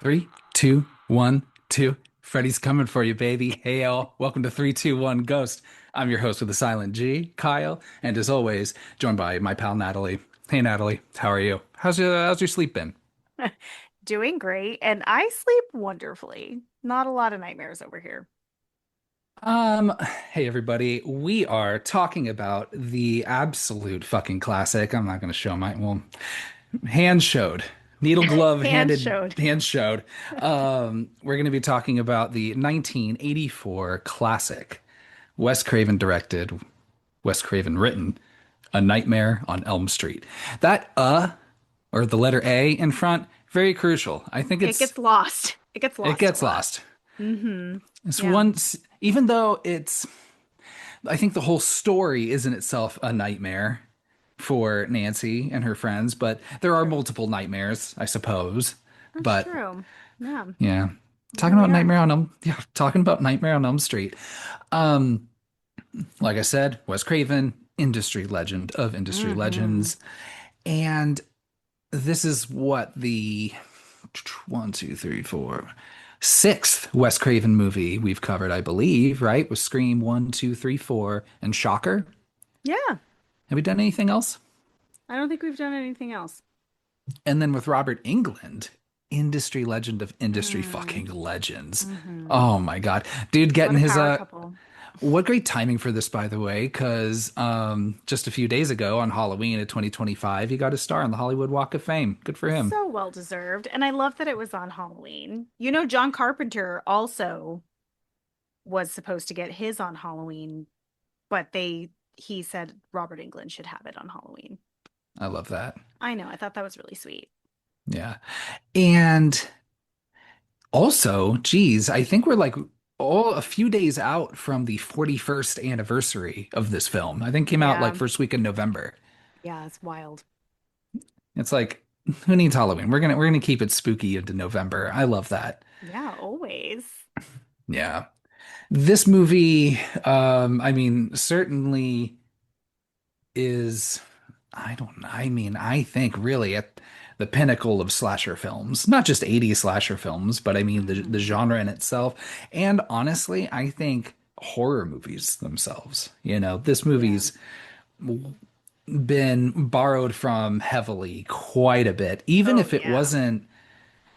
Three, two, one, two. Freddy's coming for you, baby. Hey, all. Welcome to 321 Ghost. I'm your host with a silent G, Kyle, and as always, joined by my pal Natalie. Hey, Natalie, how are you? How's your sleep been? Doing great, and I sleep wonderfully. Not a lot of nightmares over here. Um, hey everybody. We are talking about the absolute fucking classic. I'm not gonna show my hand showed. Needle glove Hand handed showed. hand showed. We're gonna be talking about the 1984 classic. Wes Craven directed, Wes Craven written, A Nightmare on Elm Street. That or the letter A in front, very crucial. I think It gets lost. It gets it lost a gets lot. lost. Mm-hmm. It's Yeah. once, even though it's, I think the whole story is in itself a nightmare for Nancy and her friends, but there are True. multiple nightmares, I suppose. That's But true. Yeah. yeah, Here we are. Talking about Nightmare on Elm Street. Um, like I said, Wes Craven, industry legend of industry Mm-hmm. legends. And this is what the one, two, three, four, sixth Wes Craven movie we've covered, I believe, right? With Scream one, two, three, four, and Shocker. Yeah. Have we done anything else? I don't think we've done anything else. And then with Robert England, industry legend of industry Mm. fucking legends. Mm-hmm. Oh my God. Dude What getting a his power couple. what great timing for this, by the way, because just a few days ago on Halloween of 2025, he got a star on the Hollywood Walk of Fame. Good for him. So well deserved. And I love that it was on Halloween. John Carpenter also was supposed to get his on Halloween, but he said Robert England should have it on Halloween. I love that. I know. I thought that was really sweet. Yeah. And also, geez, I think we're like all a few days out from the 41st anniversary of this film. I think came out like Yeah. first week in November. Yeah, it's wild. It's like, who needs Halloween? We're gonna keep it spooky into November. I love that. Yeah, always. Yeah. This movie, I mean, certainly is, I don't know. I mean, I think really at the pinnacle of slasher films, not just 80s slasher films, but I mean the Hmm. genre in itself. And honestly, I think horror movies themselves. This Yeah. movie's been borrowed from heavily quite a bit, even Oh, if it yeah. wasn't,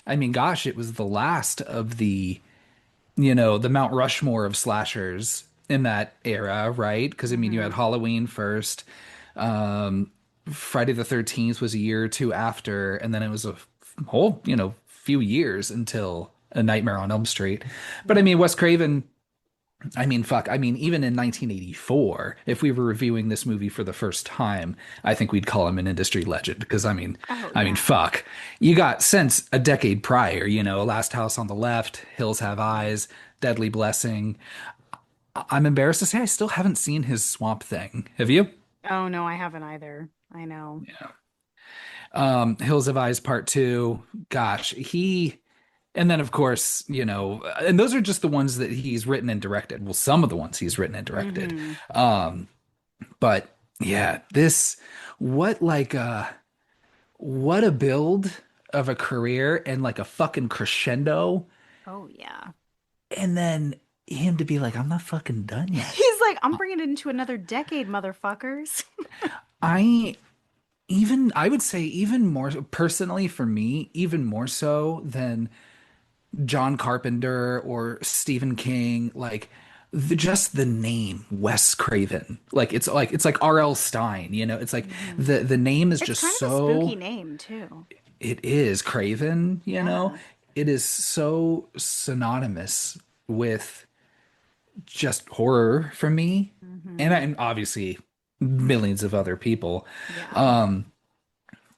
I mean, gosh, it was the last of the Mount Rushmore of slashers in that era, right? Because I mean, you had Hmm. Halloween first, um, Friday the 13th was a year or two after, and then it was a whole, few years until A Nightmare on Elm Street. But I Yeah. mean, Wes Craven, I mean, fuck, I mean, even in 1984, if we were reviewing this movie for the first time, I think we'd call him an industry legend because Oh, I mean, yeah. fuck. You got since a decade prior, Last House on the Left, Hills Have Eyes, Deadly Blessing. I'm embarrassed to say I still haven't seen his Swamp Thing. Have you? Oh, no, I haven't either. I know. Yeah. Hills Have Eyes Part Two. Gosh, and then of course, and those are just the ones that he's written and directed. Well, some of the ones he's written and directed. Hmm. Um, but yeah, what like what a build of a career and like a fucking crescendo, Oh, yeah. and then him to be like, I'm not fucking done yet. He's like, I'm bringing it into another decade, motherfuckers. I I would say even more personally for me, even more so than John Carpenter or Stephen King, like just the name Wes Craven, like R.L. Stein, it's like Hmm. the name is It's just kind of a spooky so, name, too. it is Craven, Yeah. it is so synonymous with just horror for me, and, Hmm. and obviously millions of other people. Yeah. Um,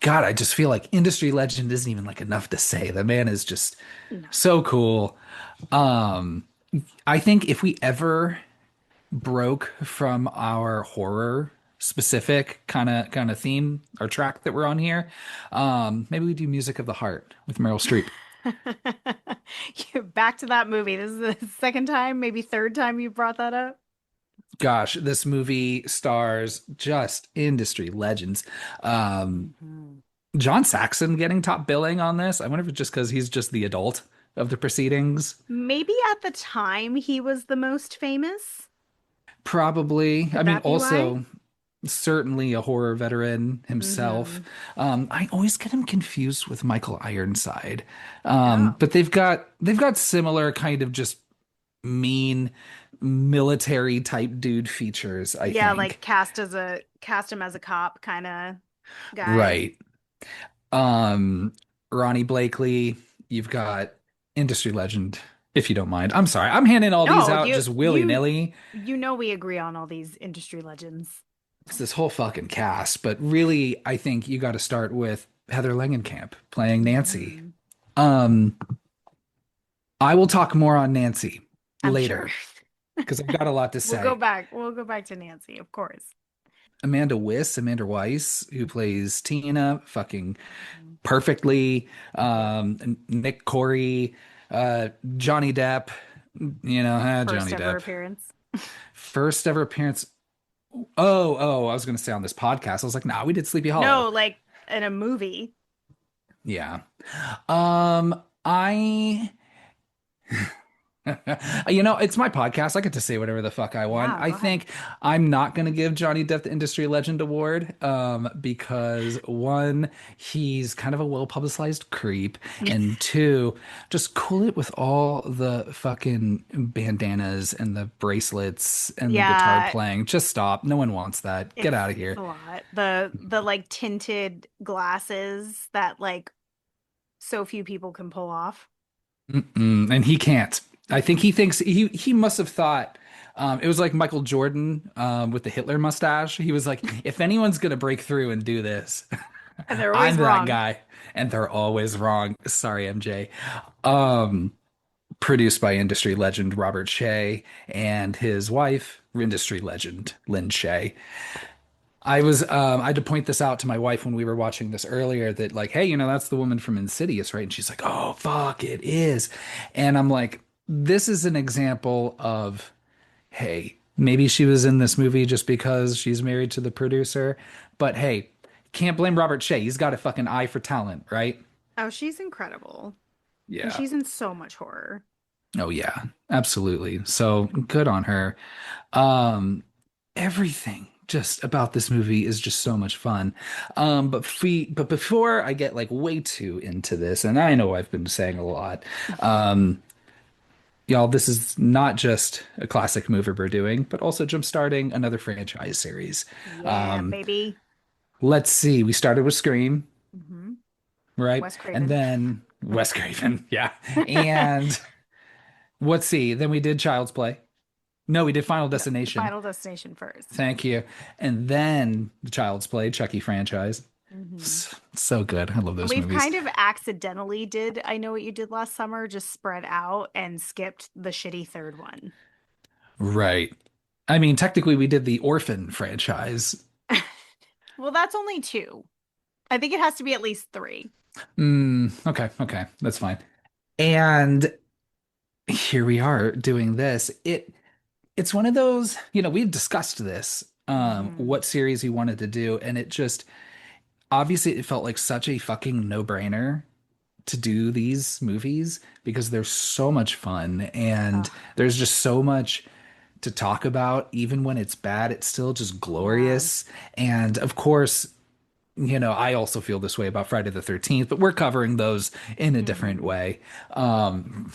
God, I just feel like industry legend isn't even like enough to say. The man is just No. so cool. Um, I think if we ever broke from our horror specific kind of theme or track that we're on here, maybe we do Music of the Heart with Meryl Streep. Back to that movie. This is the second time, maybe third time you brought that up. Gosh, this movie stars just industry legends. Um, Mhm. John Saxon getting top billing on this. I wonder if it's just because he's just the adult of the proceedings. Maybe at the time he was the most famous. Probably. I Could mean, that be why? also certainly a horror veteran himself. Mm-hmm. I always get him confused with Michael Ironside. Oh. But they've got similar kind of just mean military type dude features, I Yeah, like think. cast him as a cop kind of guy. Right. Um, Ronnie Blakely, you've got industry legend, if you don't mind. I'm sorry, I'm handing all these No, out you just you willy-nilly. you know we agree on all these industry legends. It's this whole fucking cast, but really, I think you got to start with Heather Langenkamp playing Nancy. Hmm. Um, I will talk more on Nancy I'm sure. later because I've got a lot to We'll go say. back. We'll go back to Nancy, of course. Amanda Weiss, who plays Tina, fucking Mhm. perfectly. Yep. Nick Corey, Johnny Depp, First Johnny ever Depp. appearance. First ever appearance. Oh, I was going to say on this podcast. I was like, nah, we did Sleepy No, Hollow. like in a movie. Yeah. I it's my podcast. I get to say whatever the fuck I want. Yeah, I go ahead. think I'm not going to give Johnny Depp the Industry Legend Award because one, he's kind of a well-publicized creep, and two, just cool it with all the fucking bandanas and the bracelets and the guitar Yeah, playing. Just stop. No one wants that. Get out of it's here. a lot. The like tinted glasses that like so few people can pull off. Mm-mm. And he can't. I think he thinks he must have thought it was like Michael Jordan with the Hitler mustache. He was like, if anyone's gonna break through and do this, And they're always I'm that wrong. guy. And they're always wrong. Sorry, MJ. Um, Produced by industry legend Robert Shea and his wife, industry legend Lynn Shay. I had to point this out to my wife when we were watching this earlier that like, hey, that's the woman from Insidious, right? And she's like, oh, fuck, it is. And I'm like, this is an example of, hey, maybe she was in this movie just because she's married to the producer. But hey, can't blame Robert Shea. He's got a fucking eye for talent, right? Oh, she's incredible. And Yeah. she's in so much horror. Oh yeah, absolutely. So good on her. Um, Everything just about this movie is just so much fun. But before I get like way too into this, and I know I've been saying a lot, um, y'all, this is not just a classic movie we're doing, but also jump-starting another franchise series. Yeah, Um, baby. let's see, we started with Scream, Hmm. right? Wes And Craven. then Wes Craven, yeah. And let's see, then we did Child's Play. No, we did Final No, Destination. Final Destination first. Thank you. And then the Child's Play, Chucky franchise. Hmm. So good. I love those We've movies. kind of accidentally did I Know What You Did Last Summer, just spread out and skipped the shitty third one. Right. I mean, technically, we did the Orphan franchise. Well, that's only two. I think it has to be at least three. Okay, that's fine. And here we are doing this. It's one of those, we've discussed this, Hmm. what series we wanted to do, and it just obviously it felt like such a fucking no-brainer to do these movies because they're so much fun and Oh, there's just so much to talk about. Even when it's bad, it's still just yeah. glorious. And of course, I also feel this way about Friday the 13th, but we're covering those in a different Hmm. way.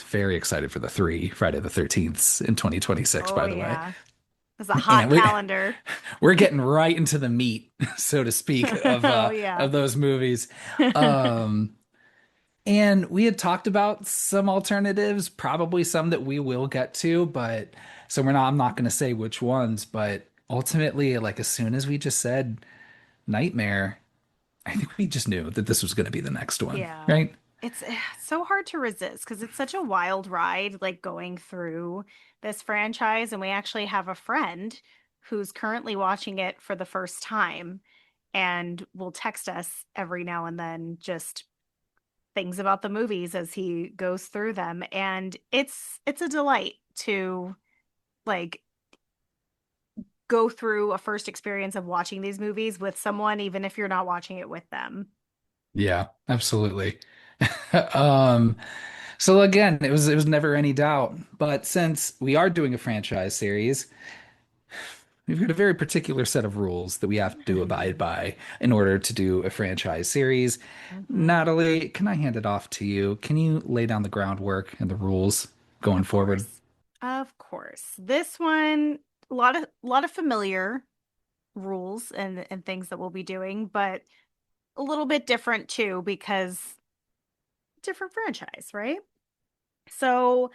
Very excited for the three Friday the 13ths in 2026, Oh, by the way. yeah. It's a hot And we calendar. we're getting right into the meat, so to speak, Oh, yeah. of those movies. Um and we had talked about some alternatives, probably some that we will get to, but so I'm not going to say which ones, but ultimately, like as soon as we just said Nightmare, I think we just knew that this was going to be the next one, Yeah. right? It's so hard to resist because it's such a wild ride, like going through this franchise. And we actually have a friend who's currently watching it for the first time and will text us every now and then just things about the movies as he goes through them. And it's a delight to like go through a first experience of watching these movies with someone, even if you're not watching it with them. Yeah, absolutely. Um, so again, it was never any doubt. But since we are doing a franchise series, we've got a very particular set of rules that we have to abide by in order to do a franchise series. Mhm. Natalie, can I hand it off to you? Can you lay down the groundwork and the rules going Of forward? course. Of course. This one, a lot of familiar rules and things that we'll be doing, but a little bit different too because different franchise, right? So,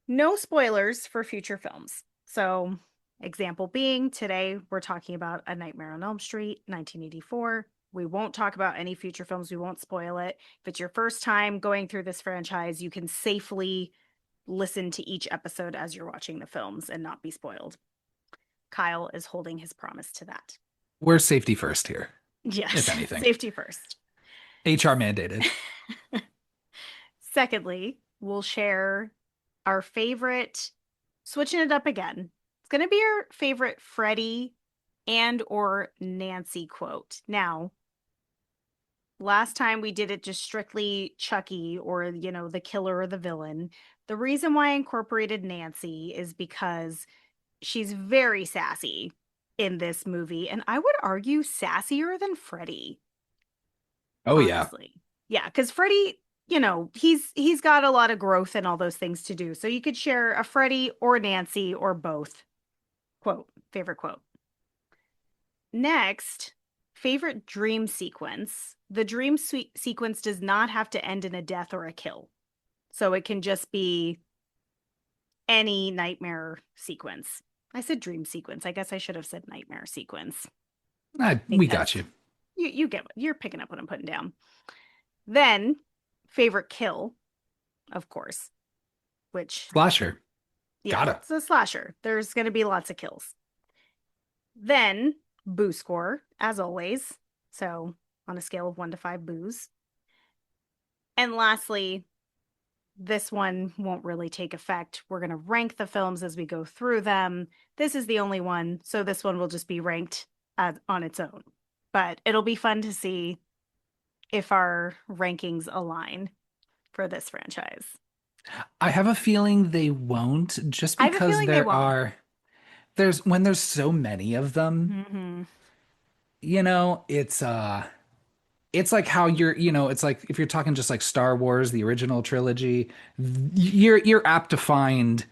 no spoilers for future films. So, example being, today we're talking about A Nightmare on Elm Street, 1984. We won't talk about any future films. We won't spoil it. If it's your first time going through this franchise, you can safely listen to each episode as you're watching the films and not be spoiled. Kyle is holding his promise to that. We're safety first here, if Yes, anything. safety first. HR mandated. Secondly, we'll share our favorite, switching it up again. It's going to be our favorite Freddie and or Nancy quote. Now, last time we did it just strictly Chucky or, the killer or the villain. The reason why I incorporated Nancy is because she's very sassy in this movie, and I would argue sassier than Freddy, Oh yeah. honestly. Yeah, because Freddy, he's got a lot of growth and all those things to do. So you could share a Freddy or Nancy or both. Quote, favorite quote. Next, favorite dream sequence. The dream sequence does not have to end in a death or a kill. So it can just be any nightmare sequence. I said dream sequence. I guess I should have said nightmare sequence. I think We got that's you. you get you're picking up what I'm putting down. Then favorite kill, of course, which Slasher. yeah, Gotta. it's a slasher. There's going to be lots of kills. Then boo score, as always. So on a scale of 1 to 5 boos. And lastly, this one won't really take effect. We're going to rank the films as we go through them. This is the only one, so this one will just be ranked on its own. But it'll be fun to see if our rankings align for this franchise. I have a feeling they won't just I have a because feeling they won't. there's when there's so many of them, Hmm. it's like how it's like if you're talking just like Star Wars, the original trilogy, you're apt to find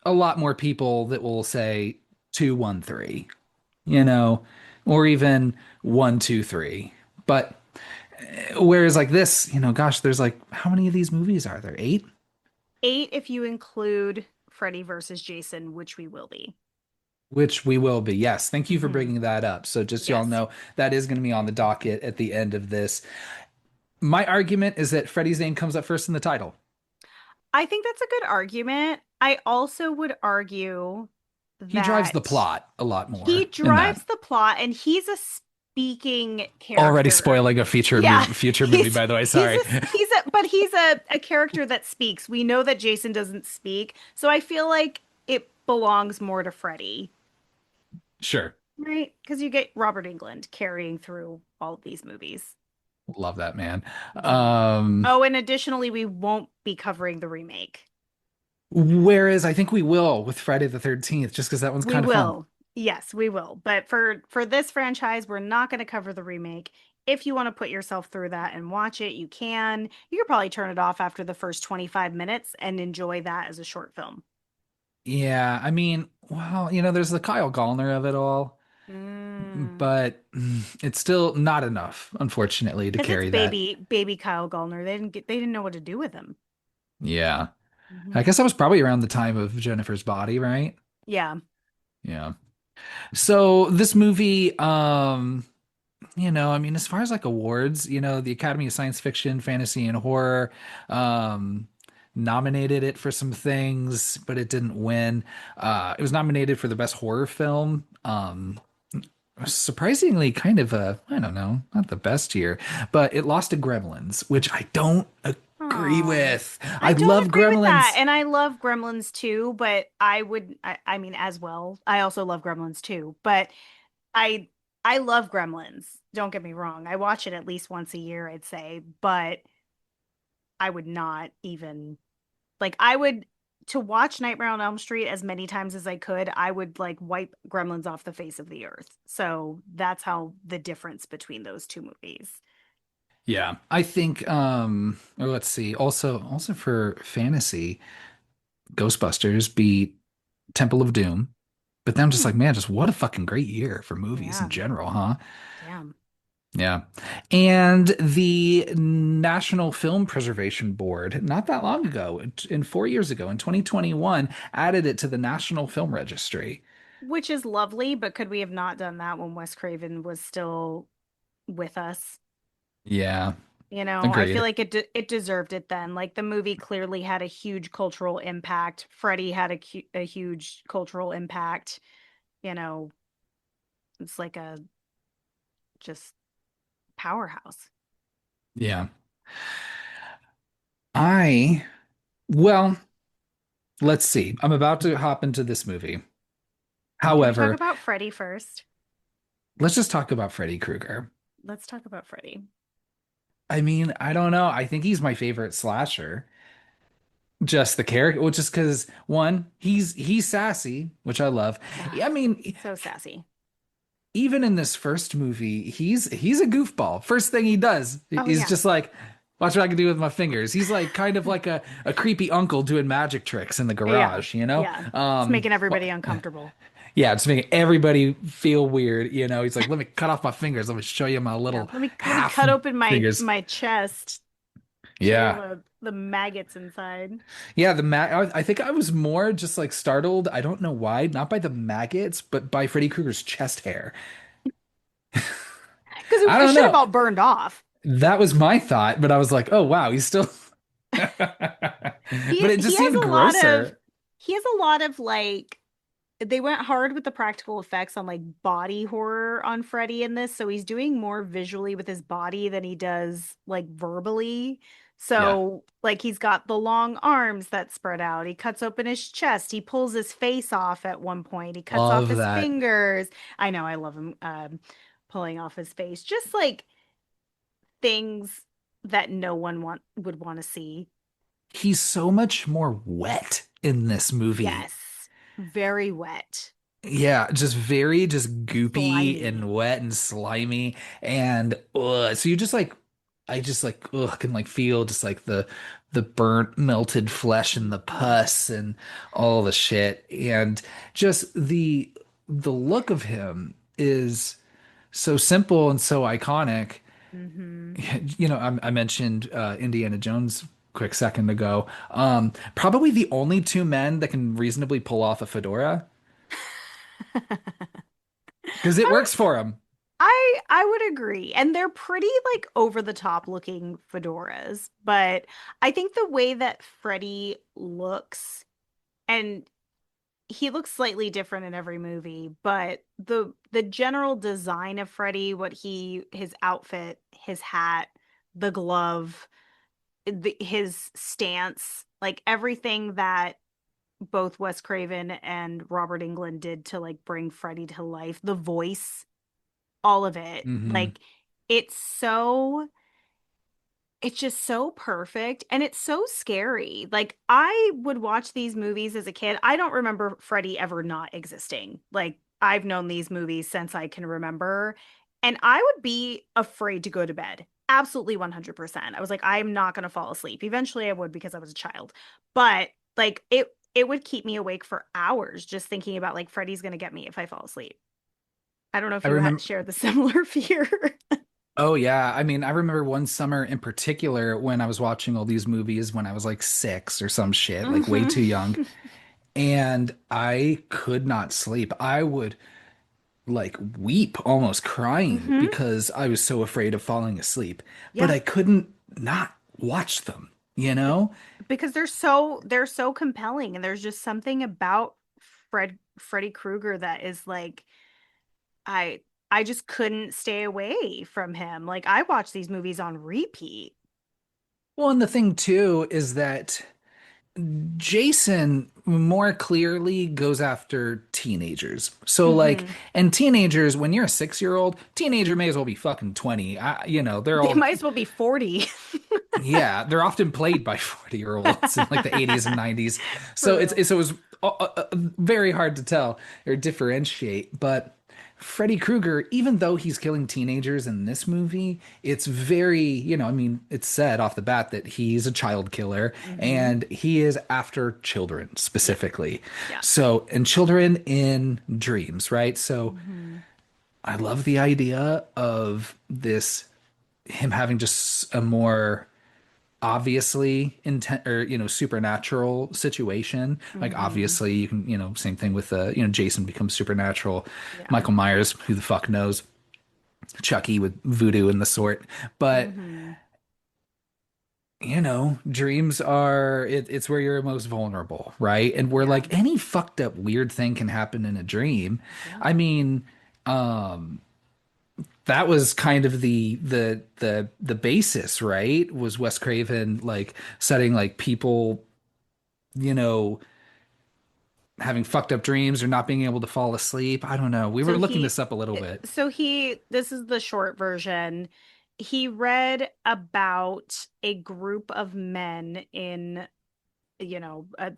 a lot more people that will say 2, 1, 3, you know, or even 1, 2, 3. But whereas like this, gosh, there's like how many of these movies are there? 8? 8 if you include Freddy versus Jason, which we will be. Which we will be. Yes. Thank you for Hmm. bringing that up. So just so y'all Yes. know, that is going to be on the docket at the end of this. My argument is that Freddy's name comes up first in the title. I think that's a good argument. I also would argue He drives the that plot a lot he more in that. drives the plot and he's a speaking Already character. spoiling a Yeah, future movie, he's by the way. he's Sorry. a but he's a character that speaks. We know that Jason doesn't speak, so I feel like it belongs more to Freddy, Sure. right? Because you get Robert Englund carrying through all of these movies. Love that man. Mhm. Um, Oh, and additionally, we won't be covering the remake. Whereas I think we will with Friday the 13th, just because that one's We kind of fun. will. Yes, we will. But for this franchise, we're not going to cover the remake. If you want to put yourself through that and watch it, you can. You could probably turn it off after the first 25 minutes and enjoy that as a short film. Yeah, I mean, well, there's the Kyle Gallner of it all, Mm. but it's still not enough, unfortunately, to Because it's carry that. baby Kyle Gallner. They didn't know what to do with him. Yeah. I Hmm. guess that was probably around the time of Jennifer's Body, right? Yeah. Yeah. So this movie, I mean, as far as like awards, the Academy of Science Fiction, Fantasy, and Horror, um, nominated it for some things, but it didn't win. It was nominated for the best horror film. Surprisingly, kind of I don't know, not the best year, but it lost to Gremlins, which I don't agree Oh, with. I I don't love agree with that. Gremlins. And I love Gremlins too, but I would, I mean, as well. I also love Gremlins too, but I I love Gremlins. Don't get me wrong. I watch it at least once a year, I'd say, but I would not even like I would to watch Nightmare on Elm Street as many times as I could, I would like wipe Gremlins off the face of the earth. So that's how the difference between those two movies. Yeah. I think or let's see. Also for fantasy, Ghostbusters beat Temple of Doom. But then I'm just Hmm. like, man, just what a fucking great year for movies in Yeah. general, huh? Damn. Yeah. And the National Film Preservation Board, not that long ago, in 4 years ago, in 2021, added it to the National Film Registry. Which is lovely, but could we have not done that when Wes Craven was still with us? Yeah, You know, I feel agreed. like it deserved it then. Like the movie clearly had a huge cultural impact. Freddie had a huge cultural impact. You know, it's like a just powerhouse. Yeah. I, well, let's see. I'm about to hop into this movie. Can we talk However, about Freddie first? let's just talk about Freddy Krueger. Let's talk about Freddie. I mean, I don't know. I think he's my favorite slasher. Just the character, well, just because one, he's sassy, which I love. Ugh, I mean, so sassy. even in this first movie, he's a goofball. First thing he does Oh is yeah. just like, watch what I can do with my fingers. He's like kind of like a creepy uncle doing magic tricks in the Yeah. garage, you know? Yeah. It's making Well, everybody uncomfortable. yeah, just making everybody feel weird, you know? He's like, let me cut off my fingers. Let me show you my Yeah. little Let me half cut open fingers. my chest. Show you Yeah. the maggots inside. Yeah, I think I was more just like startled. I don't know why, not by the maggots, but by Freddy Krueger's chest hair. Because I it don't should have know. all burned off. That was my thought, but I was like, oh wow, he's still But it He just has seemed a lot of grosser. he has a lot of like they went hard with the practical effects on like body horror on Freddy in this, so he's doing more visually with his body than he does like verbally. Yeah, So like he's got the long arms that spread out. He cuts open his chest. He pulls his face off at one point. He cuts off love his that. fingers. I know, I love him pulling off his face. Just like things that no one would want to see. He's so much more wet in this movie. Yes. Very wet. Yeah, just very just goopy Slimy. and wet and slimy and so you just like I just like can like feel just like the burnt melted flesh and the Mhm. pus and all the shit and just the look of him is so simple and so iconic. Mm-hmm. You know, I mentioned Indiana Jones quick second ago. Probably the only two men that can reasonably pull off a fedora because it I works for him. I would agree. And they're pretty like over the top looking fedoras, but I think the way that Freddy looks and he looks slightly different in every movie, but the general design of Freddy, what he his outfit, his hat, the glove, his stance, like everything that both Wes Craven and Robert Englund did to like bring Freddy to life, the voice, all of it. Hmm. Like it's so it's just so perfect and it's so scary. Like I would watch these movies as a kid. I don't remember Freddy ever not existing. Like I've known these movies since I can remember and I would be afraid to go to bed. Absolutely 100%. I was like I'm not going to fall asleep. Eventually I would because I was a child. But like it would keep me awake for hours just thinking about like Freddy's going to get me if I fall asleep. I don't know if I you remember. share the similar fear. Oh yeah, I mean, I remember one summer in particular when I was watching all these movies when I was like 6 or some shit, like way Hmm. too young, and I could not sleep. I would like weep, almost crying Hmm. because I was so afraid of falling asleep, but Yeah. I couldn't not watch them, you know? Because they're so compelling and there's just something about Freddy Krueger that is like I I just couldn't stay away from him. Like I watch these movies on repeat. Well, and the thing too is that Jason more clearly goes after teenagers. So like, Hmm. and teenagers, when you're a 6-year old, teenager may as well be fucking 20. They're They all, might as well be 40. yeah, they're often played by 40-year-olds in like the 80s and 90s. For So real. it was very hard to tell or differentiate. But Freddy Krueger, even though he's killing teenagers in this movie, it's very, I mean, it's said off the bat that he's a child killer Hmm. and he is after children Yeah. specifically. Yeah. So, and children in dreams, right? So Hmm. I love the idea of him having just a more obviously intent or supernatural situation. Like Hmm. obviously you can, same thing with Jason becomes supernatural. Yeah. Michael Myers, who the fuck knows? Chucky with voodoo and the sort. But Hmm. dreams are it's where you're most vulnerable, right? And where Yeah. like any fucked up weird thing can happen in a dream. Yeah. I mean, um that was kind of the basis, right? Was Wes Craven like setting like people, you know, having fucked up dreams or not being able to fall asleep. I don't know. We were So looking he, this up a little bit. this is the short version. He read about a group of men in,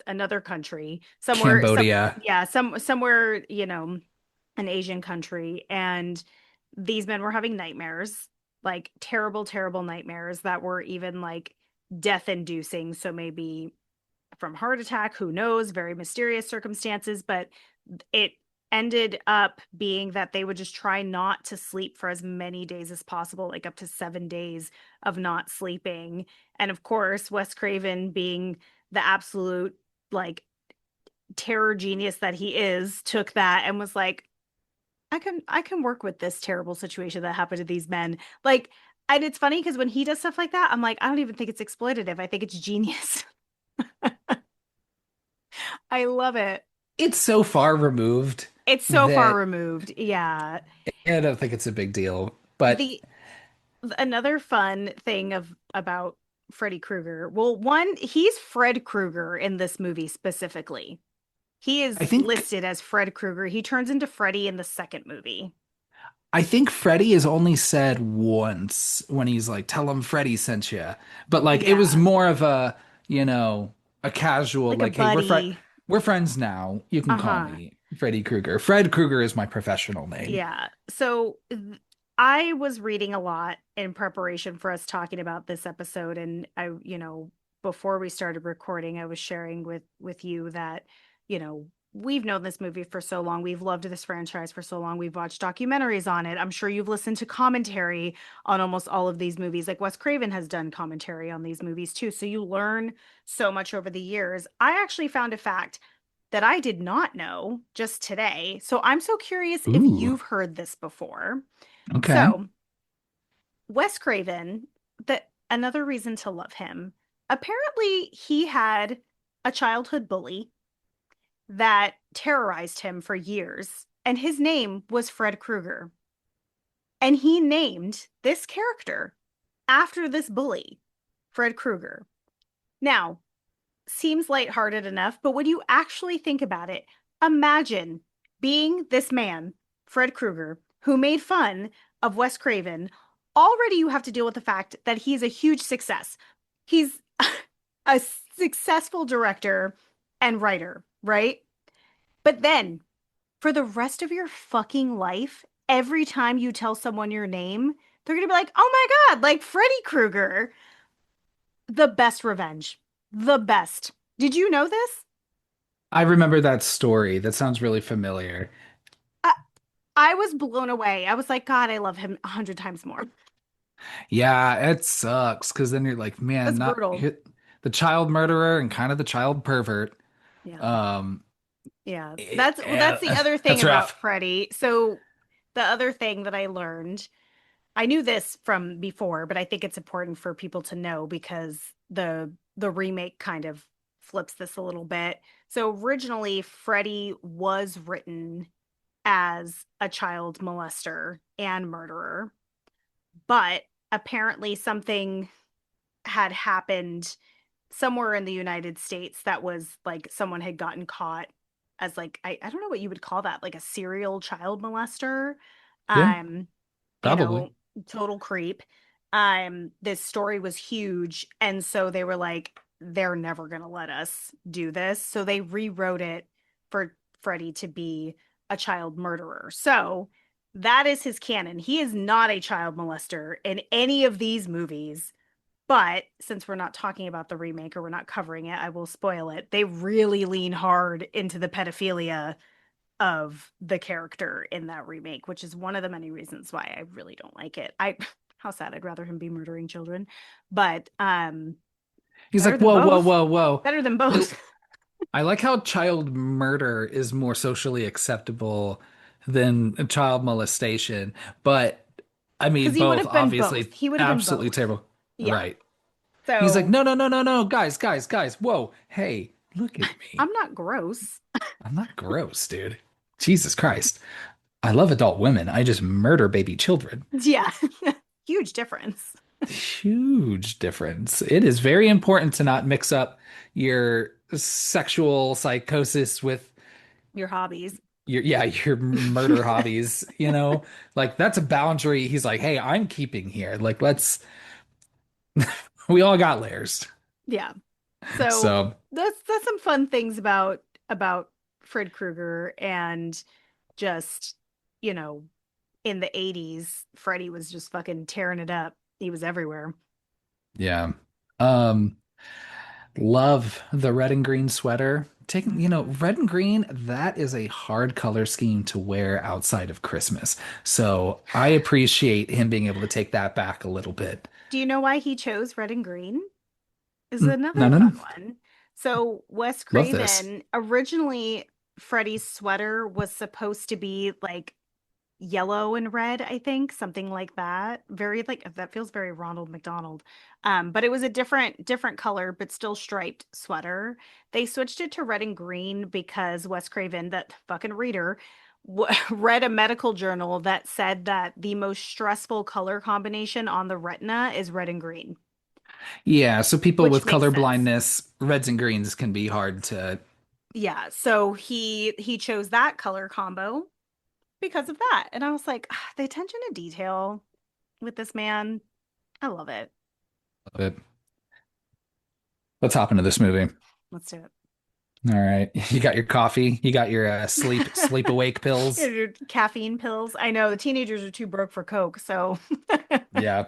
another country, Cambodia. yeah, somewhere, an Asian country. And these men were having nightmares, like terrible, terrible nightmares that were even like death inducing. So maybe from heart attack, who knows, very mysterious circumstances, but it ended up being that they would just try not to sleep for as many days as possible, like up to 7 days of not sleeping. And of course, Wes Craven being the absolute like terror genius that he is, took that and was like, I can work with this terrible situation that happened to these men. Like, and it's funny because when he does stuff like that, I'm like, I don't even think it's exploitative. I think it's genius. I love it. It's so far removed It's so far that removed. Yeah. I don't think it's a big deal. But The Another fun thing of about Freddy Krueger. Well, one, he's Fred Krueger in this movie specifically. He I is think listed as Fred Krueger. He turns into Freddy in the second movie. I think Freddy is only said once when he's like, "Tell him Freddy sent you." But like, it was Yeah, more of a casual, like a like, "Hey, buddy. we're friends now. You can call Uh-huh. me Freddy Krueger." Fred Krueger is my professional name. Yeah. So I was reading a lot in preparation for us talking about this episode, and before we started recording, I was sharing with you that, we've known this movie for so long. We've loved this franchise for so long. We've watched documentaries on it. I'm sure you've listened to commentary on almost all of these movies. Like Wes Craven has done commentary on these movies too. So you learn so much over the years. I actually found a fact that I did not know just today. So I'm so curious if Ooh, you've heard this before. okay. So, Wes Craven, that another reason to love him. Apparently, he had a childhood bully that terrorized him for years, and his name was Fred Krueger. And he named this character after this bully, Fred Krueger. Now, seems lighthearted enough, but when you actually think about it, imagine being this man, Fred Krueger, who made fun of Wes Craven. Already, you have to deal with the fact that he's a huge success. He's a successful director and writer, right? But then, for the rest of your fucking life, every time you tell someone your name, they're gonna be like, oh my God, like Freddy Krueger. The best revenge. The best. Did you know this? I remember that story. That sounds really familiar. I, I was blown away. I was like, God, I love him 100 times more. Yeah, it sucks because then you're like, man, That's not brutal. the child murderer and kind of the child pervert. Yeah. Um, Yeah. That's the yeah, other thing that's about rough. Freddie. So the other thing that I learned, I knew this from before, but I think it's important for people to know because the remake kind of flips this a little bit. So originally Freddie was written as a child molester and murderer, but apparently something had happened somewhere in the United States that was like someone had gotten caught as like I don't know what you would call that, like a serial child molester. Yeah, Um, you probably. know, total creep. This story was huge, and so they were like, they're never gonna let us do this. So they rewrote it for Freddie to be a child murderer. So that is his canon. He is not a child molester in any of these movies. But since we're not talking about the remake or we're not covering it, I will spoil it. They really lean hard into the pedophilia of the character in that remake, which is one of the many reasons why I really don't like it. I how sad, I'd rather him be murdering children. But He's better like, than whoa, whoa, both. whoa, whoa. Better than I, both. I like how child murder is more socially acceptable than child molestation, but I Because mean, he would both have been both. obviously He would have been absolutely both. terrible. Yeah. Right. He's like, So no, no, no, no, no, guys, guys, guys. Whoa, hey, look at me. I'm not gross. I'm not gross, dude. Jesus Christ. I love adult women. I just murder baby children. Yeah. Huge difference. Huge difference. It is very important to not mix up your sexual psychosis with Your hobbies. your murder hobbies, Like that's a boundary he's like, "Hey, I'm keeping here." Like let's we all got layers. Yeah. So So, that's some fun things about Fred Krueger and just, you know, in the 80s, Freddy was just fucking tearing it up. He was everywhere. yeah. Um Love the red and green sweater. Taking, Hmm. red and green, that is a hard color scheme to wear outside of Christmas. So I appreciate him being able to take that back a little bit. Do you know why he chose red and green? Is No, another no, no. fun one. So Wes Love this. Craven originally Freddy's sweater was supposed to be like yellow and red, I think, something like that. Very like that feels very Ronald McDonald. But it was a different color, but still striped sweater. They switched it to red and green because Wes Craven, that fucking reader, read a medical journal that said that the most stressful color combination on the retina is red and green, Yeah, so people which with makes color sense. blindness, reds and greens can be hard to. Yeah, so he chose that color combo because of that. And I was like, "Ah, the attention to detail with this man, I love it. But let's hop into this movie. Let's do it." All right, you got your coffee, you got your sleep awake pills. Your caffeine pills. I know the teenagers are too broke for Coke, so Yeah.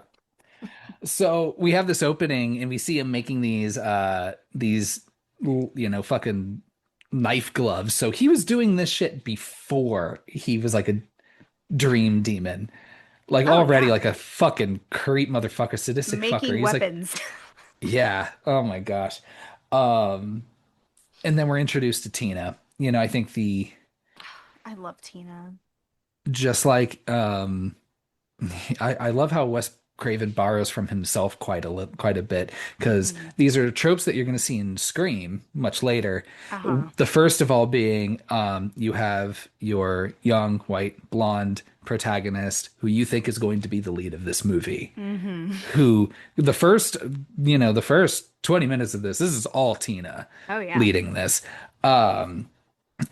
So we have this opening and we see him making these fucking knife gloves. So he was doing this shit before he was like a dream demon. Like oh already yeah, like a fucking creep motherfucker, sadistic fucker. making He's like, weapons. yeah, oh my gosh. Um and then we're introduced to Tina. I think the I love Tina. just like I love how Wes Craven borrows from himself quite a bit because Hmm. these are tropes that you're going to see in Scream much later. Uh-huh. The first of all being you have your young white blonde protagonist who you think is going to be the lead of this movie. Hmm. Who the first 20 minutes of this is all Tina Oh yeah. leading this. Um,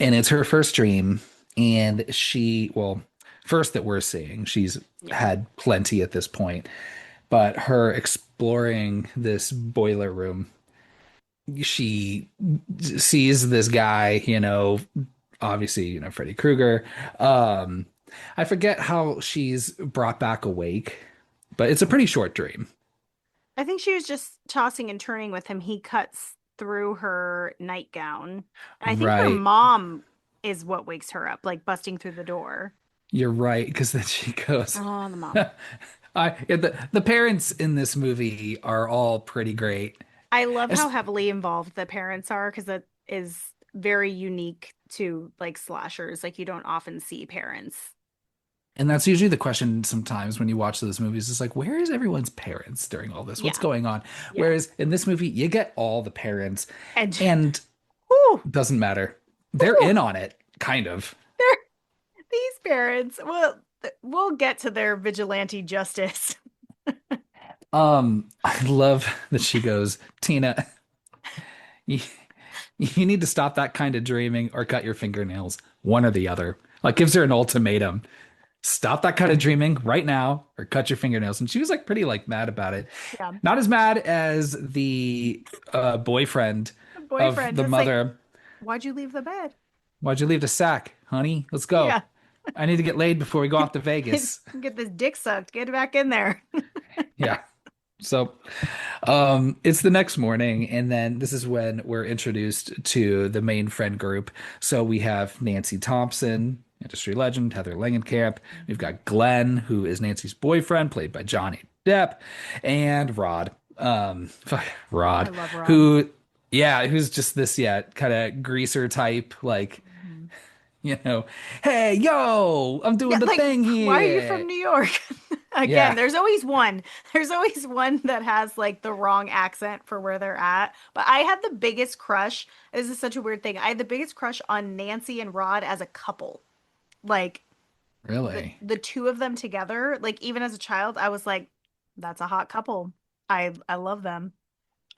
and it's her first dream. And well, first that we're seeing, she's Yeah. had plenty at this point, but her exploring this boiler room, she sees this guy, obviously, Freddy Krueger. Um, I forget how she's brought back awake, but it's a pretty short dream. I think she was just tossing and turning with him. He cuts through her nightgown. I think her Right. mom is what wakes her up, like busting through the door. You're right, because then she goes, Oh, the mom. the parents in this movie are all pretty great. I love how Es- heavily involved the parents are because that is very unique to like slashers. Like you don't often see parents. And that's usually the question sometimes when you watch those movies. It's like, where is everyone's parents during all this? What's Yeah, going on? yeah. Whereas in this movie, you get all the parents And and whew, it doesn't matter. They're whew, in on it, kind of. they're these parents. Well, we'll get to their vigilante justice. I love that she goes, Tina. You, you need to stop that kind of dreaming or cut your fingernails. One or the other. Like gives her an ultimatum. Stop that kind of dreaming right now or cut your fingernails. And she was like pretty like mad about it. Yeah. Not as mad as the boyfriend The of boyfriend the is like, mother. why'd you leave the bed? Why'd you leave the sack, honey? Let's go. Yeah. I need to get laid before we go off to Vegas. Get this dick sucked. Get back in there. Yeah. So, it's the next morning, and then this is when we're introduced to the main friend group. So we have Nancy Thompson, industry legend, Heather Langenkamp. We've Mhm. got Glenn, who is Nancy's boyfriend, played by Johnny Depp, and Rod. I Rod, love Rod. who, yeah, who's just this, yeah, kind of greaser type, like, Mhm. you know, hey, yo, I'm doing Yeah, the like, thing why are you from here. New York? Again, Yeah, there's always one. There's always one that has like the wrong accent for where they're at. But I had the biggest crush. This is such a weird thing. I had the biggest crush on Nancy and Rod as a couple. Like really. the two of them together, like even as a child, I was like, that's a hot couple. I love them.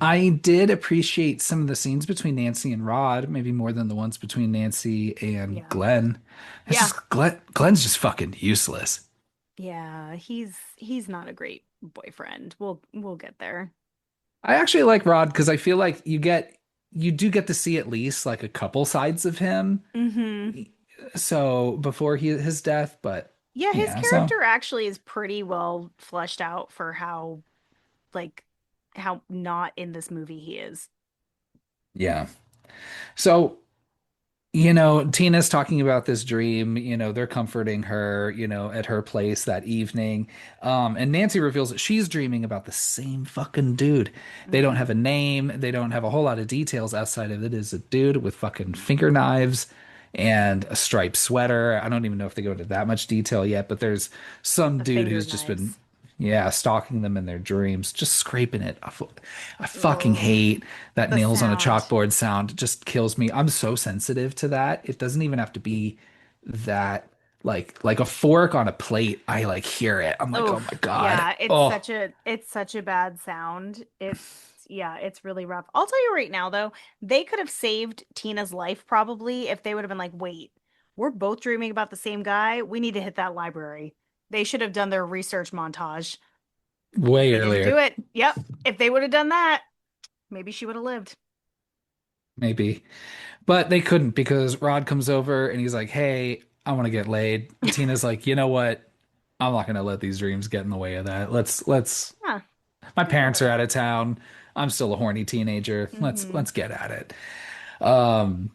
I did appreciate some of the scenes between Nancy and Rod, maybe more than the ones between Nancy and Yeah. Glenn. It's Yeah. just Glenn's just fucking useless. Yeah, he's not a great boyfriend. We'll get there. I actually like Rod because I feel like you do get to see at least like a couple sides of him. Hmm. So before his death, but Yeah, his yeah, so character actually is pretty well fleshed out for like how not in this movie he is. yeah. So Tina's talking about this dream, they're comforting her, at her place that evening. And Nancy reveals that she's dreaming about the same fucking dude. They don't have Hmm. a name, they don't have a whole lot of details outside of it is a dude with fucking finger knives and a striped sweater. I don't even know if they go into that much detail yet, but there's some The dude finger who's just been knives. yeah, stalking them in their dreams, just scraping it. I fucking Oh, hate that the nails on a sound. chalkboard sound. It just kills me. I'm so sensitive to that. It doesn't even have to be that like a fork on a plate. I like hear it. I'm like, oh Oh, my God. yeah, Oh, it's such a bad sound. It's really rough. I'll tell you right now though, they could have saved Tina's life probably if they would have been like, "Wait, we're both dreaming about the same guy. We need to hit that library." They should have done their research montage. way They didn't do earlier, it. Yep. If they would have done that, maybe she would have lived. maybe. But they couldn't because Rod comes over and he's like, hey, I want to get laid. Tina's like, you know what? I'm not gonna let these dreams get in the way of that. Let's Huh, my good for parents are her. out of town. I'm still a horny teenager. Hmm. Let's get at it. Um,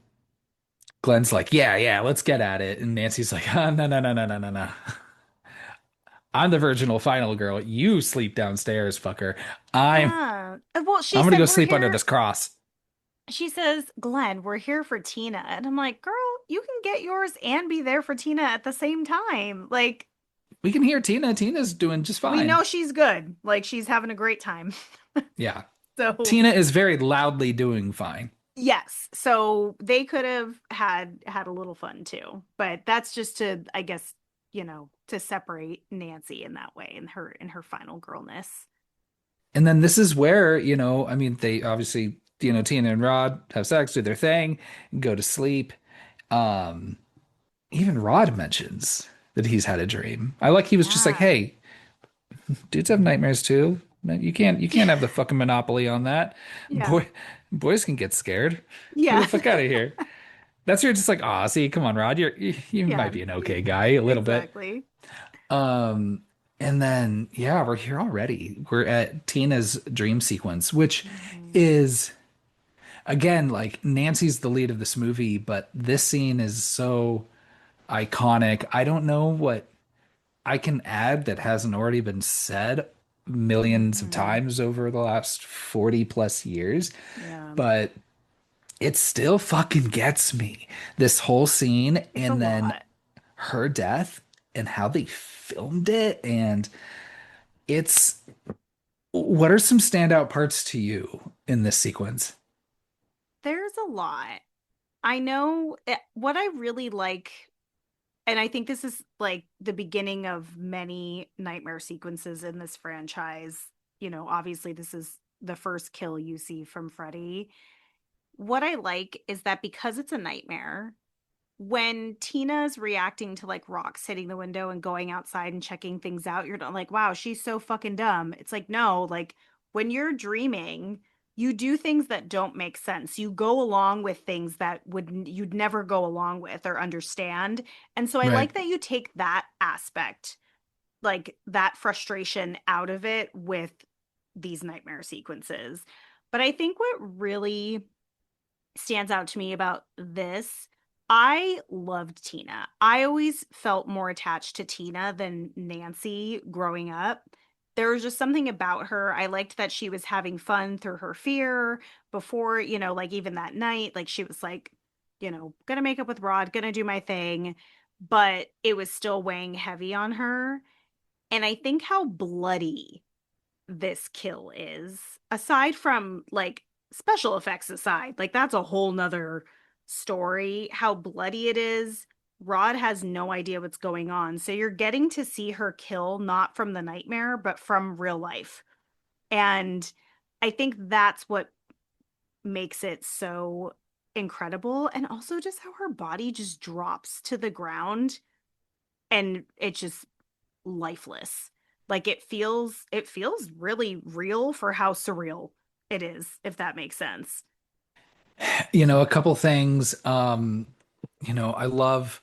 Glenn's like, yeah, yeah, let's get at it. And Nancy's like, no, no, no, no, no, no, no. I'm the virginal final girl. You sleep downstairs, fucker. I'm Yeah. Well, she I'm gonna said go we're sleep under here. this cross. She says, Glenn, we're here for Tina. And I'm like, girl, you can get yours and be there for Tina at the same time. Like, We can hear Tina. Tina's doing just we fine. know she's good. Like, she's having a great time. Yeah. So, Tina is very loudly doing fine. yes. So they could have had a little fun too. But that's just to, I guess, to separate Nancy in that way in her final girlness. And then this is where, I mean, they obviously, Tina and Rod have sex, do their thing, go to sleep. Um, Even Rod mentions that he's had a dream. I like he was just like, Yeah. hey, dudes have nightmares too. Man, you can't have the fucking monopoly on that. Yeah. Boys can get scared. Get the Yeah. fuck out of here. That's where you're just like, ah, see, come on, Rod. You Yeah. might be an okay guy a little bit. Exactly. Um, and then yeah, we're here already. We're at Tina's dream sequence, which Mhm. is again like Nancy's the lead of this movie, but this scene is so iconic. I don't know what I can add that hasn't already been said millions of Mhm. times over the last 40 plus years, Yeah. but it still fucking gets me. This whole scene It's a and then lot. her death and how they filmed it. And it's what are some standout parts to you in this sequence? There's a lot. I know what I really like, and I think this is like the beginning of many nightmare sequences in this franchise. Obviously, this is the first kill you see from Freddy. what I like is that because it's a nightmare, when Tina's reacting to like rocks hitting the window and going outside and checking things out, you're not like, wow, she's so fucking dumb. It's like, no, like when you're dreaming, you do things that don't make sense. You go along with things that would you'd never go along with or understand. And so I Right. like that you take that aspect, like that frustration out of it with these nightmare sequences. But I think what really stands out to me about this. I loved Tina. I always felt more attached to Tina than Nancy growing up. There was just something about her. I liked that she was having fun through her fear before, like even that night, like she was like, gonna make up with Rod, gonna do my thing, but it was still weighing heavy on her. And I think how bloody this kill is, aside from like special effects aside, like that's a whole nother story. How bloody it is. Rod has no idea what's going on. So you're getting to see her kill not from the nightmare, but from real life. And I think that's what makes it so incredible. And also just how her body just drops to the ground and it just lifeless. Like it feels really real for how surreal it is, if that makes sense. A couple things. I love,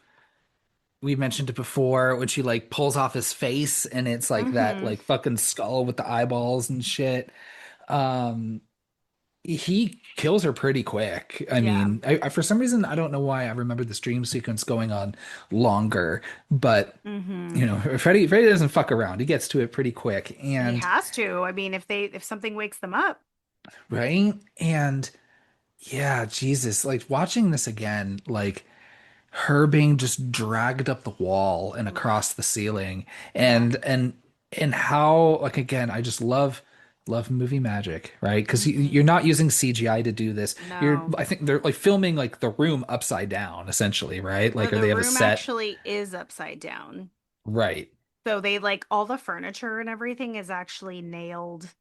we mentioned it before when she like pulls off his face and it's like that Mm-hmm. like fucking skull with the eyeballs and shit. Um, he kills her pretty quick. I Yeah. mean, for some reason, I don't know why I remember this dream sequence going on longer, but Mm-hmm. Freddy doesn't fuck around. He gets to it pretty quick. He And has to. I mean, if something wakes them up. right? And yeah, Jesus, like watching this again, like her being just dragged up the wall and across Oof. the ceiling Yeah. and how like again I just love movie magic, right? Because Mm-hmm. you're not using CGI to do this. You're No. I think they're like filming like the room upside down essentially, right? Or Like or the they have a room set actually is upside down. right So they like all the furniture and everything is actually nailed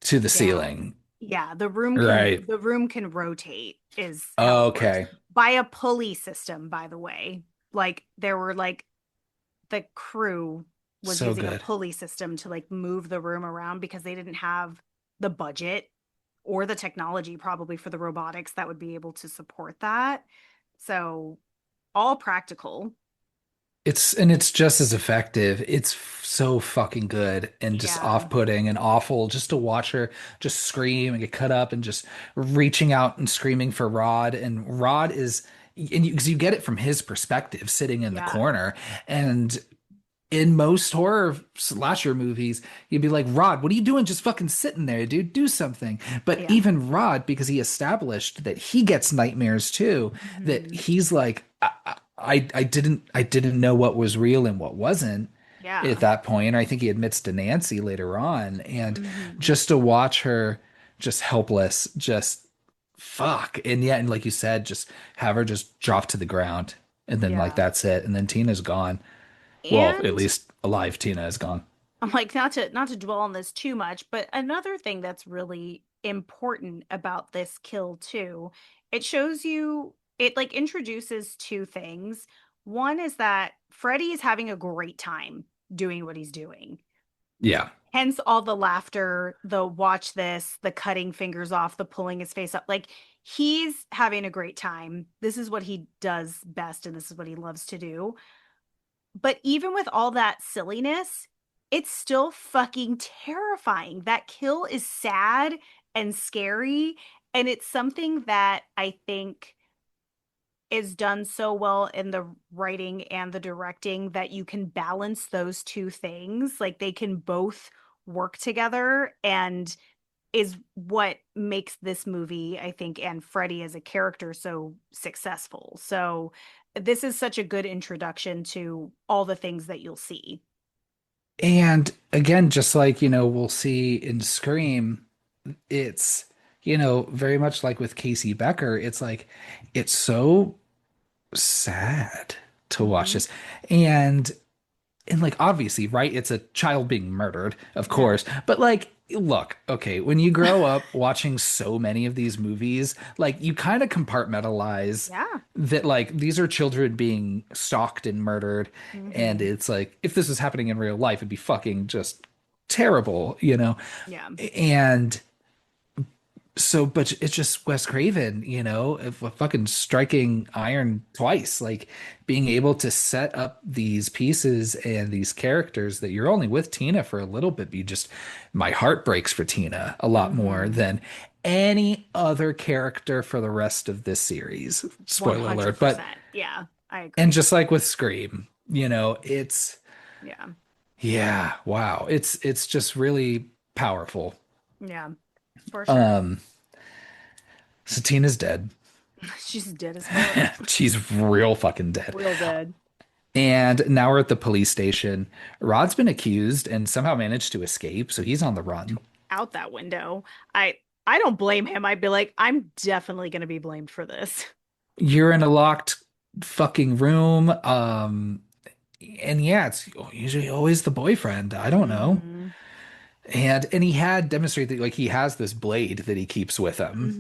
to the down. ceiling. Yeah, the room can Right. the room can rotate is how it works. Okay. By a pulley system, by the way. Like there were like the crew was So using a good. pulley system to like move the room around because they didn't have the budget or the technology probably for the robotics that would be able to support that. So all practical. It's just as effective. It's so fucking good and just Yeah. off-putting and awful just to watch her just scream and get cut up and just reaching out and screaming for Rod. And Rod is, and you, 'cause you get it from his perspective sitting in the Yeah. corner. And in most horror slasher movies, you'd be like, Rod, what are you doing? Just fucking sitting there, dude. Do something. But Yeah. even Rod, because he established that he gets nightmares too, that Hmm. he's like, I didn't know what was real and what wasn't at Yeah. that point. I think he admits to Nancy later on, and Hmm. just to watch her just helpless, just fuck, and yeah, and like you said, just have her just drop to the ground, and then like Yeah. that's it, and then Tina's gone. Well, at And least alive Tina is gone. I'm like not to dwell on this too much, but another thing that's really important about this kill too, it shows you it like introduces two things. One is that Freddy is having a great time doing what he's doing. Yeah. Hence all the laughter, the watch this, the cutting fingers off, the pulling his face up. Like he's having a great time. This is what he does best and this is what he loves to do. But even with all that silliness, it's still fucking terrifying. That kill is sad and scary. And it's something that I think is done so well in the writing and the directing that you can balance those two things. Like they can both work together and is what makes this movie, I think, and Freddie as a character so successful. So this is such a good introduction to all the things that you'll see. And again, just like, we'll see in Scream, it's, very much like with Casey Becker, it's like, it's so sad to watch Hmm. this. And like obviously, right? It's a child being murdered, of Yeah. course, but like look, okay, when you grow up watching so many of these movies, like you kind of compartmentalize Yeah. that like these are children being stalked and murdered, and Hmm. it's like if this was happening in real life, it'd be fucking just terrible, you know? Yeah. And so, but it's just Wes Craven, fucking striking iron twice, like being able to set up these pieces and these characters that you're only with Tina for a little bit. My heart breaks for Tina a lot more Hmm. than any other character for the rest of this series. Spoiler alert. But, 100%. Yeah, I and agree. just like with Scream, Yeah. yeah, wow. It's just really powerful. Yeah, for sure. Um, so Tina's dead. She's dead as fuck. She's real fucking dead. Real dead. And now we're at the police station. Rod's been accused and somehow managed to escape, so he's on the run. Out that window. I I don't blame him. I'd be like, I'm definitely gonna be blamed for this. You're in a locked fucking room. And yeah, it's usually always the boyfriend. I don't know. Hmm. And he had demonstrated that like he has this blade that he keeps with him,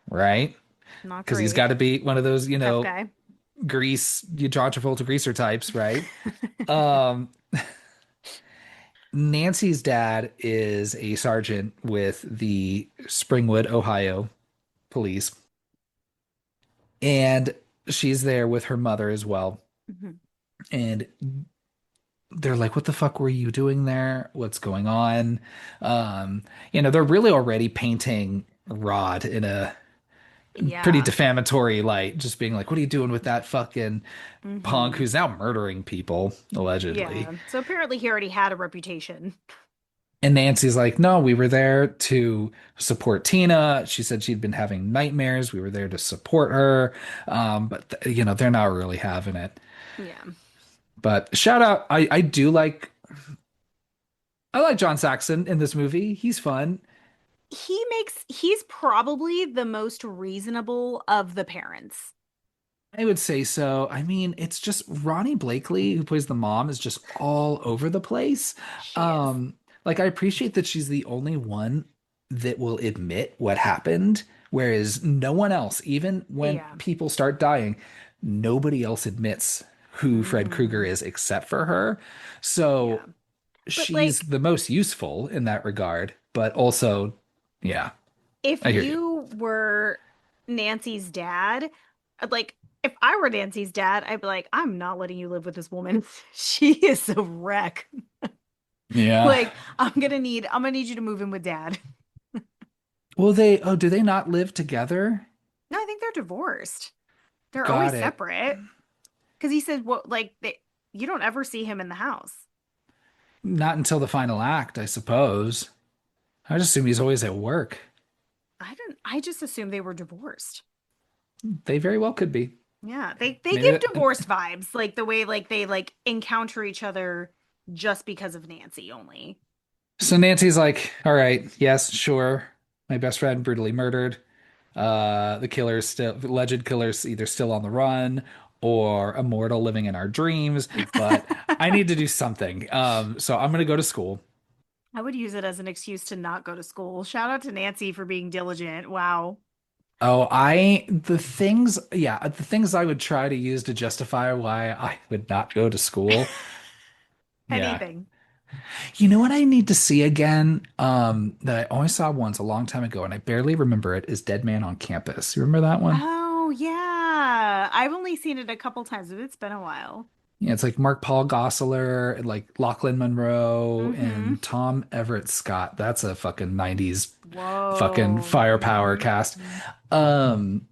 Hmm. right? Not Because he's great. got to be one of those, Tough guy. John Travolta greaser types, right? Um, Nancy's dad is a sergeant with the Springwood, Ohio police, and she's there with her mother as well. Mhm. And they're like, "What the fuck were you doing there? What's going on?" They're really already painting Rod in a pretty Yeah. defamatory light, just being like, "What are you doing with that fucking punk Hmm. who's now murdering people, allegedly?" Yeah. So apparently he already had a reputation. And Nancy's like, no, we were there to support Tina. She said she'd been having nightmares. We were there to support her. But they're not really having it. Yeah. But shout out, I like John Saxon in this movie. He's fun. He's probably the most reasonable of the parents. I would say so. I mean, it's just Ronnie Blakely, who plays the mom, is just all over the place. She is. Um, like I appreciate that she's the only one that will admit what happened, whereas no one else, even when Yeah. people start dying, nobody else admits who Fred Krueger Hmm. is except for her. Yeah. So But she's like, the most useful in that regard, but also, yeah, if I hear you. you were Nancy's dad, like if I were Nancy's dad, I'd be like, I'm not letting you live with this woman. She is a wreck. Yeah. Like, I'm gonna need you to move in with dad. Do they not live together? No, I think they're divorced. They're always Got it. separate. Because he said, what, like, you don't ever see him in the house. Not until the final act, I suppose. I just assume he's always at work. I just assumed they were divorced. They very well could be. Yeah, they Maybe give that. divorced vibes, like the way like they like encounter each other just because of Nancy only. So Nancy's like, all right, yes, sure. My best friend brutally murdered. The alleged killer's either still on the run or immortal living in our dreams, but I need to do something. So I'm gonna go to school. I would use it as an excuse to not go to school. Shout out to Nancy for being diligent. Wow. The things I would try to use to justify why I would not go to school. Yeah. Anything. You know what I need to see again? That I only saw once a long time ago, and I barely remember it, is Dead Man on Campus. You remember that one? Oh, yeah. I've only seen it a couple times, but it's been a while. Yeah, it's like Mark Paul Gosselaar, and like Lachlan Monroe, Mm-hmm. and Tom Everett Scott. That's a fucking 90s fucking Whoa. firepower cast. Mm-hmm. Um,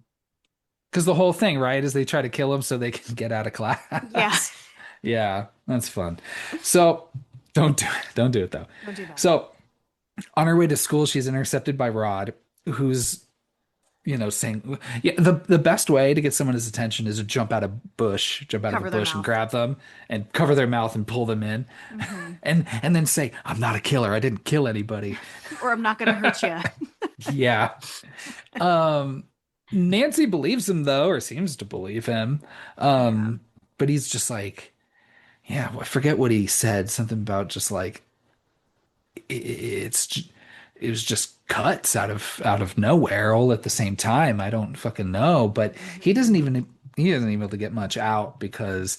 because the whole thing, right, is they try to kill him so they can get out of Yeah. class. Yeah, that's fun. So don't do it. Don't do it though. Don't do that. So on her way to school, she's intercepted by Rod, who's saying, yeah, the best way to get someone's attention is to jump out of a Cover their bush and mouth. grab them and cover their mouth and pull them in, Mm-hmm. and then say, "I'm not a killer. I didn't kill anybody." Or I'm not gonna hurt you. Yeah. Um, Nancy believes him though, or seems to believe him. Yeah. Um, but he's just like, yeah, I forget what he said. Something about just like it's. it was just cuts out of nowhere all at the same time. I don't fucking know, but Hmm. he doesn't even able to get much out because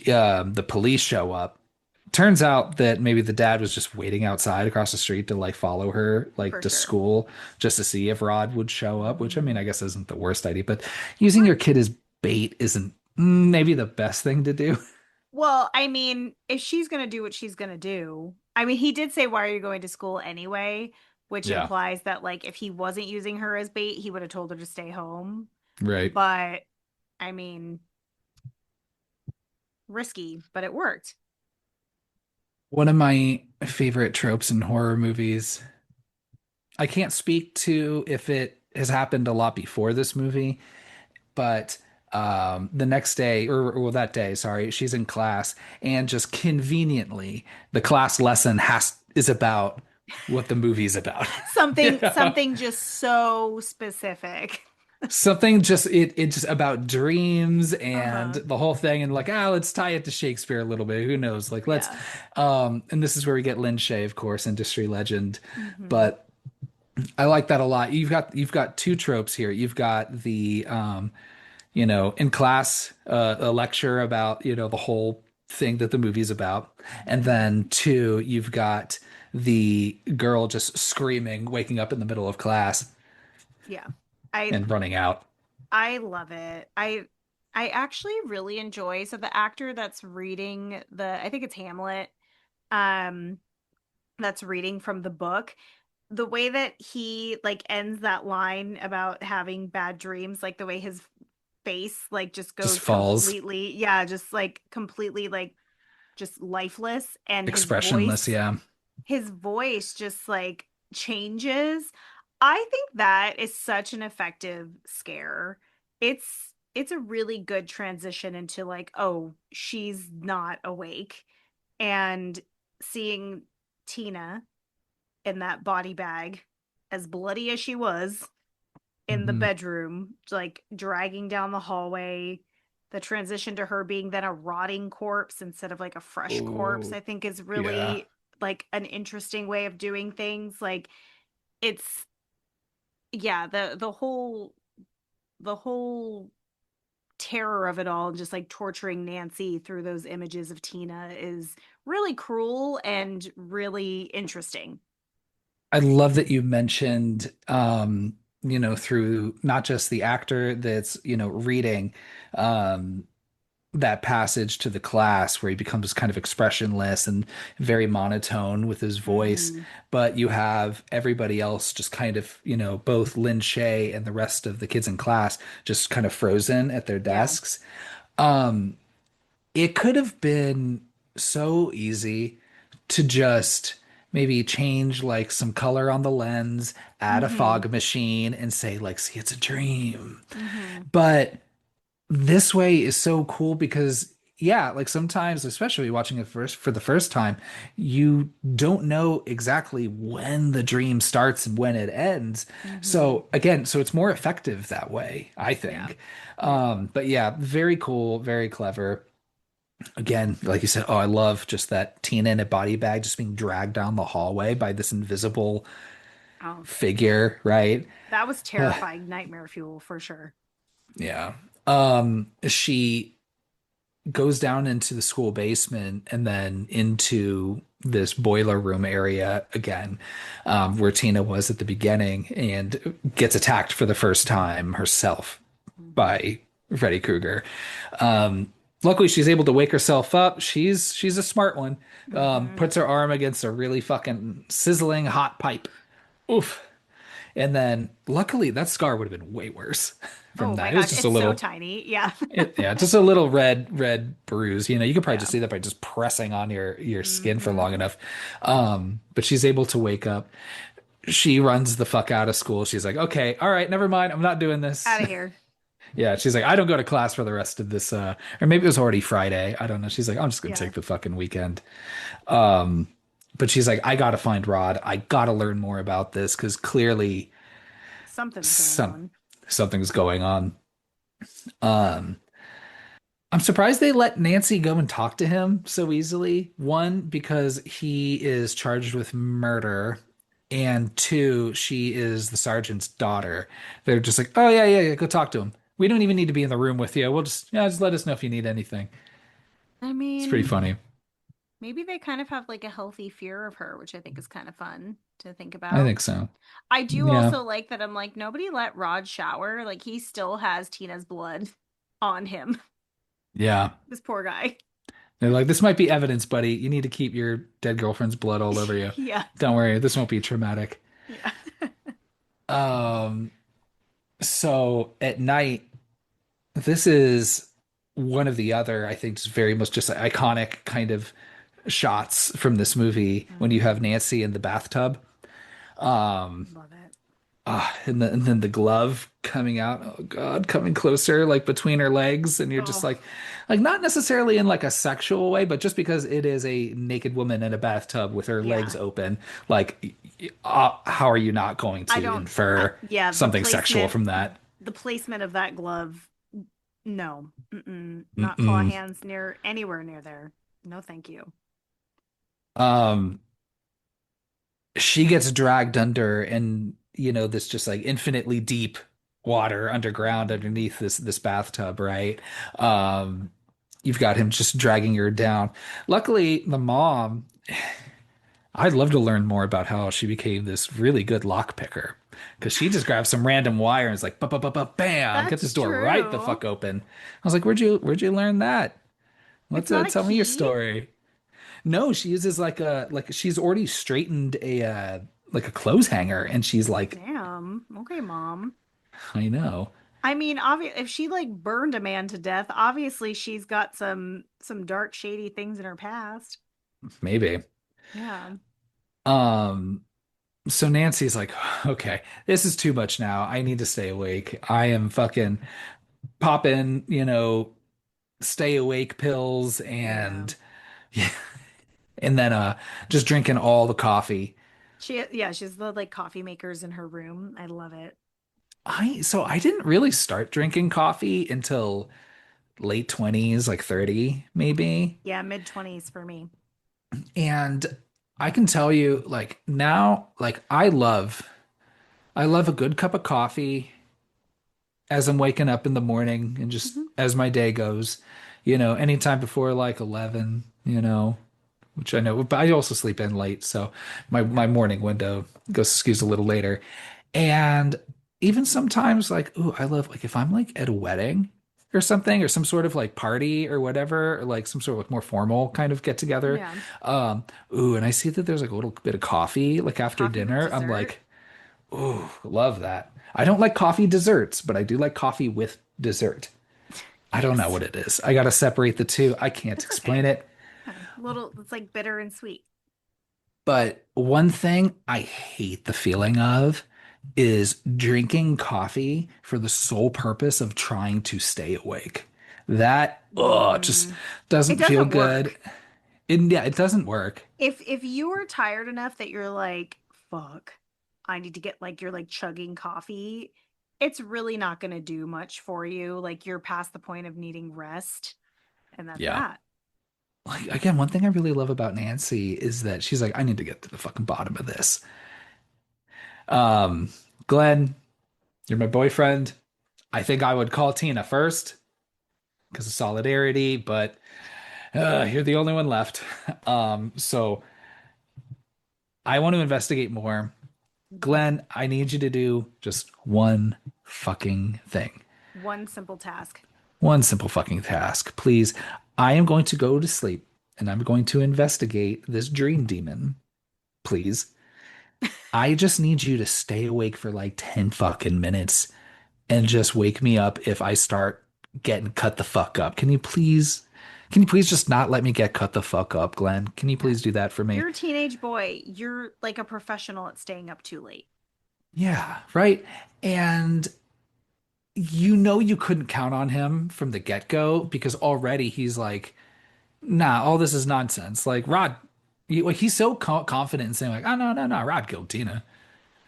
the police show up. Turns out that maybe the dad was just waiting outside across the street to like follow her like For to sure. school just to see if Rod would show up, which I mean Hmm. I guess isn't the worst idea, but using your Right. kid as bait isn't maybe the best thing to do. Well, I mean, if she's going to do what she's going to do, I mean, he did say, "Why are you going to school anyway?" Which Yeah, implies that, like, if he wasn't using her as bait, he would have told her to stay home. right. But, I mean, risky, but it worked. One of my favorite tropes in horror movies. I can't speak to if it has happened a lot before this movie, but the next day, or well, that day, sorry, she's in class, and just conveniently, the class lesson has is about what the movie's about. Yeah. Something just so specific. Something just it's just about dreams and Uh-huh. the whole thing, and like, let's tie it to Shakespeare a little bit. Who knows? Like, let's, Yeah. and this is where we get Lin Shaye, of course, industry legend. Hmm. But I like that a lot. You've got two tropes here. You've got the in class a lecture about, the whole thing that the movie's about. And Hmm. then two, you've got the girl just screaming, waking up in the middle of class Yeah. I and running out. I love it. I actually really enjoy, so the actor that's reading the, I think it's Hamlet, um that's reading from the book, the way that he like ends that line about having bad dreams, like the way his face like just Just goes falls completely, yeah, just like completely like just lifeless, and expressionless. Yeah. his voice just like changes. I think that is such an effective scare. It's a really good transition into like, oh, she's not awake, and seeing Tina in that body bag, as bloody as she was, in the Mhm. bedroom, like dragging down the hallway. The transition to her being then a rotting corpse instead of like a fresh corpse, Oh, I think is yeah. really like an interesting way of doing things. Like it's, yeah, the whole terror of it all, just like torturing Nancy through those images of Tina, is really cruel and really interesting. I love that you mentioned, through not just the actor that's, reading, um, that passage to the class where he becomes kind of expressionless and very monotone with his voice, Mm-hmm. but you have everybody else just kind of, both Lin Shay and the rest of the kids in class just kind of frozen at their Yeah. desks. Um, it could have been so easy to just maybe change like some color on the lens, add a Mm-hmm. fog machine, and say, like, see, it's a dream. Mm-hmm. But this way is so cool because yeah, like sometimes, especially watching it first for the first time, you don't know exactly when the dream starts and when it ends. Mm-hmm. So again, so it's more effective that way, I Yeah. think. Yeah. But yeah, very cool, very clever. Again, like you said, oh, I love just that Tina in a body bag just being dragged down the hallway by this invisible Oh, figure, right? that was terrifying. Nightmare fuel for sure. Yeah. She goes down into the school basement and then into this boiler room area again, where Tina was at the beginning, and gets attacked for the first time herself Mm-hmm. by Freddy Krueger. Um, Luckily, she's able to wake herself up. She's a smart one. Mm-hmm. Puts her arm against a really fucking sizzling hot pipe. Oof. And then, luckily, that scar would have been way worse from Oh my that. It was gosh, just a it's so little, tiny. Yeah. yeah, just a little red bruise. You could probably Yeah. just see that by just pressing on your skin for Mm-hmm. long enough. But she's able to wake up. She runs the fuck out of school. She's like, okay, all right, never mind. I'm not doing this. Out of here. Yeah, she's like, I don't go to class for the rest of this. Or maybe it was already Friday. I don't know. She's like, I'm just gonna Yeah. take the fucking weekend. Um, but she's like, I gotta find Rod. I gotta learn more about this because clearly Something's going some on. something's going on. Um, I'm surprised they let Nancy go and talk to him so easily. One, because he is charged with murder, and two, she is the sergeant's daughter. They're just like, oh yeah, yeah, yeah, go talk to him. We don't even need to be in the room with you. We'll just, yeah, just let us know if you need anything. I It's pretty mean, funny. maybe they kind of have like a healthy fear of her, which I think is kind of fun to think I about. think so. I do Yeah. also like that I'm like, nobody let Rod shower. Like, he still has Tina's blood on him. Yeah. This poor guy. They're like, this might be evidence, buddy. You need to keep your dead girlfriend's blood all over you. Yeah. Don't worry, this won't be traumatic. Yeah. Um, so at night, this is one of the other, I think, just very much just iconic kind of shots from this movie when you have Mhm. Nancy in the bathtub. Um, Love it. and then the glove coming out, oh God, coming closer, like between her legs, and you're just Oh, like not necessarily in like a sexual way, but just because it is a naked woman in a bathtub with her legs yeah. open, like, how are you not going I to don't, infer yeah, something sexual from that? the placement of that glove, no. Mm-mm. Not claw Mm-mm. hands near anywhere near there. No, thank you. Um, she gets dragged under, and this just like infinitely deep water underground Mhm. underneath this bathtub, right? Um, you've got him just dragging her down. Luckily, the mom, I'd love to learn more about how she became this really good lock picker. Because she just grabbed some random wire and is like, bam, get this That's door right the true. fuck open. I was like, where'd you learn that? It's Let's not a tell me your key. story. No, she uses like she's already straightened a like a clothes hanger, and she's like, Damn. Okay, mom. I know, I mean, if she like burned a man to death, obviously she's got some dark, shady things in her past. maybe. Yeah. Um, so Nancy's like, okay, this is too much now. I need to stay awake. I am fucking popping, stay awake pills, Yeah. and yeah, and then just drinking all the coffee. She's the like coffee makers in her room. I love it. I didn't really start drinking coffee until late 20s, like 30 maybe. Yeah, mid 20s for me. And I can tell you, like, now, like, I love a good cup of coffee as I'm waking up in the morning and just Mhm. as my day goes, anytime before like 11, which I know, but I also sleep in late, so my morning window goes skews a little later. And even sometimes, like, ooh, I love, like, if I'm like at a wedding or something, or some sort of like party or whatever, or like some sort of like more formal kind of get together. Yeah. Um, and I see that there's like a little bit of coffee like after Coffee with dinner. I'm dessert. like, ooh, love that. I don't like coffee desserts, but I do like coffee with dessert. I don't know Yes. what it is. I gotta separate the two. I can't It's okay. explain it. Yeah. Little, it's like bitter and sweet. But one thing I hate the feeling of is drinking coffee for the sole purpose of trying to stay awake. That, just Mm. It doesn't feel doesn't good. work. And yeah, it doesn't work. If you are tired enough that you're like, fuck, I need to get like you're like chugging coffee, it's really not going to do much for you. Like, you're past the point of needing rest, and that's Yeah. that. Like, again, one thing I really love about Nancy is that she's like, I need to get to the fucking bottom of this. Um, Glenn, you're my boyfriend. I think I would call Tina first because of solidarity, but you're the only one left. So I want to investigate more. Mhm. Glenn, I need you to do just one fucking thing. One simple task. One simple fucking task. Please. I am going to go to sleep and I'm going to investigate this dream demon. Please. I just need you to stay awake for like 10 fucking minutes and just wake me up if I start getting cut the fuck up. Can you please just not let me get cut the fuck up, Glenn? Can you Yeah. please do that for me? You're a teenage boy. You're like a professional at staying up too late. Yeah, right. And you couldn't count on him from the get-go because already he's like, nah, all this is nonsense. Like Rod, like he's so confident in saying like, oh no, no, no, Rod killed Tina.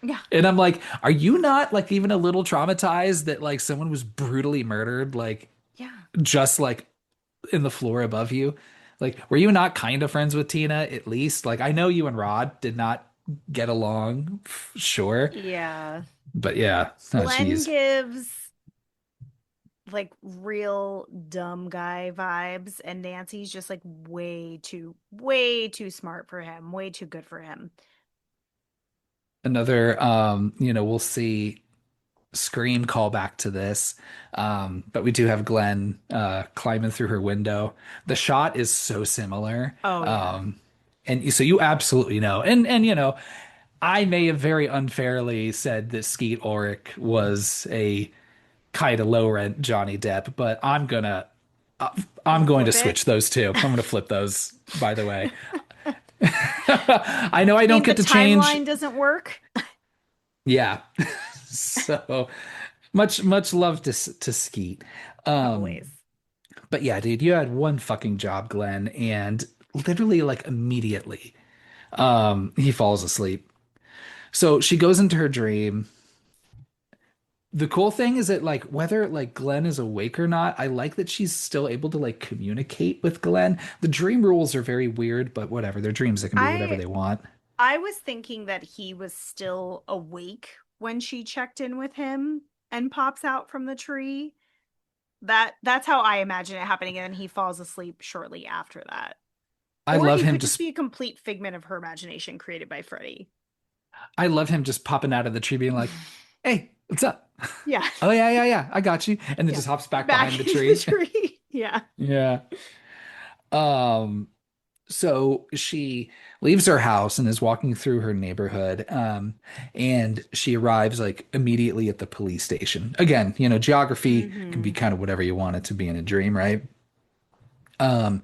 Yeah. And I'm like, are you not like even a little traumatized that like someone was brutally murdered, like Yeah. just like in the floor above you? Like, were you not kind of friends with Tina at least? Like, I know you and Rod did not get along, sure. Yeah. But yeah, oh Glenn geez. gives like real dumb guy vibes, and Nancy's just like way too smart for him, way too good for him. Another we'll see Scream callback to this. But we do have Glenn climbing through her window. The shot is so similar. Oh yeah. And so you absolutely know. And I may have very unfairly said that Skeet Ulrich was a kind of low rent Johnny Depp, but uh, You I'm gonna going to flip it? switch those two. I'm going to flip those, by the way. I know I You don't mean the get to change. timeline doesn't work? Yeah. So much love to Skeet. Um, Always. but yeah, dude, you had one fucking job, Glenn, and literally like immediately, he falls asleep. So she goes into her dream. The cool thing is that like whether like Glenn is awake or not, I like that she's still able to like communicate with Glenn. The dream rules are very weird, but whatever. They're dreams, they can be whatever I they want. I was thinking that he was still awake when she checked in with him and pops out from the tree. That's how I imagine it happening, and then he falls asleep shortly after that. I Or love he him could just just be a complete figment of her imagination created by Freddy. I love him just popping out of the tree being like, "Hey, what's up?" Yeah. Oh yeah, yeah, yeah. I got you. And then Yeah. just hops back behind the Back into the tree. tree. Yeah. Yeah. Um, so she leaves her house and is walking through her neighborhood. And she arrives like immediately at the police station. Again, geography can be Hmm. kind of whatever you want it to be in a dream, right? Um,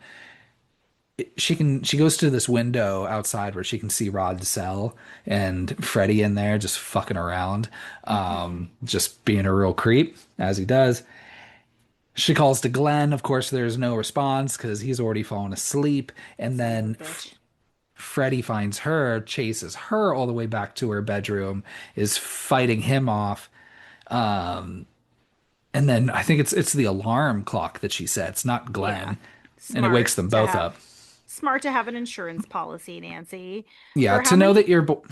she goes to this window outside where she can see Rod's cell and Freddy in there just fucking around, Hmm. just being a real creep as he does. She calls to Glenn. Of course, there's no response because he's already fallen asleep. And Son of a then bitch. Freddy finds her, chases her all the way back to her bedroom, is fighting him off. Um, and then I think it's the alarm clock that she sets, not Yeah. Glenn, and it wakes Smart them to both up. have smart to have an insurance policy, Nancy. Yeah, For how to know many that you're bo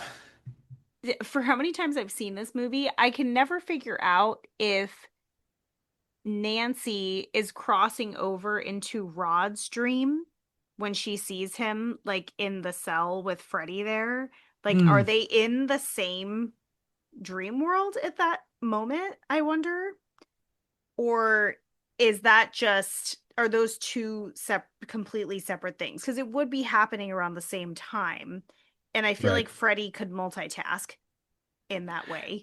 for how many times I've seen this movie, I can never figure out if Nancy is crossing over into Rod's dream when she sees him like in the cell with Freddy there. Like, are Hmm, they in the same dream world at that moment? I wonder. Or is that just are those two completely separate things? Because it would be happening around the same time. And I feel right. like Freddy could multitask in that way.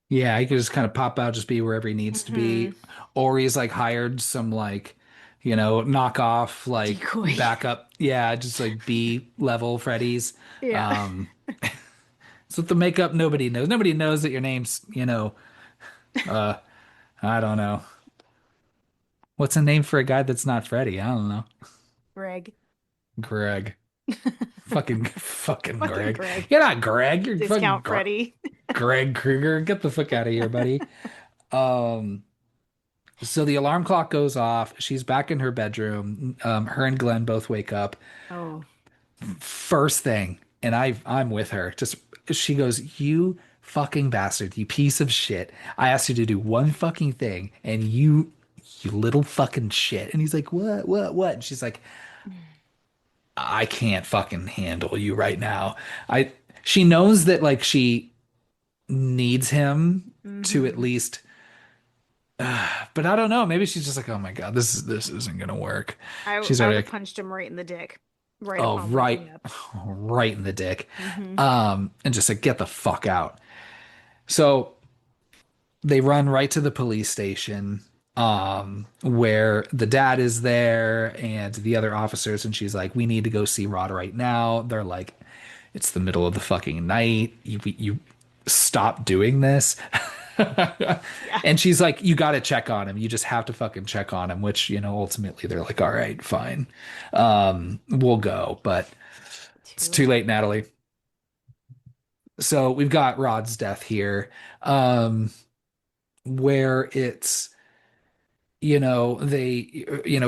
Yeah, he could just kind of pop out, just be wherever he needs to Hmm. be. Or he's like hired some like, knockoff like Decoy. backup. Yeah, just like B level Freddy's. Yeah. Um, so with the makeup, nobody knows. Nobody knows that your name's, uh, I don't know. What's a name for a guy that's not Freddy? I don't know. Greg. Greg. Fucking Fucking Greg. Greg. You're not Greg. You're fucking Discount Freddy. Greg Krueger. Get the fuck out of here, buddy. Um, So the alarm clock goes off. She's back in her bedroom. Her and Glenn both wake up. Oh. First thing, and I'm with her. Just she goes, "You fucking bastard, you piece of shit. I asked you to do one fucking thing, and you little fucking shit." And he's like, "What?" And she's like, "I can't fucking handle you right now." I She knows that like she needs him to at Hmm. least but I don't know. Maybe she's just like, oh my God, this isn't gonna work. She's I would already have like, punched him right in the dick right oh upon waking right, up. right in the dick. Hmm. And just like get the fuck out. So they run right to the police station, where the dad is there and the other officers, and she's like, we need to go see Rod right now. They're like, it's the middle of the fucking night. You stop doing this. Yeah. And she's like, you got to check on him. You just have to fucking check on him, which, ultimately they're like, all right, fine. We'll go, but it's Too too late. late, Natalie. So we've got Rod's death here, um, where it's,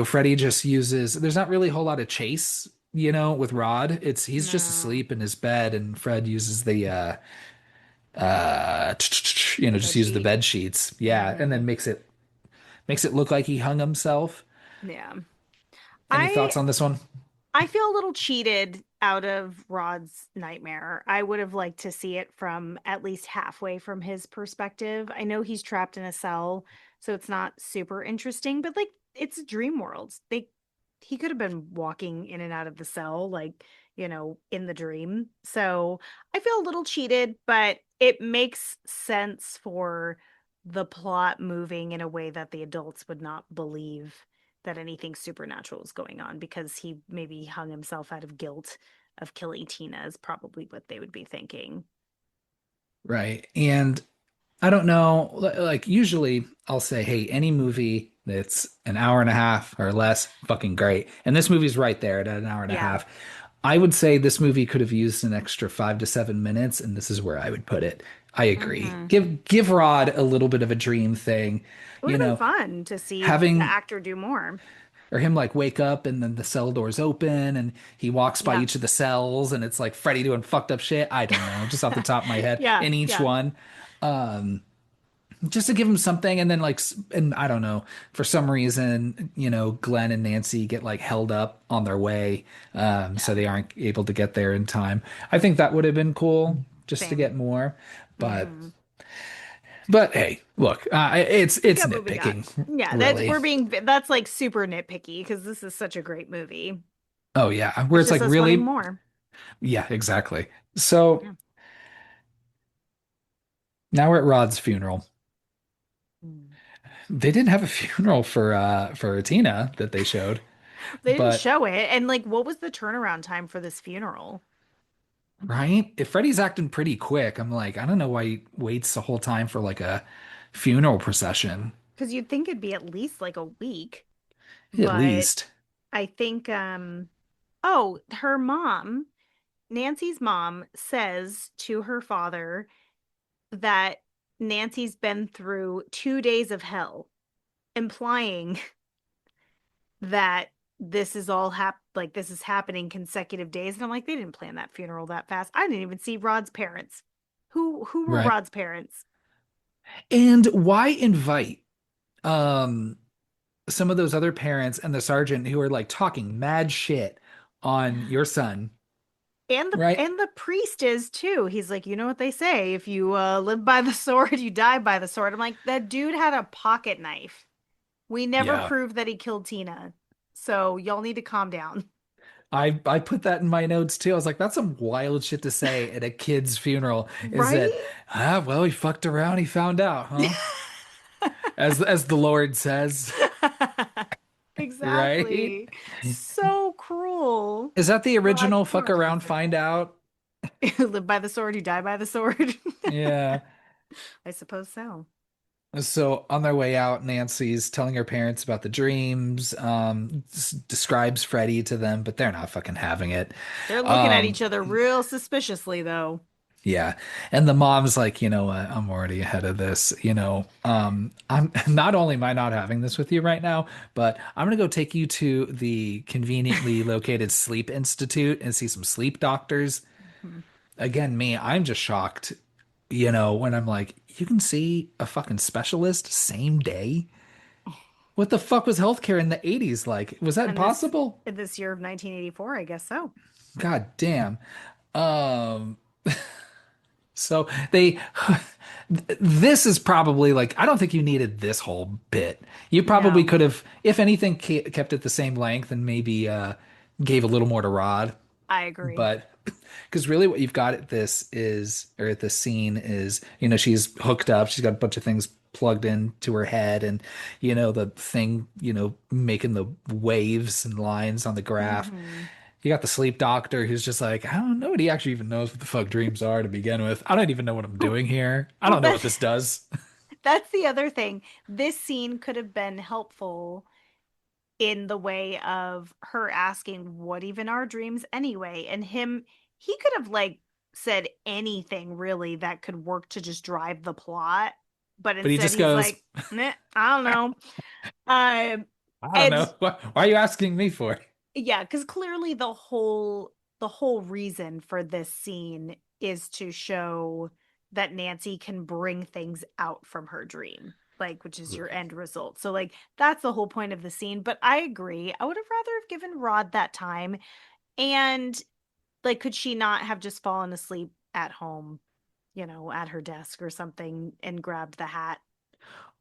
Freddie just uses, there's not really a whole lot of chase with Rod. He's just No, asleep in his bed, and Fred uses the the just bed uses the sheet. bed sheets. Yeah, and Hmm. then makes it look like he hung himself. Yeah. Any I thoughts on this one? I feel a little cheated out of Rod's nightmare. I would have liked to see it from at least halfway from his perspective. I know he's trapped in a cell, so it's not super interesting, but like it's a dream world. He could have been walking in and out of the cell like, in the dream. So, I feel a little cheated, but it makes sense for the plot moving in a way that the adults would not believe that anything supernatural is going on because he maybe hung himself out of guilt of killing Tina is probably what they would be thinking. Right. And I don't know, like usually I'll say, hey, any movie that's an hour and a half or less, fucking great. And this movie's right there at an hour and a Yeah. half. I would say this movie could have used an extra 5 to 7 minutes, and this is where I would put it. I agree. Hmm. Give Rod a little bit of a dream thing, It would you have been know, fun to see the having actor do more. or him like wake up and then the cell doors open and he walks by Yeah. each of the cells and it's like Freddy doing fucked up shit. I don't know, just off the top of my head Yeah. in each Yeah. one. Just to give him something and then and I don't know, for some reason, Glenn and Nancy get like held up on their way, so Yeah. they aren't able to get there in time. I think that would have been cool just to Same. get more, but Hmm. hey, look, We it's got what we got. nitpicking, Yeah, really. that's like super nitpicky because this is such a great movie. Oh yeah, where It's it's just like us wanting really, more. yeah, exactly. So Yeah. now we're at Rod's funeral. Mm. They didn't have a funeral for Tina that they showed, They didn't but show it. And like, what was the turnaround time for this funeral? right? If Freddie's acting pretty quick, I'm like, I don't know why he waits the whole time for like a funeral procession, Because you'd think it'd be at least like a week. at But least. I think, oh, her mom, Nancy's mom, says to her father that Nancy's been through 2 days of hell, implying that this is all like this is happening consecutive days. And I'm like, they didn't plan that funeral that fast. I didn't even see Rod's parents. Who were Right. Rod's parents? And why invite um some of those other parents and the sergeant who are like talking mad shit on your son, And the right? and the priest is too. He's like, you know what they say, if you live by the sword, you die by the sword. I'm like, that dude had a pocket knife. We never Yeah. proved that he killed Tina. So y'all need to calm down. I put that in my notes too. I was like, that's some wild shit to say at a kid's funeral. Is that, Right? well, he fucked around, he found out, huh? As the Lord says, right? Exactly. So cruel. Is that the God, original you fuck are around, twisted. find out? Live by the sword, you die by the sword. Yeah. I suppose so. So on their way out, Nancy's telling her parents about the dreams, describes Freddie to them, but they're not fucking having it. They're looking at Um, each other real suspiciously, though. Yeah. And the mom's like, you know what? I'm already ahead of this. I'm not only am I not having this with you right now, but I'm gonna go take you to the conveniently located sleep institute and see some sleep doctors. Mhm. Again, I'm just shocked, when I'm like, you can see a fucking specialist same day. What the fuck was healthcare in the 80s like? Was that And this possible? in this year of 1984, I guess so. God damn. Um, So they, this is probably like, I don't think you needed this whole bit. You probably No, could have, if anything, kept it the same length and maybe gave a little more to Rod. I agree. But because really what you've got at this is, or at this scene is, she's hooked up, she's got a bunch of things plugged into her head and, the thing, making the waves and lines on the graph. Hmm. You got the sleep doctor who's just like, I don't know what he actually even knows what the fuck dreams are to begin with. I don't even know what I'm doing here. I Well, don't know what this does. that's the other thing. This scene could have been helpful in the way of her asking, "What even are dreams anyway?" And he could have like said anything really that could work to just drive the plot, but But he instead just he's goes, like, "Meh, I don't know." Um, I don't and know. Why are you asking me for? Yeah, because clearly the whole reason for this scene is to show that Nancy can bring things out from her dream, like which is your end result. So like that's the whole point of the scene. But I agree. I would have rather have given Rod that time. And like, could she not have just fallen asleep at home, at her desk or something and grabbed the hat?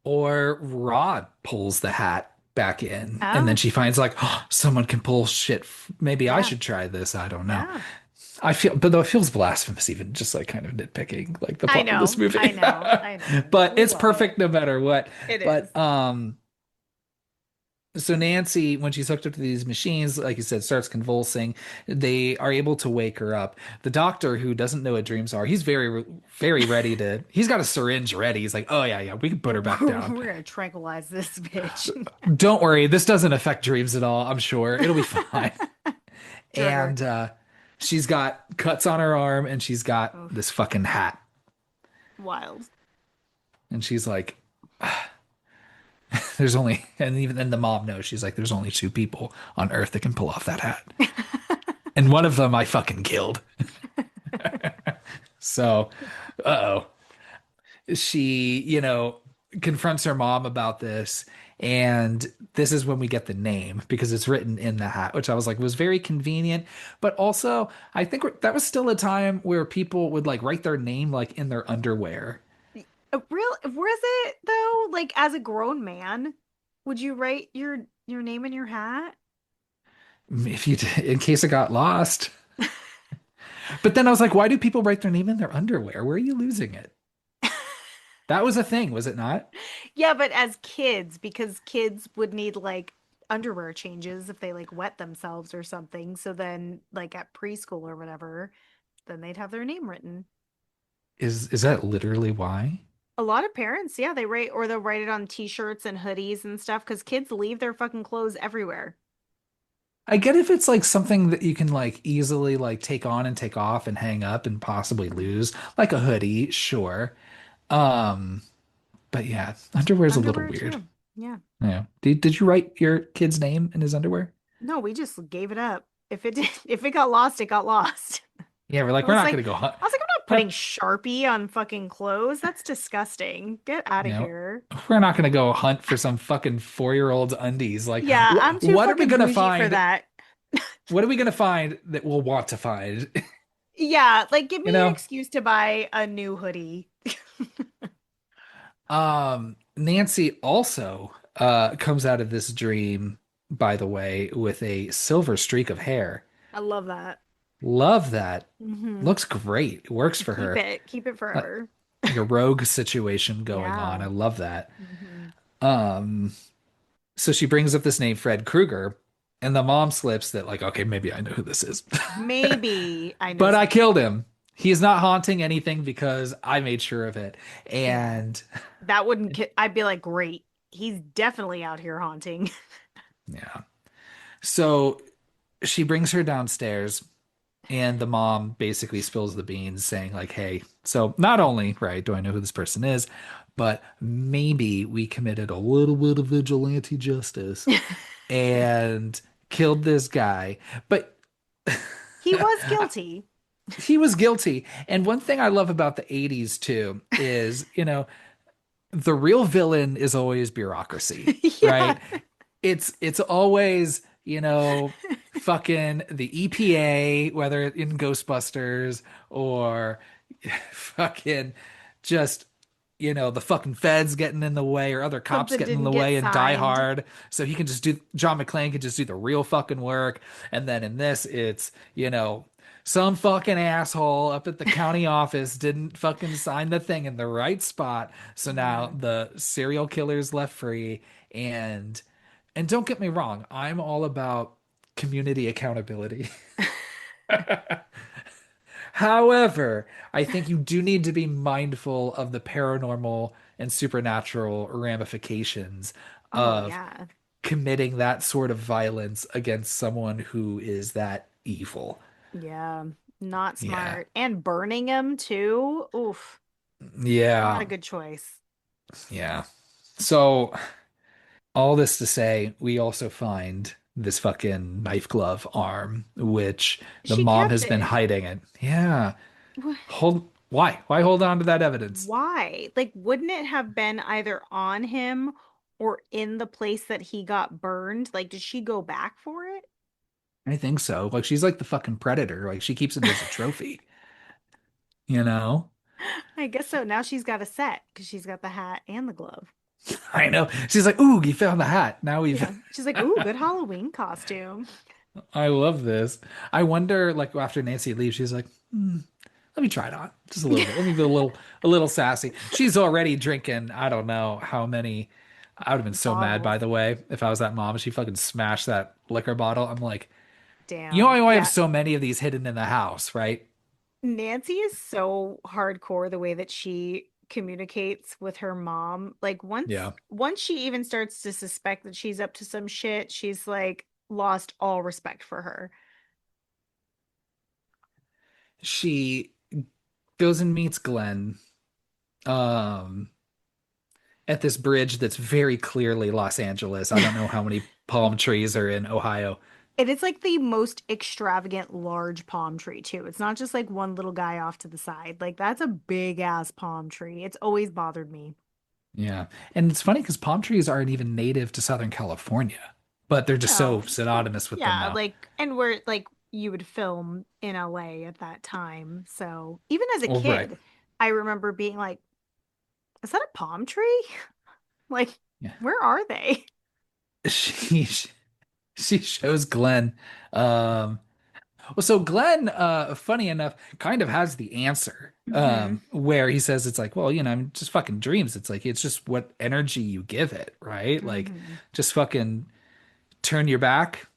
Or Rod pulls the hat back in, and then Oh, she finds like, oh, someone can pull shit. Maybe I yeah. should try this. I don't know. Yeah. I feel, but though it feels blasphemous, even just like kind of nitpicking like the I plot of this know. I movie. know. I know. But We it's love it. perfect no matter what. It is. But so Nancy, when she's hooked up to these machines, like you said, starts convulsing. They are able to wake her up. The doctor, who doesn't know what dreams are, he's very ready to. He's got a syringe ready. He's like, "Oh yeah, yeah, we can put Yeah, her back down. we're gonna tranquilize this bitch. Don't worry, this doesn't affect dreams at all. I'm sure it'll be fine." Trigger. And she's got cuts on her arm, and she's got Oof. this fucking hat. Wild. And she's like, "There's only," and even then the mom knows. She's like, "There's only two people on Earth that can pull off that hat, and one of them I fucking killed." So, uh-oh. She, confronts her mom about this. And this is when we get the name because it's written in the hat, which I was like was very convenient. But also, I think that was still a time where people would like write their name like in their underwear. Real was it though? Like as a grown man, would you write your name in your hat? If you, in case it got lost. But then I was like, why do people write their name in their underwear? Where are you losing it? That was a thing, was it not? Yeah, but as kids, because kids would need like underwear changes if they like wet themselves or something. So then like at preschool or whatever, then they'd have their name written. Is that literally why? A lot of parents, yeah, they write or they'll write it on t-shirts and hoodies and stuff because kids leave their fucking clothes everywhere. I get if it's like something that you can like easily like take on and take off and hang up and possibly lose, like a hoodie, sure. Um, but yeah, underwear is a little Underwear weird. too. Yeah. Yeah. Did you write your kid's name in his underwear? No, we just gave it up. If it did, if it got lost, it got lost. Yeah, we're I like, we're was not like, gonna go hunt. I was like, I'm not putting Sharpie on fucking clothes. That's disgusting. Get out You of know, here. we're not gonna go hunt for some fucking 4-year-old's undies. Like, Yeah, I'm too what are we fucking gonna bougie for find? that. What are we gonna find that we'll want to find? Yeah, like give You me an know? excuse to buy a new hoodie. Nancy also comes out of this dream, by the way, with a silver streak of hair. I love that. Love that. Hmm. Looks great. Works for Keep her. it. Keep it Uh, forever. like a rogue situation going on. Yeah. I love that. Hmm. Um, so she brings up this name, Fred Krueger, and the mom slips that, like, okay, maybe I know who this is. Maybe I know But I something. killed him. He is not haunting anything because I made sure of it. Yeah. And That wouldn't I'd be like, great. He's definitely out here haunting. yeah. So she brings her downstairs, and the mom basically spills the beans, saying, like, hey, so not only, right, do I know who this person is, but maybe we committed a little bit of vigilante justice and killed this guy. But He was guilty. he was guilty. And one thing I love about the 80s too is, the real villain is always bureaucracy, Yeah. right? It's always, fucking the EPA, whether in Ghostbusters or fucking just, the fucking feds getting in the way or other cops Something getting in didn't the get way in Die signed. Hard. So he can just do, John McClane can just do the real fucking work. And then in this, it's, some fucking asshole up at the county office didn't fucking sign the thing in the right spot. So now Yeah. the serial killer's left free. And don't get me wrong, I'm all about community accountability. However, I think you do need to be mindful of the paranormal and supernatural ramifications Oh, of yeah. committing that sort of violence against someone who is that evil. Yeah. Not Yeah. smart. And burning him too. Oof. Not a Yeah. good choice. Yeah. So, all this to say, we also find this fucking knife glove arm, which the She mom kept has been it. hiding it. Yeah. Wh- Why hold on to that evidence? Why? Like, wouldn't it have been either on him or in the place that he got burned? Like, did she go back for it? I think so. Like she's like the fucking predator. Like she keeps it as a trophy, you know? I guess so. Now she's got a set because she's got the hat and the glove. I know. She's like, "Ooh, you found the hat. Now we've." Yeah. She's like, ooh, good Halloween costume. I love this. I wonder, like after Nancy leaves, she's like, "Let me try it on just a little bit. Let me be a little sassy." She's already drinking. I don't know how many. I would have been so mad, Bottles. by the way, if I was that mom. She fucking smashed that liquor bottle. I'm like, you know, Damn. I have Yeah. so many of these hidden in the house, right? Nancy is so hardcore the way that she communicates with her mom. Like Yeah. once she even starts to suspect that she's up to some shit, she's like lost all respect for her. She goes and meets Glenn. Um, at this bridge that's very clearly Los Angeles. I don't know how many palm trees are in Ohio. And it's like the most extravagant large palm tree too. It's not just like one little guy off to the side. Like that's a big ass palm tree. It's always bothered me. Yeah. And it's funny because palm trees aren't even native to Southern California, but they're just so No, but synonymous with them yeah, now. like, and we're like, you would film in LA at that time. So even as a Well, right. kid, I remember being like, is that a palm tree? Like, Yeah. where are they? She she shows Glenn. Um, well, so Glenn, funny enough, kind of has the answer. Hmm. Where he says it's like, well, you know, I mean, just fucking dreams. It's like it's just what energy you give it, right? Like, Hmm. just fucking turn your back,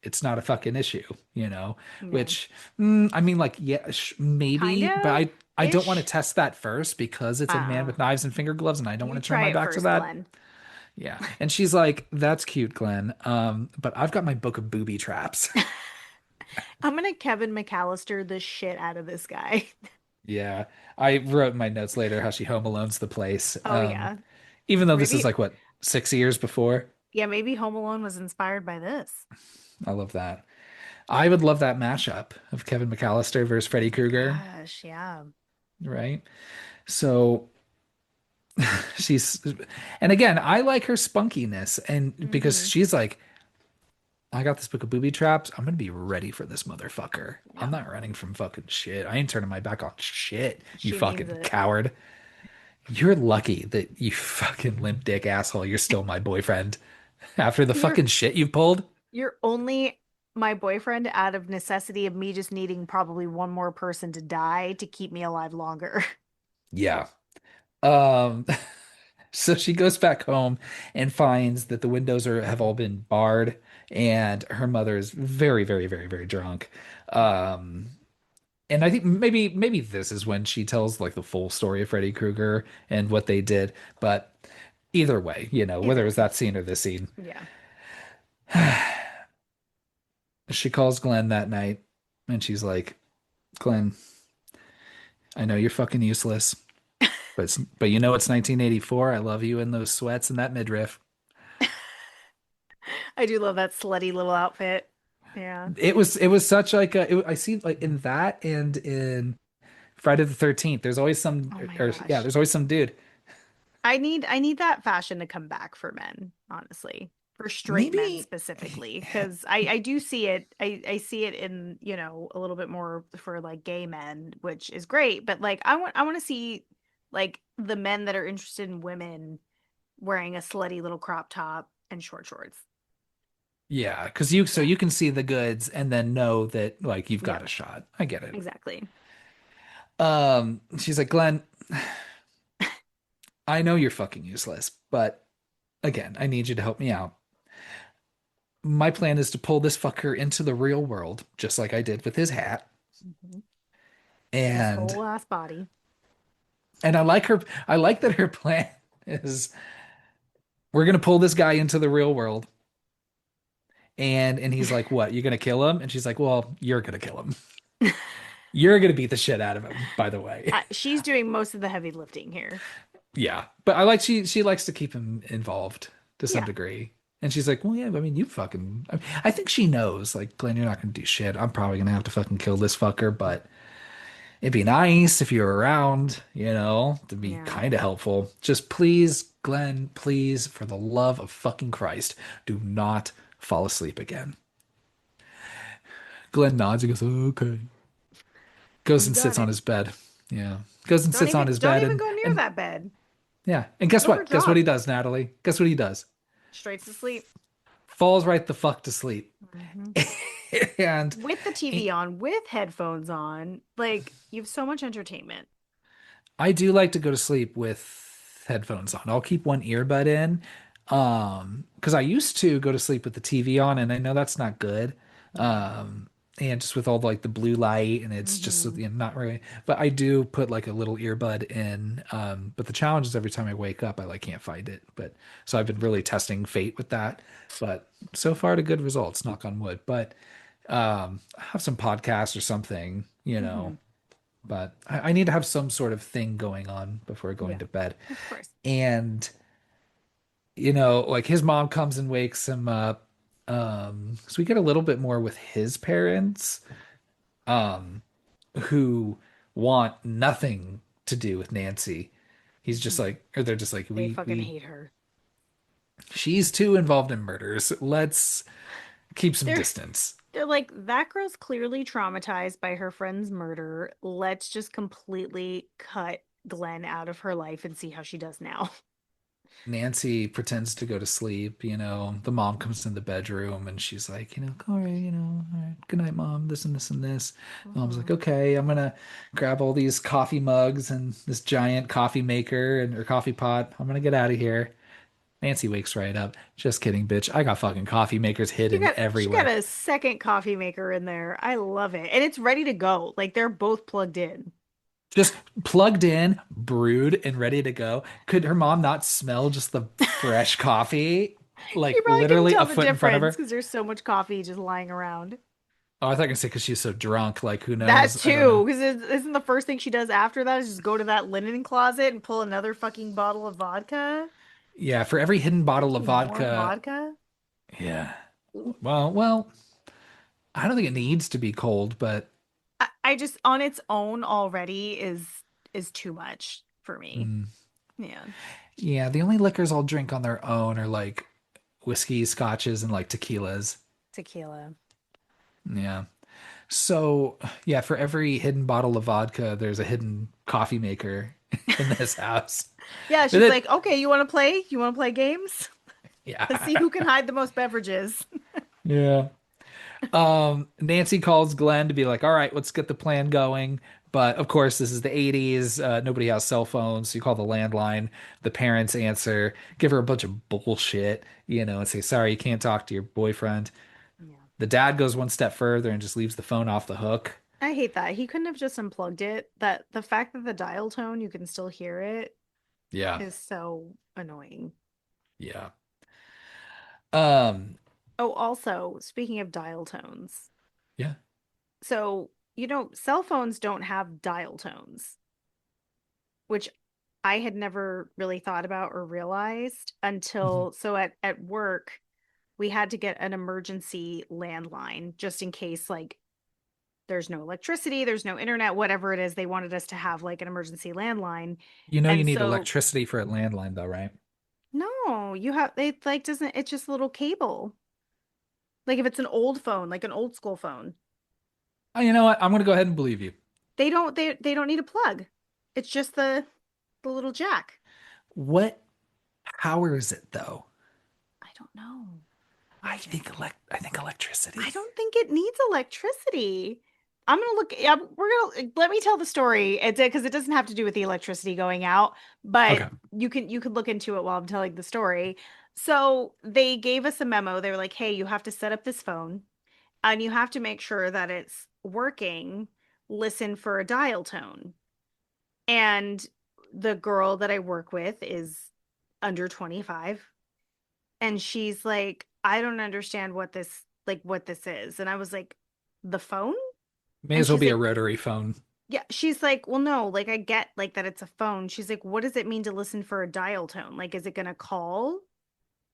it's not a fucking issue, you know, No. which I mean, like, yeah, Kind maybe, but of I don't want to ish. test that first because it's a man Uh, with knives and finger gloves, and I don't you want to turn try my it back to first, that. Glenn. Yeah. And she's like, that's cute, Glenn. But I've got my book of booby traps. I'm gonna Kevin McAllister the shit out of this guy. Yeah. I wrote in my notes later how she home alones the place. Oh yeah. Even though this is Maybe like what, 6 years before. yeah, maybe Home Alone was inspired by this. I love that. I would love that mashup of Kevin McAllister versus Oh Freddy my Krueger, gosh, yeah. right? So she's, and again, I like her spunkiness, and because Hmm. she's like, I got this book of booby traps. I'm gonna be ready for this motherfucker. I'm Yeah. not running from fucking shit. I ain't turning my back on shit, you She means fucking it. coward. You're lucky that you fucking limp dick asshole. You're still my boyfriend after the You're fucking shit you've pulled. you're only my boyfriend out of necessity of me just needing probably one more person to die to keep me alive longer. Yeah. Um, so she goes back home and finds that the windows have all been barred, and her mother is very, very, very, very drunk. Um, and I think maybe this is when she tells like the full story of Freddy Krueger and what they did. But either way, you know, whether Either it was way. that scene or this scene, Yeah. she calls Glenn that night and she's like, Glenn, I know you're fucking useless, but you know it's 1984. I love you in those sweats and that midriff. I do love that slutty little outfit. Yeah. It was such like I see like in that and in Friday the 13th, there's always some Oh my or yeah, gosh. there's always some dude. I need that fashion to come back for men, honestly. For straight men Maybe specifically, because I do see it. I see it in, a little bit more for like gay men, which is great. But like I want to see like the men that are interested in women wearing a slutty little crop top and short shorts. yeah, because you so Yeah. you can see the goods and then know that like you've got Yep. a shot. I get it. Exactly. She's like, Glenn, I know you're fucking useless, but again, I need you to help me out. My plan is to pull this fucker into the real world, just like I did with his hat. Mhm. His And whole ass body. I like that her plan is we're gonna pull this guy into the real world. And he's like, "What? You're gonna kill him?" And she's like, "Well, you're gonna kill him. You're gonna beat the shit out of him, by the way." She's doing most of the heavy lifting here. Yeah. But I like she likes to keep him involved to some Yeah. degree. And she's like, well, yeah, I mean, I think she knows, like, Glenn, you're not gonna do shit. I'm probably gonna have to fucking kill this fucker, but it'd be nice if you were around, to be Yeah. kind of helpful. Just please, Glenn, please, for the love of fucking Christ, do not fall asleep again. Glenn nods and goes, okay. Goes You and got sits on it. his bed. Yeah. Goes and sits on his Don't bed even go near and that bed. yeah. And guess Do her what? Guess what he job. does, Natalie? Guess what he does? Straight to sleep. Falls right the fuck to sleep. Hmm. And With the TV on, with headphones on. Like, you have so much entertainment. I do like to go to sleep with headphones on. I'll keep one earbud in. Because I used to go to sleep with the TV on, and I know that's not good. Yeah. Um, and just with all the, like the blue light, and it's just Hmm. not really. But I do put like a little earbud in. But the challenge is every time I wake up, I like can't find it. But so I've been really testing fate with that. But so far to good results, knock on wood. But I have some podcasts or something, Hmm. but I need to have some sort of thing going on before going Yeah, to bed. of course. And, like his mom comes and wakes him up. So we get a little bit more with his parents, um, who want nothing to do with Nancy. He's just Mhm. like, or they're just like, They fucking hate her. she's too involved in murders. Let's keep some They're distance. they're like, that girl's clearly traumatized by her friend's murder. Let's just completely cut Glenn out of her life and see how she does now. Nancy pretends to go to sleep. The mom comes in the bedroom and she's like, all right, all right, good night, mom, this and this and this. The mom's like, Mhm. okay, I'm gonna grab all these coffee mugs and this giant coffee maker and or coffee pot. I'm gonna get out of here. Nancy wakes right up. Just kidding, bitch. I got fucking coffee makers hidden She got everywhere. a second coffee maker in there. I love it. And it's ready to go. Like they're both plugged in. Just plugged in, brewed, and ready to go. Could her mom not smell just the fresh coffee? She Like probably couldn't literally a tell the foot in front of difference her? because there's so much coffee just lying around. Oh, I thought you were gonna say because she's so drunk. Like, who That knows? I don't know. too, because isn't the first thing she does after that is just go to that linen closet and pull another fucking bottle of vodka? Yeah, for every hidden bottle of Fucking warm vodka. vodka? Yeah. Well, I don't think it needs to be cold, but I just on its own already is too much for me. mm, Yeah. yeah, the only liquors I'll drink on their own are like whiskey, scotches, and like tequilas. Tequila. Yeah. So, yeah, for every hidden bottle of vodka, there's a hidden coffee maker in this house. Yeah, But she's it, like, okay, you want to play? You want to play games? Let's see yeah. who can hide the most beverages. Yeah. Nancy calls Glenn to be like, all right, let's get the plan going. But of course, this is the 80s. Nobody has cell phones. So you call the landline. The parents answer, give her a bunch of bullshit, and say, sorry, you can't talk to your boyfriend. Yeah. The dad goes one step further and just leaves the phone off the hook. I hate that. He couldn't have just unplugged it. That the fact that the dial tone, you can still hear it, Yeah. is so annoying. Yeah. Um, Oh, also, speaking of dial tones, yeah. so cell phones don't have dial tones, which I had never really thought about or realized Mhm. until at work we had to get an emergency landline just in case like there's no electricity, there's no internet, whatever it is, they wanted us to have like an emergency landline. You And need so electricity for a landline though, right? no, you have it like doesn't it's just a little cable. Like if it's an old phone, like an old school phone, Oh, you know what? I'm gonna go ahead and believe you. they don't need a plug. It's just the little jack. What power is it though? I don't know. What I is it? think I think I electricity. don't think it needs electricity. I'm gonna look. Yeah, we're gonna let me tell the story. It's because it doesn't have to do with the electricity going out, but Okay. you can look into it while I'm telling the story. So they gave us a memo. They were like, "Hey, you have to set up this phone, and you have to make sure that it's working. Listen for a dial tone." And the girl that I work with is under 25, and she's like, I don't understand what this is. And I was like, the phone? May And as well she's be a like, rotary phone. yeah, she's like, well, no, like I get like that it's a phone. She's like, what does it mean to listen for a dial tone? Like, is it gonna call?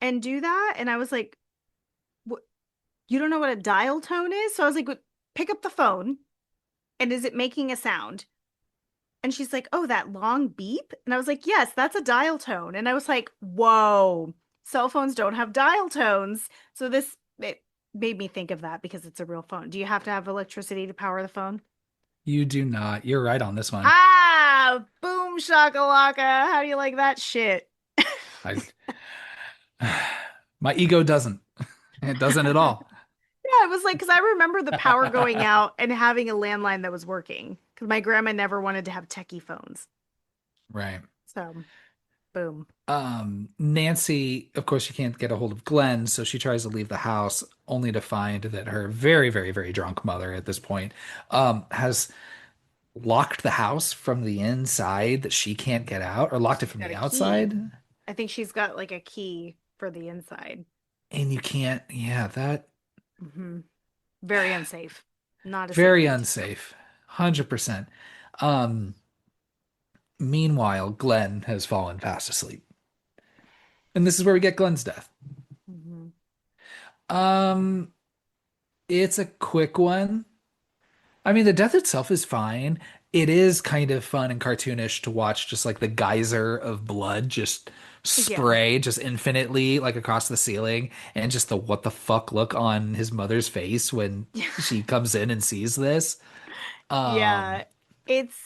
and do that. And I was like, what, you don't know what a dial tone is? So I was like, pick up the phone and is it making a sound? And she's like, oh, that long beep. And I was like, yes, that's a dial tone. And I was like, whoa, cell phones don't have dial tones. So it made me think of that because it's a real phone. Do you have to have electricity to power the phone? You do not. You're right on this one. Ah, boom shakalaka. How do you like that shit? I my ego doesn't. It doesn't at all. Yeah, it was like, because I remember the power going out and having a landline that was working because my grandma never wanted to have techie phones. Right. So, boom. Nancy, of course, she can't get a hold of Glenn, so she tries to leave the house, only to find that her very, very, very drunk mother at this point has locked the house from the inside that she can't get out, or locked it She's from got the a key. outside, I think she's got like a key for the inside. and you can't. Yeah, that Hmm. Very unsafe. Not a very safety tip. unsafe. 100%. Um, Meanwhile, Glenn has fallen fast asleep. And this is where we get Glenn's death. Hmm. Um, it's a quick one. I mean, the death itself is fine. It is kind of fun and cartoonish to watch just like the geyser of blood just Yeah. spray just infinitely like across the ceiling and just the what the fuck look on his mother's face when she comes in and sees this. Um, Yeah, it's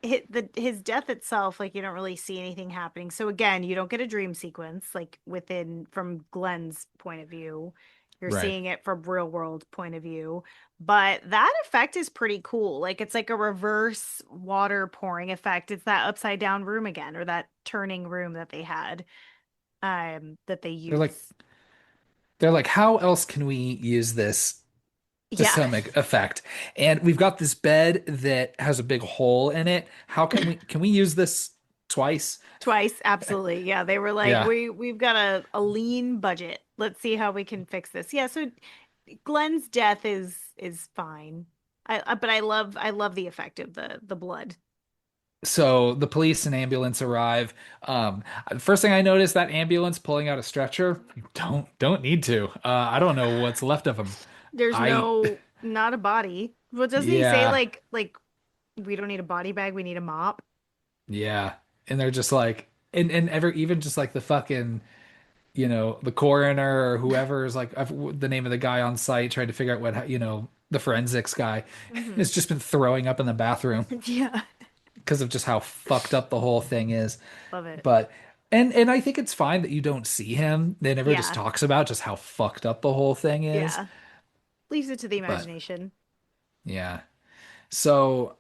his death itself, like you don't really see anything happening. So again, you don't get a dream sequence like within from Glenn's point of view. You're right. seeing it from real world point of view. But that effect is pretty cool. Like it's like a reverse water pouring effect. It's that upside down room again, or that turning room that they had, that they They're like use. they're like, how else can we use this to Yeah. some effect? And we've got this bed that has a big hole in it. How can we use this twice? Twice, absolutely. Yeah, they were like, Yeah. we've got a lean budget. Let's see how we can fix this. Yeah, so Glenn's death is fine. But I love the effect of the blood. So the police and ambulance arrive. First thing I noticed, that ambulance pulling out a stretcher. Don't need to. I don't know what's left of him. There's I no not a body. What doesn't he say yeah like we don't need a body bag, we need a mop? yeah, and they're just like and ever even just like the fucking the coroner or whoever is like the name of the guy on site trying to figure out what the forensics guy Hmm. has just been throwing up in the bathroom Yeah, because of just how fucked up the whole thing is. love it. But and I think it's fine that you don't see him. They never just Yeah, talks about just how fucked up the whole thing is. yeah. Leaves it to the But imagination. yeah. So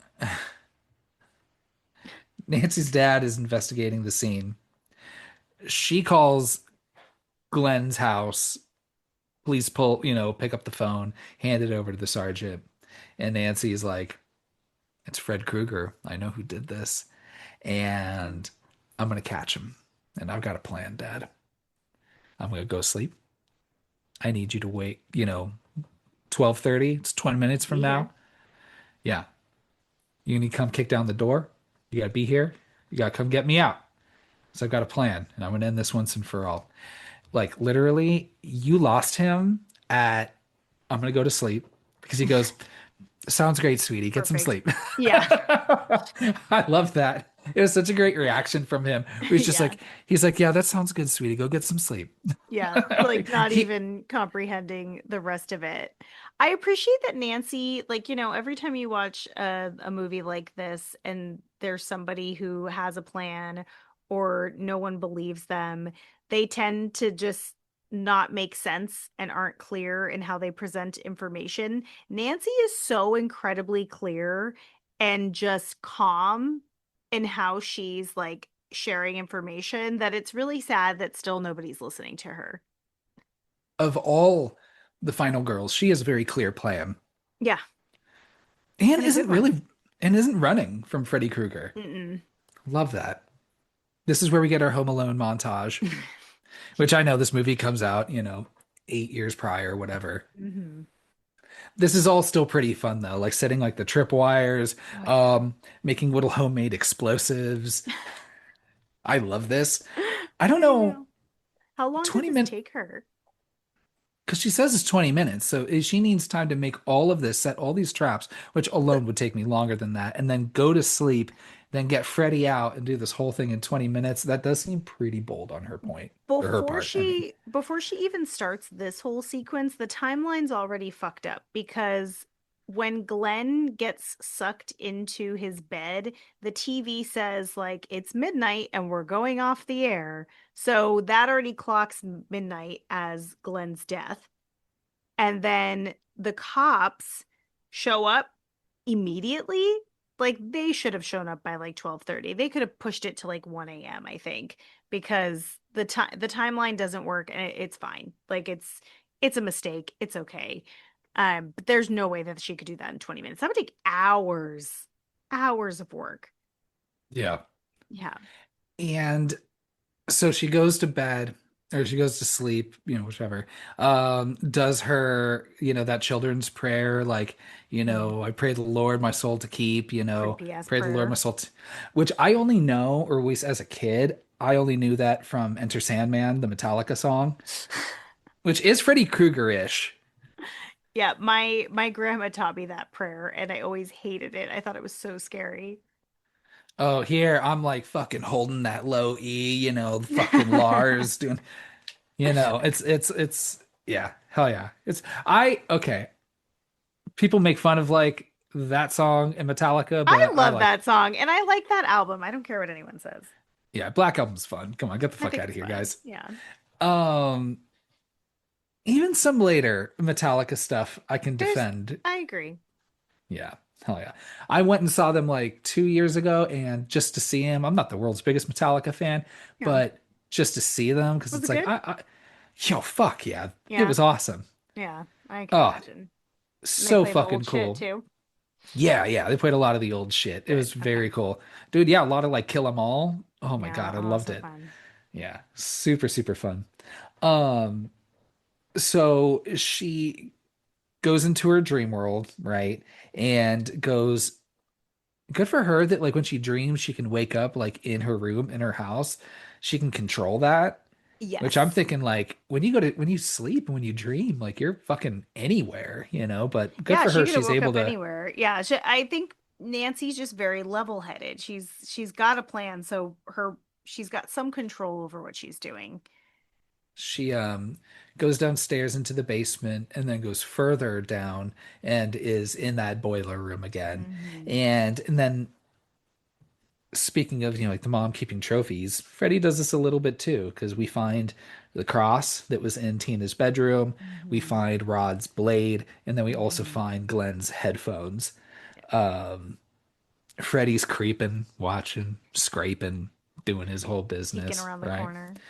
Nancy's dad is investigating the scene. She calls Glenn's house. Please pick up the phone, hand it over to the sergeant. And Nancy's like, it's Fred Krueger. I know who did this. And I'm gonna catch him. And I've got a plan, Dad. I'm gonna go sleep. I need you to wait, 12:30. It's 20 minutes from Be here. now. Yeah. You need to come kick down the door. You gotta be here. You gotta come get me out. So I've got a plan, and I'm gonna end this once and for all. Like literally, you lost him at I'm gonna go to sleep because he goes, sounds great, sweetie. Get some Perfect. sleep. Yeah. I love that. It was such a great reaction from him. He's just Yeah. like, he's like, yeah, that sounds good, sweetie. Go get some sleep. Yeah, like not He, even comprehending the rest of it. I appreciate that Nancy, like, every time you watch a movie like this and there's somebody who has a plan or no one believes them, they tend to just not make sense and aren't clear in how they present information. Nancy is so incredibly clear and just calm in how she's like sharing information that it's really sad that still nobody's listening to her. of all the final girls, she has a very clear plan Yeah, and and a good one. isn't running from Freddy Krueger. Mm-mm. Love that. This is where we get our Home Alone montage, which I know this movie comes out, 8 years prior, whatever. Hmm. This is all still pretty fun though, like setting like the tripwires, Oh yeah. making little homemade explosives. I love this. I don't I know. know. How long did 20 this minutes, take her? because she says it's 20 minutes. So she needs time to make all of this, set all these traps, which alone would take me longer than that, and then go to sleep, then get Freddy out and do this whole thing in 20 minutes. That does seem pretty bold on her point, or her part, I mean. Before she even starts this whole sequence, the timeline's already fucked up because when Glenn gets sucked into his bed, the TV says like it's midnight and we're going off the air. So that already clocks midnight as Glenn's death. And then the cops show up immediately. Like they should have shown up by like 12:30. They could have pushed it to like 1 a.m., I think, because the timeline doesn't work and it's fine. Like it's a mistake. It's okay. But there's no way that she could do that in 20 minutes. That would take hours, hours of work. Yeah. Yeah. And so she goes to bed, or she goes to sleep, whichever. Does her, that children's prayer, like, Mm. I pray the Lord my soul to keep, Creepy ass pray the Lord my prayer. soul to, which I only know, or at least as a kid, I only knew that from Enter Sandman, the Metallica song, which is Freddy Krueger-ish. Yeah, my grandma taught me that prayer and I always hated it. I thought it was so scary. Oh, here I'm like fucking holding that low E, fucking Lars doing, it's yeah, hell yeah. Okay. People make fun of like that song in Metallica, I but I love like, that song and I like that album. I don't care what anyone says. yeah, Black Album's fun. Come on, get the I fuck think out of it's here, fun. guys. Yeah. Um, Even some later Metallica stuff I can There's defend. I agree. Yeah, hell yeah. I went and saw them like 2 years ago, and just to see him, I'm not the world's biggest Metallica fan, Yeah. but just to see them, because Was it's it like, good? yo, fuck yeah, it Yeah. was awesome. Yeah. I can Oh, imagine. And they so played the old fucking shit cool. too. Yeah, yeah, they played a lot of the old shit. It Good. was Okay. very cool. Dude, yeah, a lot of like Kill 'Em All. Oh my Yeah. God, I Oh, loved so it. fun. Yeah, super, super fun. Um, so she goes into her dream world, right? And goes, good for her that like when she dreams, she can wake up like in her room, in her house. She can control that, which I'm Yes. thinking like when you sleep and when you dream, like you're fucking anywhere, but good Yeah, for she her. could have She's woke able up to, anywhere. Yeah, I think Nancy's just very level-headed. She's got a plan, so she's got some control over what she's doing. she goes downstairs into the basement and then goes further down and is in that boiler room again. Hmm. And then speaking of, like the mom keeping trophies, Freddie does this a little bit too, because we find the cross that was in Tina's bedroom, we Hmm. find Rod's blade, and then we also Hmm. find Glenn's headphones. Yeah. Um, Freddie's creeping, watching, scraping, doing his whole Peeking business, around the right? corner.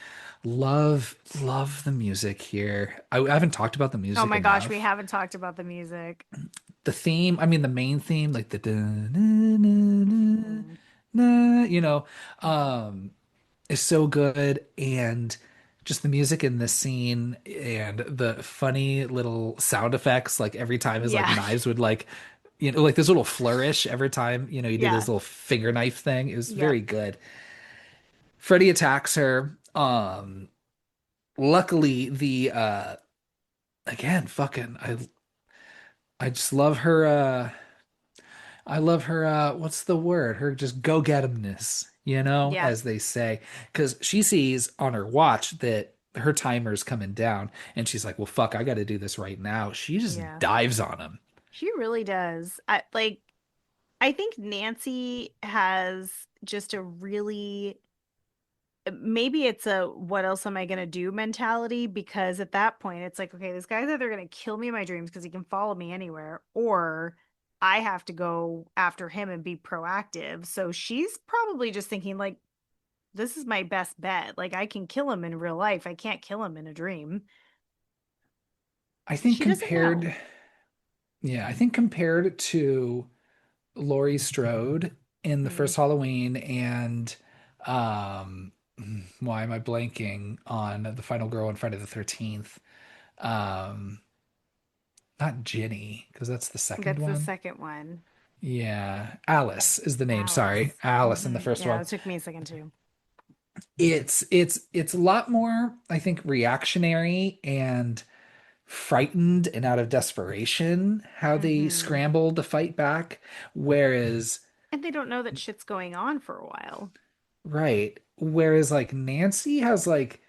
Love the music here. I haven't talked about the Oh music my gosh, we enough. haven't talked about the music. The theme, I mean the main theme, like the dun, dun, dun, dun, Hmm. dun, Hmm. is so good. And just the music in this scene and the funny little sound effects, like every time his like Yeah. knives would like, like this little flourish every time, you did Yeah. this little finger knife thing. It was Yep. very good. Freddy attacks her. Luckily the again, fucking I just love her I love her what's the word? Her just go get 'emness, Yeah. as they say. Because she sees on her watch that her timer's coming down and she's like, well, fuck, I got to do this right now. She just Yeah. dives on him. She really does. I think Nancy has just a really maybe it's a what else am I gonna do mentality because at that point it's like, okay, this guy's either gonna kill me in my dreams because he can follow me anywhere, or I have to go after him and be proactive. So she's probably just thinking like, this is my best bet. Like I can kill him in real life. I can't kill him in a dream. I But think she doesn't know. compared, yeah, I think compared to Laurie Strode in the Mm. first Halloween and um why am I blanking on the final girl on Friday the 13th? Um Not Ginny, because that's the second That's the one. second one. Yeah, Alice is the name. Sorry, Alice. Alice in the Hmm. first Yeah, one. it took me a second too. It's a lot more, I think, reactionary and frightened and out of desperation how they Hmm. scramble to fight back. Whereas, And they don't know that shit's going on for a while. right, whereas like Nancy has like,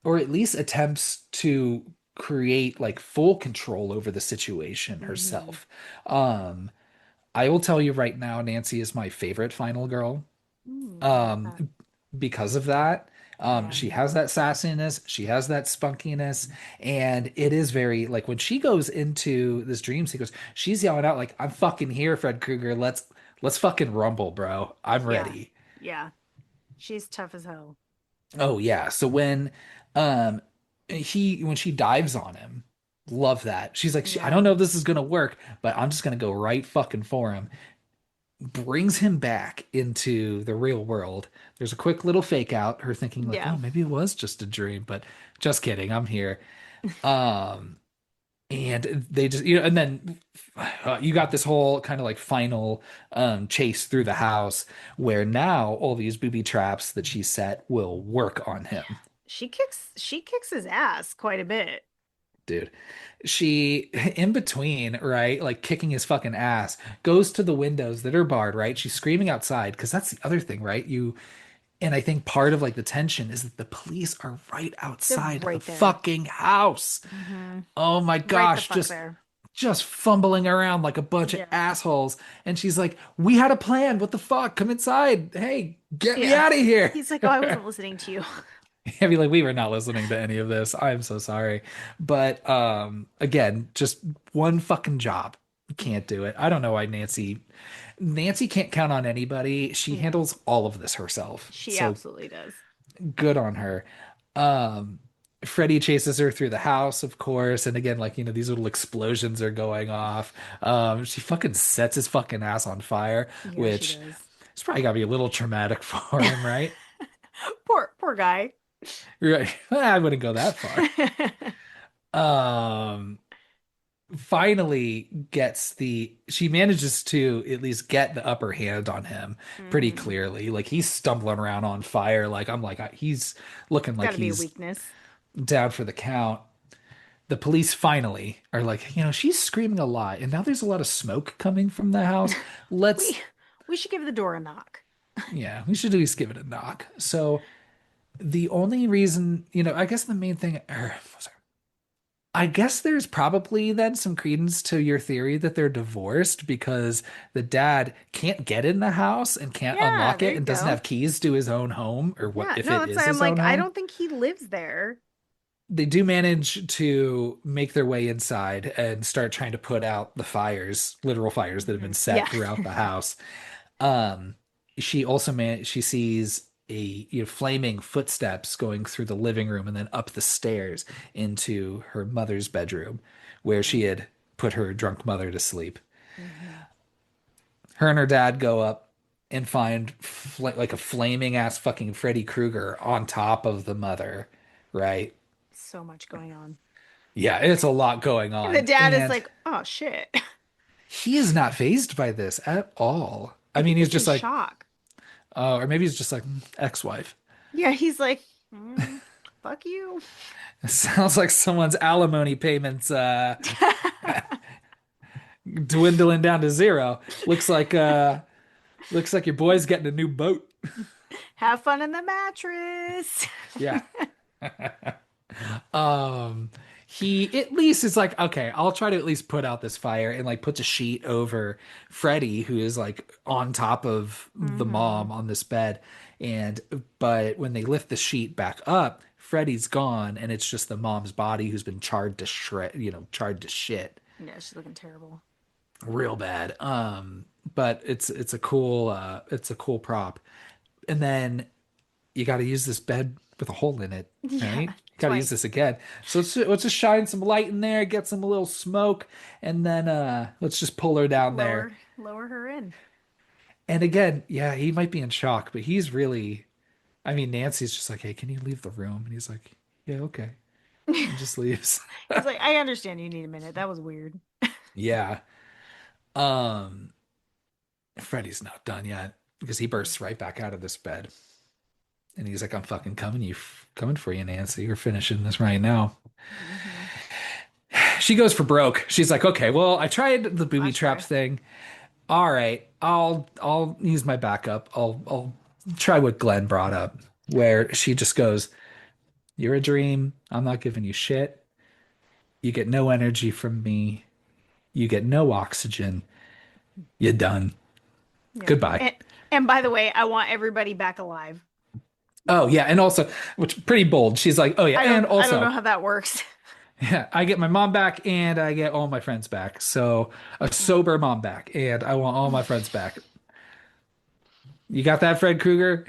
or at least attempts to create like full control over the situation Hmm. herself. Um, I will tell you right now, Nancy is my favorite final girl. Why is Um, that? because of that. Yeah. She has that sassiness, she has that spunkiness, and it is very like when she goes into this dream sequence, she's yelling out like, "I'm fucking here, Fred Krueger. Let's fucking rumble, bro. I'm Yeah. ready." Yeah. She's tough as hell. Oh yeah. So um when she dives on him, love that. She's like, I don't Yeah. know if this is gonna work, but I'm just gonna go right fucking for him. Brings him back into the real world. There's a quick little fake out, her thinking like, Yeah. oh, maybe it was just a dream, but just kidding, I'm here. Um, and they just, and then you got this whole kind of like final chase through the house where now all these booby traps that she set will work on Yeah. him. She kicks his ass quite a bit. Dude, she in between, right? Like kicking his fucking ass, goes to the windows that are barred, right? She's screaming outside because that's the other thing, right? And I think part of like the tension is that the police are right They're outside the right there. fucking house. Hmm. Oh my Right the gosh, fuck there. just fumbling around like a bunch of Yeah. assholes. And she's like, "We had a plan. What the fuck? Come inside. Hey, get me Yeah. out of here." He's like, "Oh, I wasn't listening to you." I mean, like we were not listening to any of this. I'm so sorry. But again, just one fucking job. Can't do it. I don't know why Nancy can't count on anybody. She No, handles all of this herself. she So absolutely does. good on her. Um, Freddy chases her through the house, of course, and again, like these little explosions are going off. She fucking sets his fucking ass on fire, Yeah, she which does. it's probably gotta be a little traumatic for him, right? Poor guy. Right. I wouldn't go that far. Um, Finally gets she manages to at least get the upper hand on him pretty Hmm. clearly. Like he's stumbling around on fire. Like I'm like he's looking It's got like to be a he's weakness. down for the count. The police finally are like, she's screaming a lot, and now there's a lot of smoke coming from the house. We Let's, we should give the door a knock. yeah, we should at least give it a knock. So the only reason, I guess the main thing, sorry, I guess there's probably then some credence to your theory that they're divorced because the dad can't get in the house and can't Yeah, unlock there it you and doesn't go. have keys to his own home, or what Yeah, if no, it that's is why I'm his like, own I home. don't think he lives there. They do manage to make their way inside and start trying to put out the fires, literal fires that have been Hmm. set Yeah. throughout the house. Um, she sees flaming footsteps going through the living room and then up the stairs into her mother's bedroom, where she had put her drunk mother to sleep. Hmm. Her and her dad go up and find like a flaming ass fucking Freddy Krueger on top of the mother, right? So much going on. Yeah, it's a lot going And the on. dad is And like, "Oh shit." he is not phased by this at all. I I mean, think he's he's in just like, shock. oh, or maybe he's just like, ex-wife. Yeah, he's like, "Fuck you." It sounds like someone's alimony payments dwindling down to zero. Looks like your boy's getting a new boat. Have fun in the mattress. Yeah. Um, he at least is like, okay, I'll try to at least put out this fire and like puts a sheet over Freddie, who is like on top of the Hmm. mom on this bed. And but when they lift the sheet back up, Freddie's gone, and it's just the mom's body who's been charred to shred, charred to shit. Yeah, she's looking terrible. Real bad. But it's a cool prop. And then you got to use this bed with a hole in it, Yeah, right? Got to use this twice. again. So let's just shine some light in there, get some little smoke, and then let's just pull her down there. Lower her in. And again, yeah, he might be in shock, but he's really, I mean, Nancy's just like, "Hey, can you leave the room?" And he's like, "Yeah, okay," and just leaves. He's like, I understand you need a minute. That was weird. Yeah. Um, Freddy's not done yet because he bursts right back out of this bed. And he's like, I'm fucking coming for you, Nancy. We're finishing this right now. Hmm. She goes for broke. She's like, okay, well, I tried the booby Flash trap drive. thing. All right, I'll use my backup. I'll try what Glenn brought up, where she just goes, "You're a dream. I'm not giving you shit. You get no energy from me. You get no oxygen. You're done. Yeah. Goodbye." And by the way, I want everybody back alive. Oh yeah, and also, which pretty bold. She's like, "Oh yeah, and I don't know also, how that works. yeah, I get my mom back and I get all my friends back. So a Mm. sober mom back, and I want all my friends back. You got that, Fred Krueger?"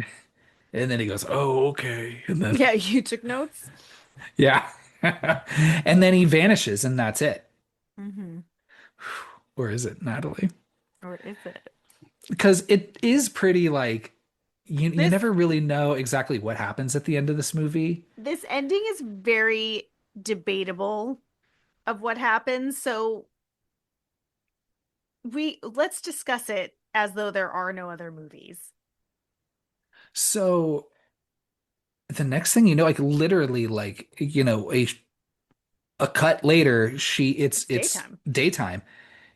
And then he goes, "Oh, okay." And then Yeah, you took notes? yeah. And then he vanishes and that's it. Hmm. Or is it, Natalie? Or is it? Because it is pretty like you This never really know exactly what happens at the end of this movie. this ending is very debatable of what happens. So we let's discuss it as though there are no other movies. So the next thing you know, like literally like, a cut later, It's it's daytime. daytime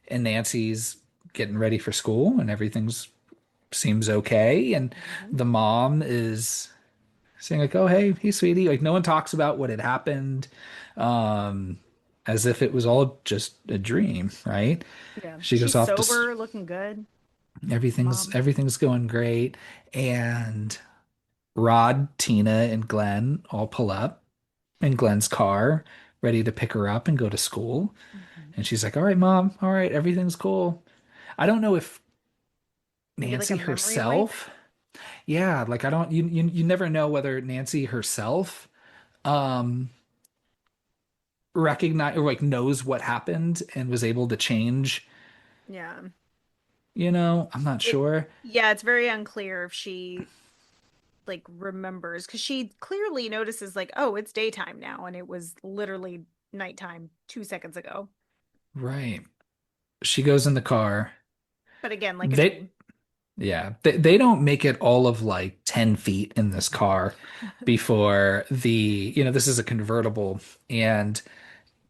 and Nancy's getting ready for school and everything's seems okay. And Hmm. the mom is saying like, "Oh, hey, sweetie." Like no one talks about what had happened, um, as if it was all just a dream, right? Yeah. She goes She's off to sober, looking good. everything's Mom. everything's going great, and Rod, Tina, and Glenn all pull up in Glenn's car, ready to pick her up and go to school. Hmm. And she's like, "All right, mom, all right, everything's cool." I don't know if Maybe like a Nancy memory wipe. herself, yeah, like I don't, you never know whether Nancy herself, um, recognize or like knows what happened and was able to change, Yeah. I'm not It sure. yeah, it's very unclear if she like remembers because she clearly notices like, oh, it's daytime now, and it was literally nighttime 2 seconds ago. Right. She goes in the car. But again, like a They, dream. yeah, they don't make it all of like 10 feet in this car before this is a convertible and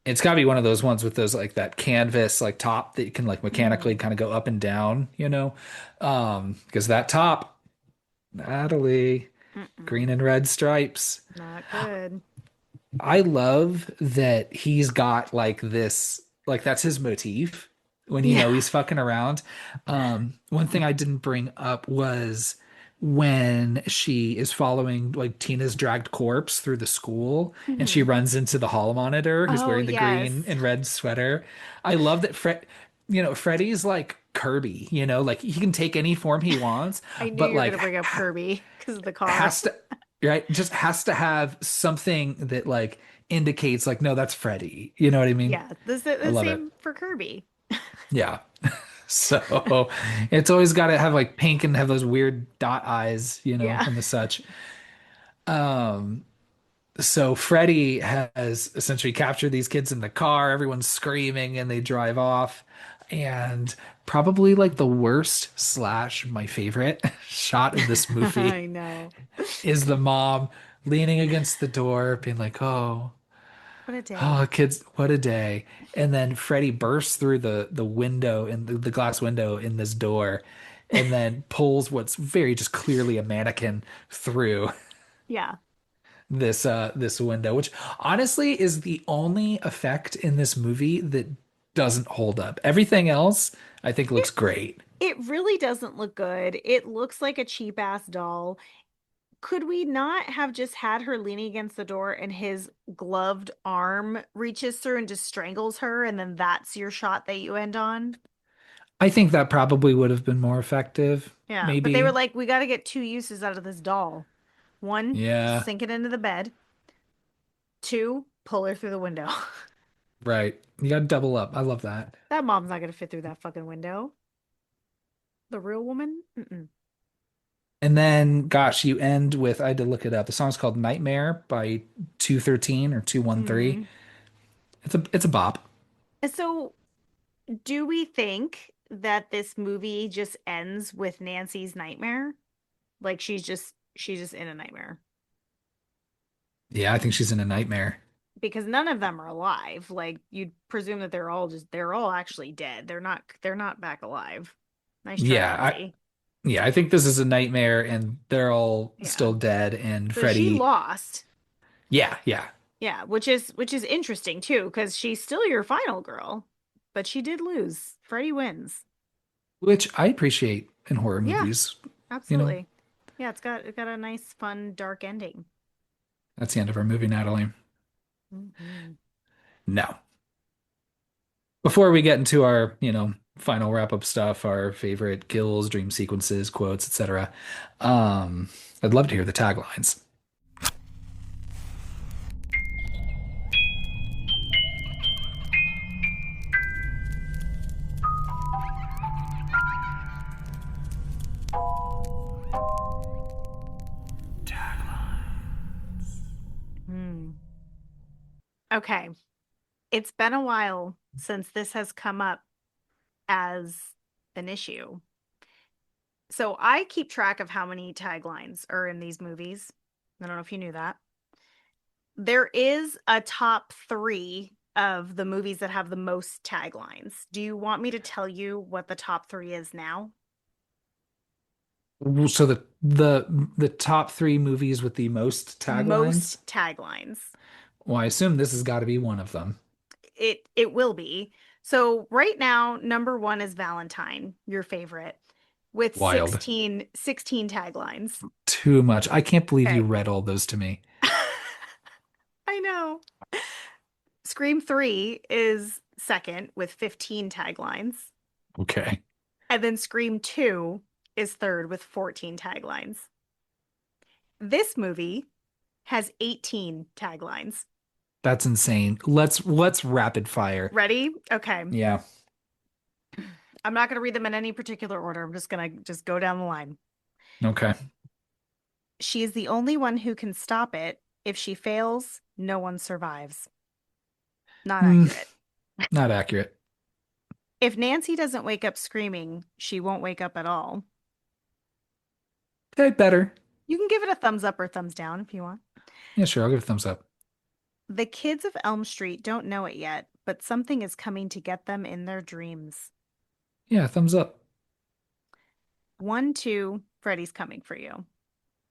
it's got to be one of those ones with those like that canvas like top that you can like mechanically Hmm. kind of go up and down, because that top, Natalie, green Mm-mm. and red stripes. Not good. I love that he's got like this, like that's his motif when Yeah. he's fucking around. One thing I didn't bring up was when she is following like Tina's dragged corpse through the school and she Hmm. runs into the hall monitor who's Oh, wearing the green yes. and red sweater. I love that Freddy's like Kirby, like he can take any form he wants, I knew but you were like gonna bring up Kirby because of the car. has to right just has to have something that like indicates like no that's Freddy, you know what I mean? Yeah, I the love it. same for Kirby. Yeah. So it's always got to have like pink and have those weird dot eyes, Yeah. and the such. um so Freddy has essentially captured these kids in the car, everyone's screaming and they drive off, and probably like the worst slash my favorite shot of this movie I know. is the mom leaning against the door, being like, "Oh, What a oh, day. kids, what a day!" And then Freddie bursts through the window in the glass window in this door, and then pulls what's very just clearly a mannequin through Yeah. this window, which honestly is the only effect in this movie that doesn't hold up. Everything else, I think, It looks great. it really doesn't look good. It looks like a cheap ass doll. Could we not have just had her leaning against the door and his gloved arm reaches through and just strangles her, and then that's your shot that you end on? I think that probably would have been more effective, Yeah, but they were maybe. like, we got to get two uses out of this doll. One, Yeah, sink it into the bed. Two, pull her through the window. right. You got to double up. I love that. That mom's not gonna fit through that fucking window. The real woman? Mm-mm. And then, gosh, you end with, I had to look it up. The song's called Nightmare by 213 or 213. Mm. It's a bop. So, do we think that this movie just ends with Nancy's nightmare? Like She's just in a nightmare Yeah, I think she's in a nightmare. because none of them are alive. Like you'd presume that they're all actually dead. They're not back alive. Nice try, Yeah, Nancy. yeah, I think this is a nightmare and they're all Yeah. still dead and So she Freddy. lost. Yeah, yeah. Yeah, which is interesting too, because she's still your final girl, but she did lose. Freddy wins. Which I appreciate in horror Yeah, movies. You know, absolutely. Yeah, it's got a nice, fun, dark ending. that's the end of our movie, Natalie. Hmm. No. Before we get into our, final wrap-up stuff, our favorite kills, dream sequences, quotes, etc., um, I'd love to hear the taglines. Hmm. Okay, it's been a while since this has come up as an issue. So I keep track of how many taglines are in these movies. I don't know if you knew that. There is a top three of the movies that have the most taglines. Do you want me to tell you what the top three is now? So the top three movies with the most taglines. Most taglines. Well, I assume this has got to be one of them. It will be. So right now, number one is Valentine, your favorite, with Wild. 16 taglines. Too much. I can't believe you Okay. read all those to me. I know. Scream 3 is second with 15 taglines. Okay. And then Scream 2 is third with 14 taglines. This movie has 18 taglines. That's insane. Let's rapid fire. Ready? Okay. Yeah. I'm not going to read them in any particular order. I'm just going to just go down the line. Okay. She is the only one who can stop it. If she fails, no one survives. Not Hmm, accurate. not accurate. If Nancy doesn't wake up screaming, she won't wake up at all. Okay, better. You can give it a thumbs up or thumbs down if you want. Yeah, sure. I'll give it a thumbs up. The kids of Elm Street don't know it yet, but something is coming to get them in their dreams. Yeah, thumbs up. 1, 2, Freddy's coming for you.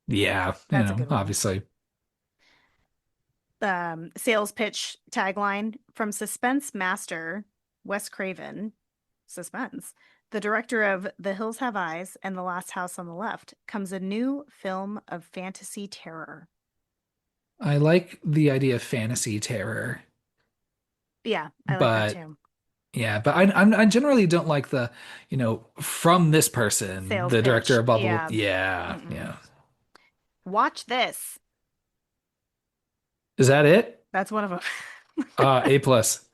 Yeah, That's a good one. obviously. Sales pitch tagline from suspense master Wes Craven. Suspense. The director of The Hills Have Eyes and The Last House on the Left comes a new film of fantasy terror. I like the idea of fantasy terror, Yeah, I like that but too. yeah, but I generally don't like the, from this person, Sales the director pitch. of Bubble. Yeah. Yeah, Mm-mm. yeah. Watch this. Is that it? That's one of them. A plus.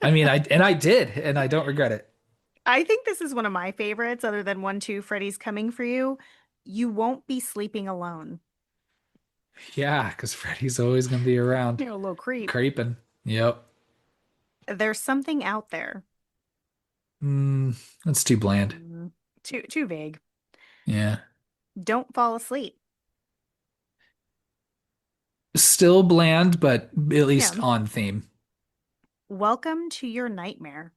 I mean, I did, and I don't regret it. I think this is one of my favorites, other than 1, 2, Freddy's coming for you. You won't be sleeping alone. Yeah, because Freddy's always gonna be around, You're a little creep. creeping. Yep. There's something out there. That's too bland. Too vague. Yeah. Don't fall asleep. Still bland, but at least Yeah. on theme. Welcome to your nightmare.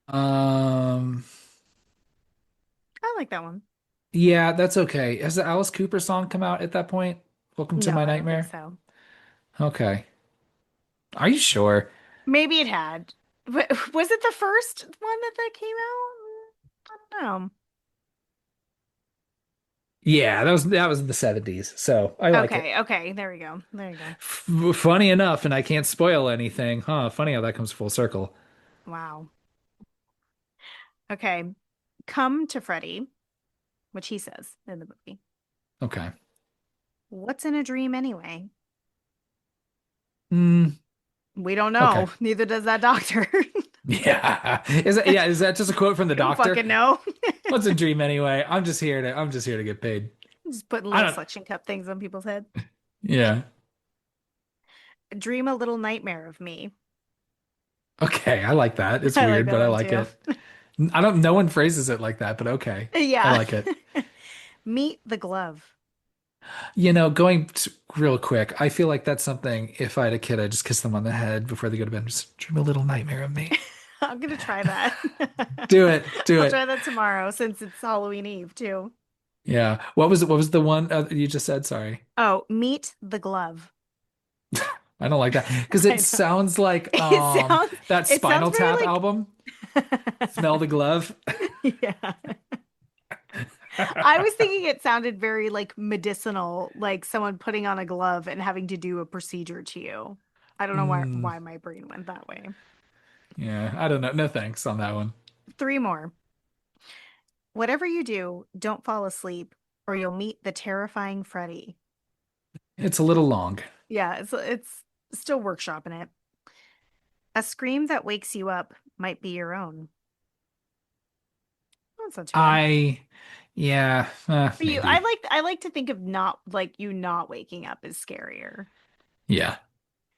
Um, I like that one. yeah, that's okay. Has the Alice Cooper song come out at that point? Welcome to No, my I don't think nightmare. so. Okay. Are you sure? Maybe it had. Was it the first one that came out? I don't know. Yeah, that was in the 70s, so I like it. Okay, okay, there we go. There you go. Funny enough, and I can't spoil anything. Huh, funny how that comes full circle. Wow. Okay. Come to Freddy, which he says in the movie. Okay. What's in a dream anyway? Mm, We don't okay. know. Neither does that doctor. Yeah. Is that just a quote from the You don't doctor? fucking know. What's a dream anyway? I'm just here to get paid. Just putting I little don't suction cup things on people's head. Yeah. Dream a little nightmare of me. Okay, I like that. It's I like weird, that but I one like too. it. I don't No one phrases it like that, but okay. I Yeah. like it. Meet the glove. Going real quick, I feel like that's something if I had a kid, I'd just kiss them on the head before they go to bed. Just dream a little nightmare of me. I'm gonna try that. Do it. Do I'll it. try that tomorrow since it's Halloween Eve too. Yeah. What was the one you just said? Sorry. Oh, meet the glove. I don't like that because it I know. sounds like It sounds that it sounds Spinal very Tap album, Smell the Glove. yeah. I was thinking it sounded very like medicinal, like someone putting on a glove and having to do a procedure to you. I don't know why Mm, my brain went that way. yeah, I don't know. No thanks on that one. Three more. Whatever you do, don't fall asleep or you'll meet the terrifying Freddy. It's a little long. Yeah, it's still workshopping it. A scream that wakes you up might be your own. That's not too bad. I, yeah, For you, maybe. I like to think of not like you not waking up is scarier. Yeah.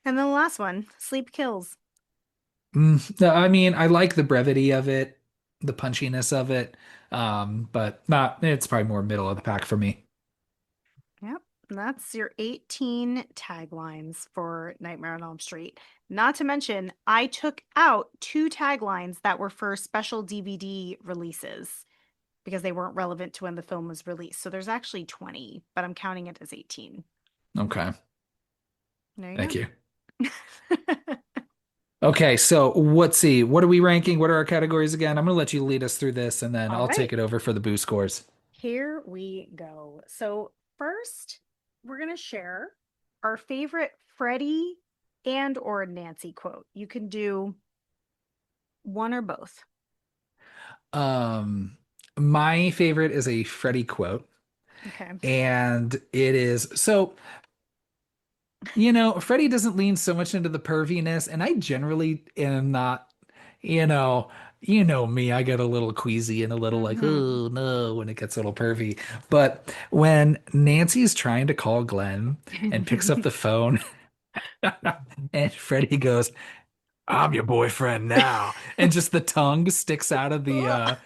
And then the last one, sleep kills. No, I mean, I like the brevity of it, the punchiness of it, but not. It's probably more middle of the pack for me. Yep. That's your 18 taglines for Nightmare on Elm Street. Not to mention, I took out two taglines that were for special DVD releases because they weren't relevant to when the film was released. So there's actually 20, but I'm counting it as 18. Okay, There thank you you. go. Okay, so let's see. What are we ranking? What are our categories again? I'm gonna let you lead us through this, and then All I'll right. take it over for the boo scores. Here we go. So, first, we're going to share our favorite Freddie and or Nancy quote. You can do one or both. Um, my favorite is a Freddie quote, Okay. and it is so. Freddie doesn't lean so much into the perviness, and I generally am not, you know, you know me, I get a little queasy and a little like, Hmm. oh no, when it gets a little pervy. But when Nancy's trying to call Glenn and picks up the phone, and Freddie goes, I'm your boyfriend now. And just the tongue sticks out of the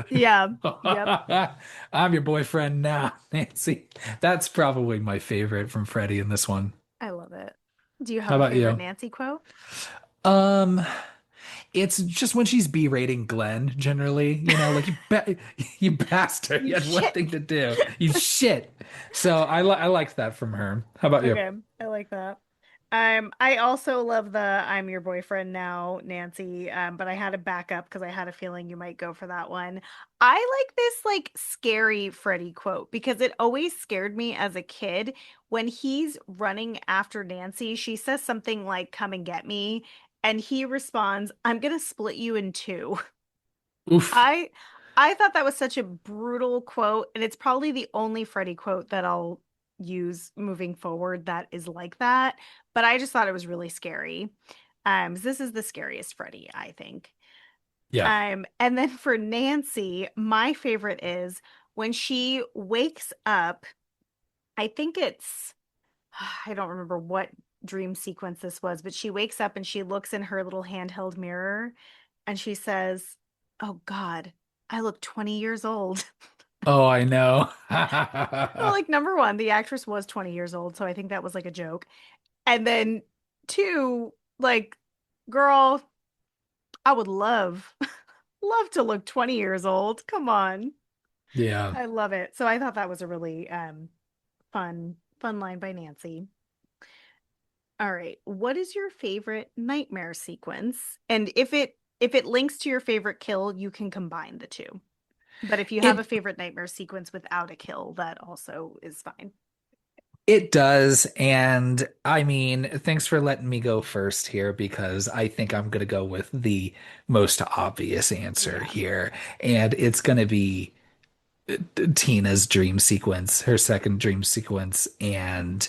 Yeah. Yep. I'm your boyfriend now, Nancy. That's probably my favorite from Freddie in this one. I love it. Do you How have a about favorite you? Nancy quote? Um, it's just when she's berating Glenn, generally, like you bastard, You you had one shit. thing to do. You shit. So I liked that from her. How about you? Okay, I like that. I also love the I'm your boyfriend now, Nancy. But I had to back up because I had a feeling you might go for that one. I like this like scary Freddy quote because it always scared me as a kid. When he's running after Nancy, she says something like, "Come and get me," and he responds, "I'm gonna split you in two." Oof. I I thought that was such a brutal quote, and it's probably the only Freddie quote that I'll use moving forward that is like that. But I just thought it was really scary. This is the scariest Freddie, I think. Yeah. And then for Nancy, my favorite is when she wakes up. I think it's I don't remember what dream sequence this was, but she wakes up and she looks in her little handheld mirror and she says, "Oh God, I look 20 years old." Oh, I know. Well, like number one, the actress was 20 years old, so I think that was like a joke. And then two, like, girl, I would love, love to look 20 years old. Come on. Yeah. I love it. So I thought that was a really fun line by Nancy. All right. What is your favorite nightmare sequence? And if it links to your favorite kill, you can combine the two. But if you have a It favorite nightmare sequence without a kill, that also is fine. It does. And I mean, thanks for letting me go first here because I think I'm going to go with the most obvious answer Yeah. here. And it's going to be Tina's dream sequence, her second dream sequence, and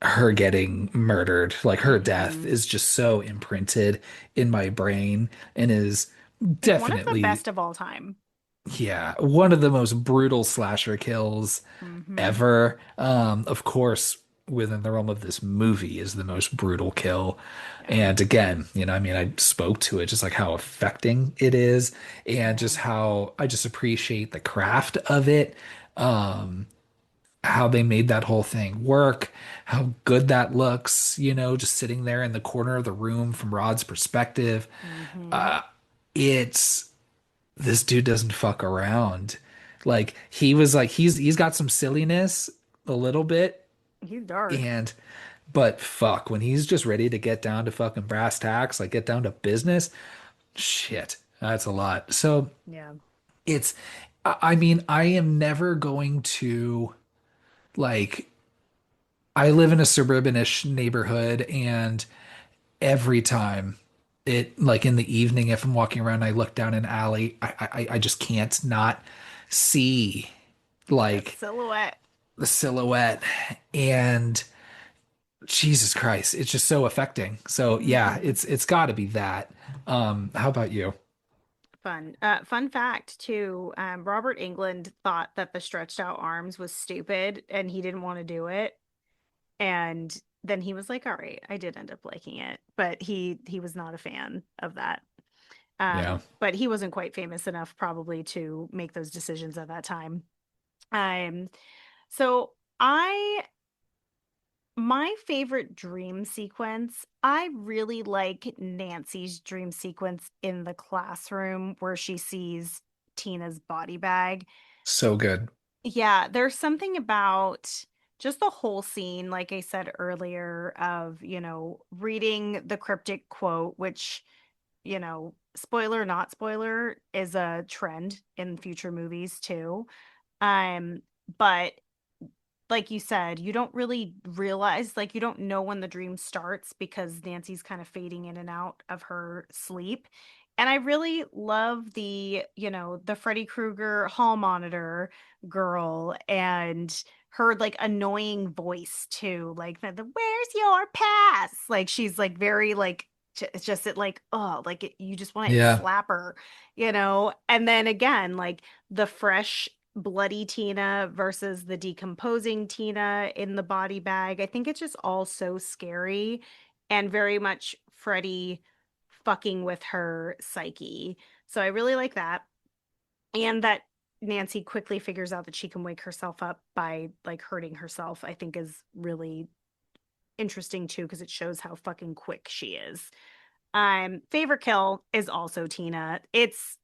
her getting murdered. Like her death Hmm. is just so imprinted in my brain and is It's one of the definitely, best of all time. yeah, one of the most brutal slasher kills Hmm. ever. Of course, within the realm of this movie is the most brutal kill. Yeah. And again, I mean, I spoke to it just like how affecting it is and Yeah. just how I just appreciate the craft of it. Um, how they made that whole thing work, how good that looks, just sitting there in the corner of the room from Rod's perspective. Hmm. Uh, it's this dude doesn't fuck around. Like he was like he's got some silliness a little bit He's dark. and but fuck when he's just ready to get down to fucking brass tacks, like get down to business, shit. That's a lot. So Yeah. it's I mean, I am never going to like I live in a suburbanish neighborhood and every time it like in the evening if I'm walking around I look down an alley I just can't not see That like silhouette. the silhouette and Jesus Christ it's just so affecting so yeah Hmm. it's got to be that how about you? Fun. Fun fact too. Robert England thought that the stretched out arms was stupid and he didn't want to do it. And then he was like, "All right, I did end up liking it," but he was not a fan of that. Yeah, But he wasn't quite famous enough probably to make those decisions at that time. Um, so I my favorite dream sequence, I really like Nancy's dream sequence in the classroom where she sees Tina's body bag. so good. Yeah, there's something about just the whole scene, like I said earlier, of, reading the cryptic quote, which, spoiler, not spoiler, is a trend in future movies too. Um, but like you said, you don't really realize, like, you don't know when the dream starts because Nancy's kind of fading in and out of her sleep. And I really love the Freddy Krueger hall monitor girl and her like annoying voice too. Like the where's your pass? Like she's like very like it's just it like oh like you just want to Yeah, slap her. And then again like the fresh bloody Tina versus the decomposing Tina in the body bag. I think it's just all so scary and very much Freddie fucking with her psyche. So I really like that. And that Nancy quickly figures out that she can wake herself up by like hurting herself, I think is really interesting too, because it shows how fucking quick she is. Favorite kill is also Tina. It's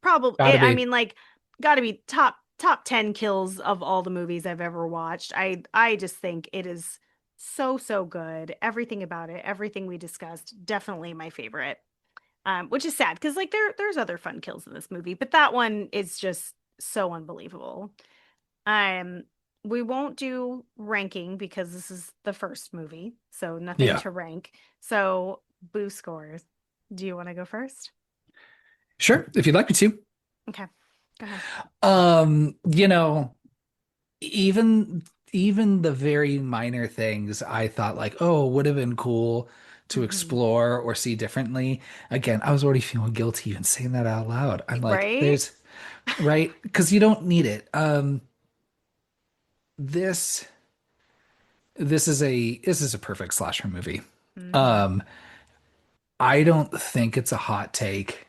probably gotta I be. mean like got to be top 10 kills of all the movies I've ever watched. I just think it is so good. Everything about it, everything we discussed, definitely my favorite. Which is sad because like there's other fun kills in this movie, but that one is just so unbelievable. Um we won't do ranking because this is the first movie, so nothing Yeah, to rank. So boo scores. Do you want to go first? sure if you'd like me to. Okay. Go ahead. You know, even even the very minor things I thought like, oh, would have been cool to Hmm. explore or see differently. Again, I was already feeling guilty even saying that out loud. I'm like, Right? there's right, because you don't need it. This this is a perfect slasher movie. Hmm. Um, I don't think it's a hot take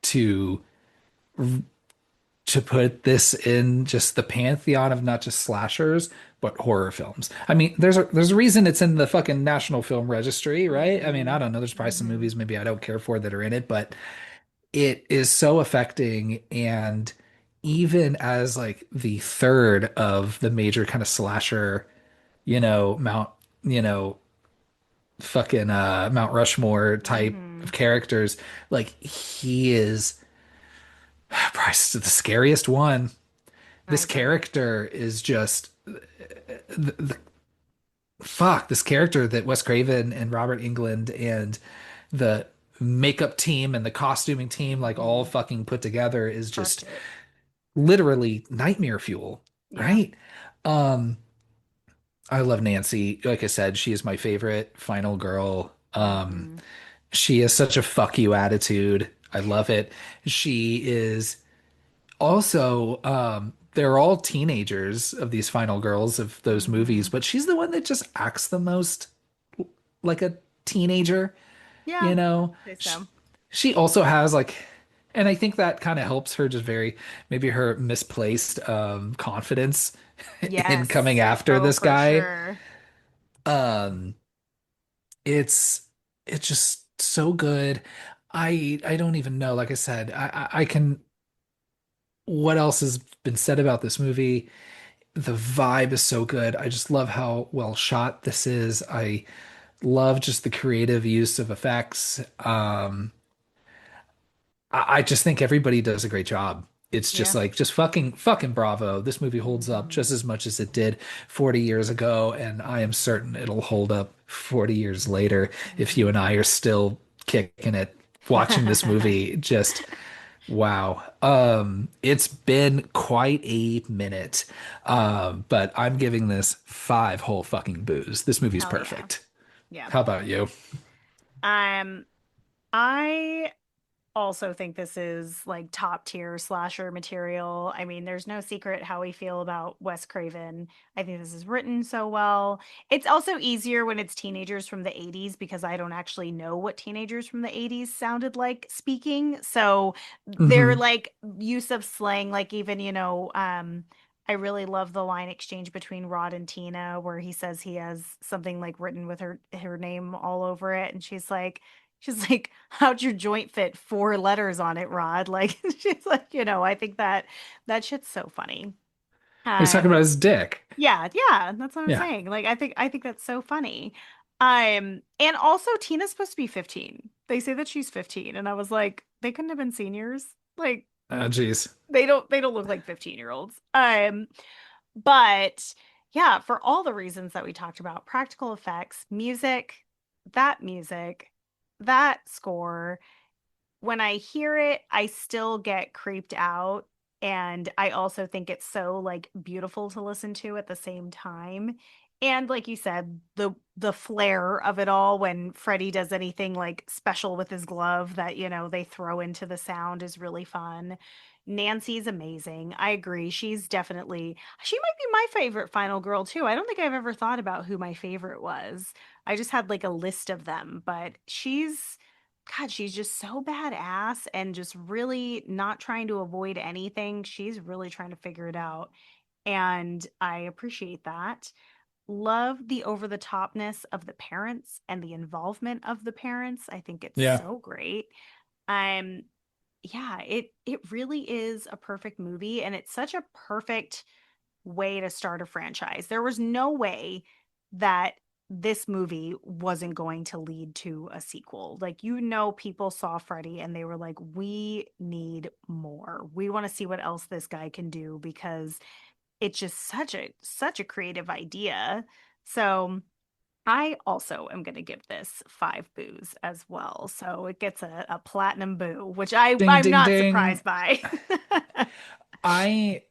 to put this in just the pantheon of not just slashers but horror films. I mean, there's a reason it's in the fucking National Film Registry, right? I mean, I Hmm. don't know. There's probably some Hmm. movies maybe I don't care for that are in it, but it is so affecting. And even as like the third of the major kind of slasher, Mount, you know, fucking Mount Rushmore type Hmm. of characters, like he is probably the scariest one. I This agree. character is just fuck. This character that Wes Craven and Robert England and the makeup team and the costuming team like all Hmm. fucking put together is Crushed just it. literally nightmare fuel, Yeah. right? Um, I love Nancy. Like I said, she is my favorite final girl. Hmm. She has such a fuck you attitude. I love it. She is also they're all teenagers of these final girls of those movies, Hmm. but she's the one that just acts the most like a teenager, Yeah, you know? I'd say so. She also has like, and I think that kind of helps her just very, maybe her misplaced confidence in coming Yes. after Oh, this for guy. sure. Um, it's it's just so good. I don't even know. Like I said, I can. What else has been said about this movie? The vibe is so good. I just love how well shot this is. I love just the creative use of effects. I just think everybody does a great job. It's just Yeah. like just fucking bravo. This movie holds up Hmm. just as much as it did 40 years ago, and I am certain it'll hold up 40 years later if you and I are still kicking it watching this movie. Just wow. It's been quite a minute. But I'm giving this five whole fucking boos. This movie's Hell yeah. perfect. Yeah. How about you? Um, I also think this is like top tier slasher material. I mean, there's no secret how we feel about Wes Craven. I think this is written so well. It's also easier when it's teenagers from the 80s because I don't actually know what teenagers from the 80s sounded like speaking. So their Hmm. like use of slang, like even, I really love the line exchange between Rod and Tina where he says he has something like written with her name all over it and she's like, how'd your joint fit four letters on it, Rod? Like she's like, I think that shit's so funny. He's talking about Um, his dick. yeah, yeah, that's what I'm Yeah. saying. Like I think that's so funny. And also Tina's supposed to be 15. They say that she's 15, and I was like, they couldn't have been seniors. Like Oh, geez. they don't look like 15-year-olds. But yeah, for all the reasons that we talked about, practical effects, music, that score, when I hear it, I still get creeped out. And I also think it's so like beautiful to listen to at the same time. And like you said, the flair of it all when Freddie does anything like special with his glove that, they throw into the sound is really fun. Nancy's amazing. I agree. She might be my favorite final girl too. I don't think I've ever thought about who my favorite was. I just had like a list of them, but God, she's just so badass and just really not trying to avoid anything. She's really trying to figure it out. And I appreciate that. Love the over the topness of the parents and the involvement of the parents. I think it's Yeah. so great. Um, yeah, it really is a perfect movie and it's such a perfect way to start a franchise. There was no way that this movie wasn't going to lead to a sequel. Like, people saw Freddy and they were like, we need more. We want to see what else this guy can do because it's just such a creative idea. So I also am going to give this five boos as well. So it gets a platinum boo, which Ding, I'm ding, not ding. surprised by. I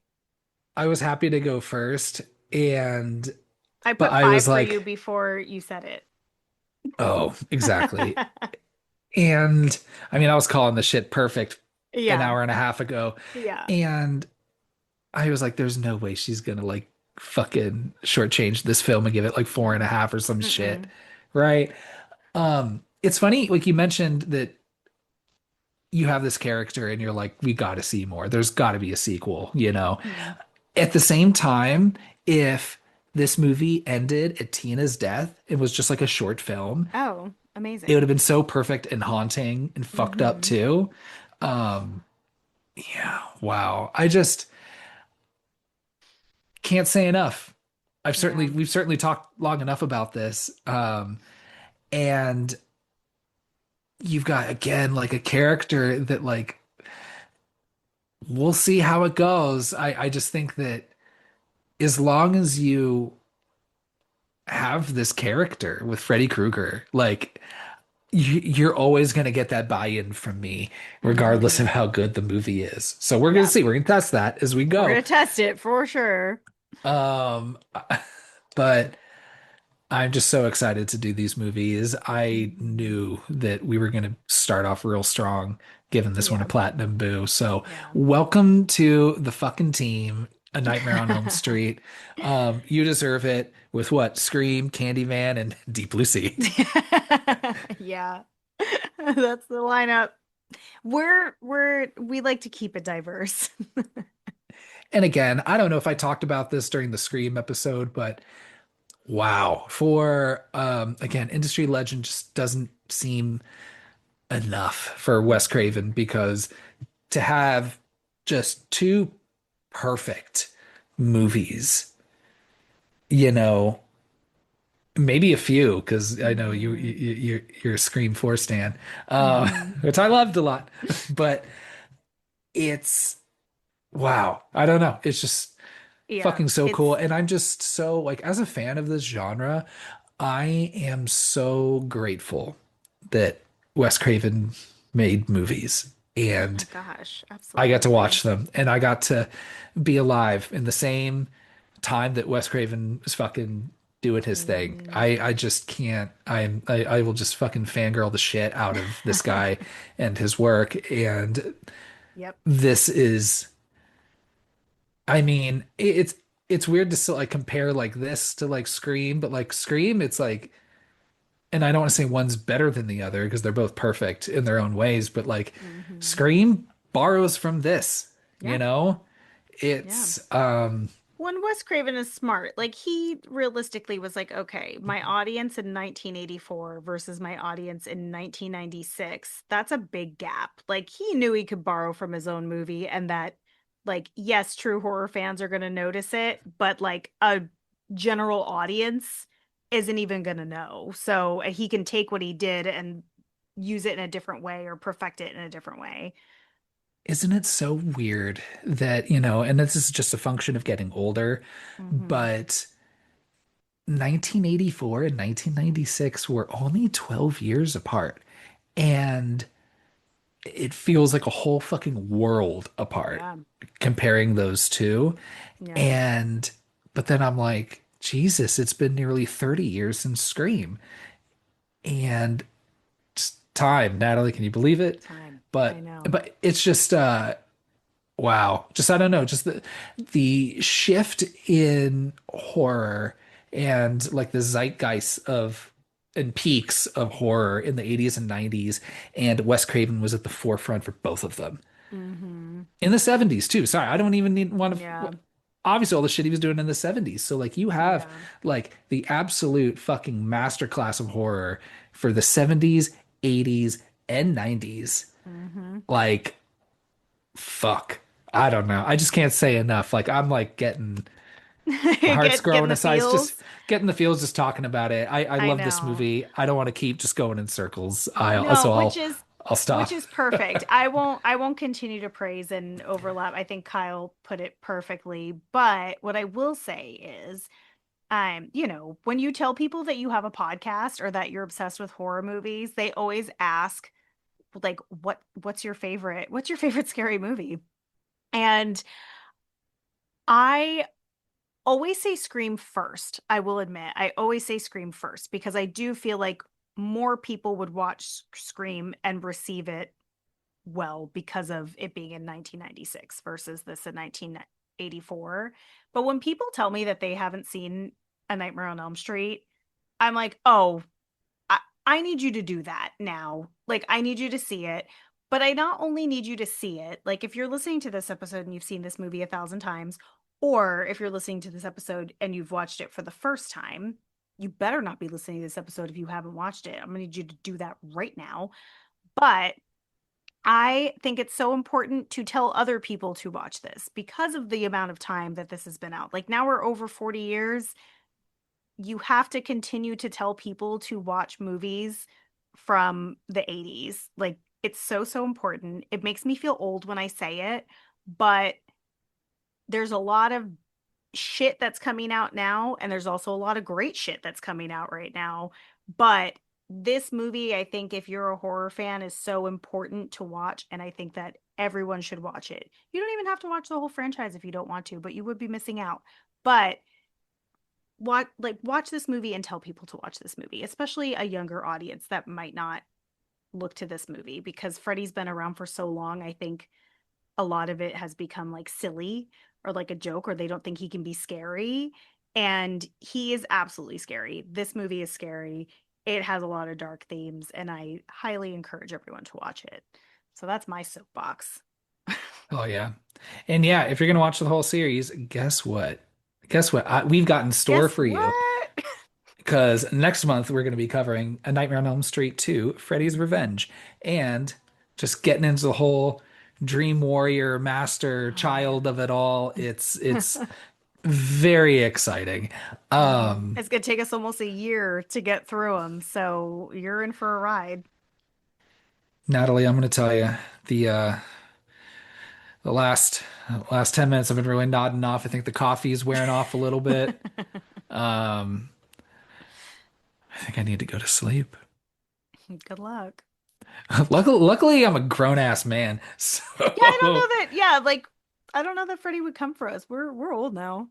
I was happy to go first, and I but put I five was for you like, before you said it. oh, exactly. And I mean, I was calling the shit perfect an Yeah. hour and a half ago, Yeah. and I was like, there's no way she's gonna like fucking shortchange this film and give it like four and a No. half or some shit, Mm-mm. right? It's funny, like you mentioned that you have this character and you're like, we got to see more. There's got to be a sequel, you know? Hmm. At the same time, if this movie ended at Tina's death, it was just like a short film, Oh, it would amazing. have been so perfect and haunting and fucked up Hmm. too. Um, yeah, wow. I just can't say enough. Yeah. We've certainly talked long enough about this. And you've got again like a character that like we'll see how it goes. I just think that as long as you have this character with Freddy Krueger, like you're always going to get that buy-in from me, regardless of Hmm. how good the movie is. So we're going to Yeah. see. We're going to test that as we We're go. gonna test it for sure. Um, but I'm just so excited to do these movies. I Mhm. knew that we were going to start off real strong, giving this one a Yeah. platinum boo. So Yeah. welcome to the fucking team. A Nightmare on Elm Street. You deserve it with what? Scream, Candyman, and Deep Blue Sea. Yeah. That's the lineup. We like to keep it diverse. And again, I don't know if I talked about this during the Scream episode, but wow, for again, industry legend just doesn't seem enough for Wes Mm-mm. Craven because to have just two perfect movies, you know, maybe a few because I know Hmm. you're a Scream 4 stan, Hmm. which I loved a lot, but it's wow, I don't know, it's just Yeah, fucking so cool, it's and I'm just so like as a fan of this genre, I am so grateful that Wes Craven made movies oh and my gosh, I got to absolutely. watch them and I got to be alive in the same time that Wes Craven was fucking doing his thing. Hmm. I just can't. I will just fucking fangirl the shit out of this guy and his work. And Yep. this is, I mean, it's weird to still like compare like this to like Scream, but like Scream, it's like, and I don't want to say one's better than the other because they're both perfect in their own ways, but like Hmm. Scream borrows from this, you Yeah. know? Yeah. It's When Wes Craven is smart, like he realistically was like, okay, my audience in 1984 versus my audience in 1996, that's a big gap. Like he knew he could borrow from his own movie and that, like, yes, true horror fans are going to notice it, but like a general audience isn't even going to know. So he can take what he did and use it in a different way or perfect it in a different way. isn't it so weird that, you know, and this is just a function of getting older, Hmm. but 1984 and 1996 were only 12 years apart. And it feels like a whole fucking world apart Yeah. comparing those two. Yeah. And, but then I'm like, Jesus, it's been nearly 30 years since Scream. And just time, Natalie, can you believe it? Time. I But, know. but it's just, wow. Just I don't know, just the shift in horror and like the zeitgeist of and peaks of horror in the 80s and 90s, and Wes Craven was at the forefront for both of them. Hmm. In the 70s too. Sorry, I don't even need want to Yeah. obviously all the shit he was doing in the 70s. So like you have Yeah. like the absolute fucking masterclass of horror for the 70s, 80s, and 90s. Hmm. Like fuck. I don't know. I just can't say enough. Like I'm like getting my heart's Getting growing the aside. It's just feels. getting the feels just talking about it. I I love this know. movie. I don't want to keep just going in circles. I No, so I'll which stop. is perfect. I won't continue to praise and overlap. I think Kyle put it perfectly. But what I will say is, when you tell people that you have a podcast or that you're obsessed with horror movies, they always ask like what's your favorite scary movie? And I always say Scream first. I will admit, I always say Scream first because I do feel like more people would watch Scream and receive it well because of it being in 1996 versus this in 1984. But when people tell me that they haven't seen A Nightmare on Elm Street, I'm like, oh, I need you to do that now. Like, I need you to see it. But I not only need you to see it, like, if you're listening to this episode and you've seen this movie 1,000 times, or if you're listening to this episode and you've watched it for the first time, you better not be listening to this episode if you haven't watched it. I'm gonna need you to do that right now. But I think it's so important to tell other people to watch this because of the amount of time that this has been out. Like now we're over 40 years. You have to continue to tell people to watch movies from the 80s. Like it's so, so important. It makes me feel old when I say it, but there's a lot of shit that's coming out now, and there's also a lot of great shit that's coming out right now. But this movie, I think, if you're a horror fan, is so important to watch, and I think that everyone should watch it. You don't even have to watch the whole franchise if you don't want to, but you would be missing out. But watch this movie and tell people to watch this movie, especially a younger audience that might not look to this movie because Freddy's been around for so long. I think a lot of it has become like silly or like a joke, or they don't think he can be scary. And he is absolutely scary. This movie is scary. It has a lot of dark themes, and I highly encourage everyone to watch it. So that's my soapbox. Oh yeah. And yeah, if you're gonna watch the whole series, guess what? Guess what? We've got in store Guess for you. what? Because next month we're going to be covering A Nightmare on Elm Street 2, Freddy's Revenge, and just getting into the whole Dream Warrior, Master, Oh Child man. of it all. It's very exciting. Um, It's gonna take us almost a year to get through them, so you're in for a ride. Natalie, I'm going to tell you the last 10 minutes I've been really nodding off. I think the coffee is wearing off a little bit. Um, I think I need to go to sleep. Good luck. Luckily, I'm a grown ass man, Yeah, I don't so know that. Yeah, like I don't know that Freddie would come for us. We're old now.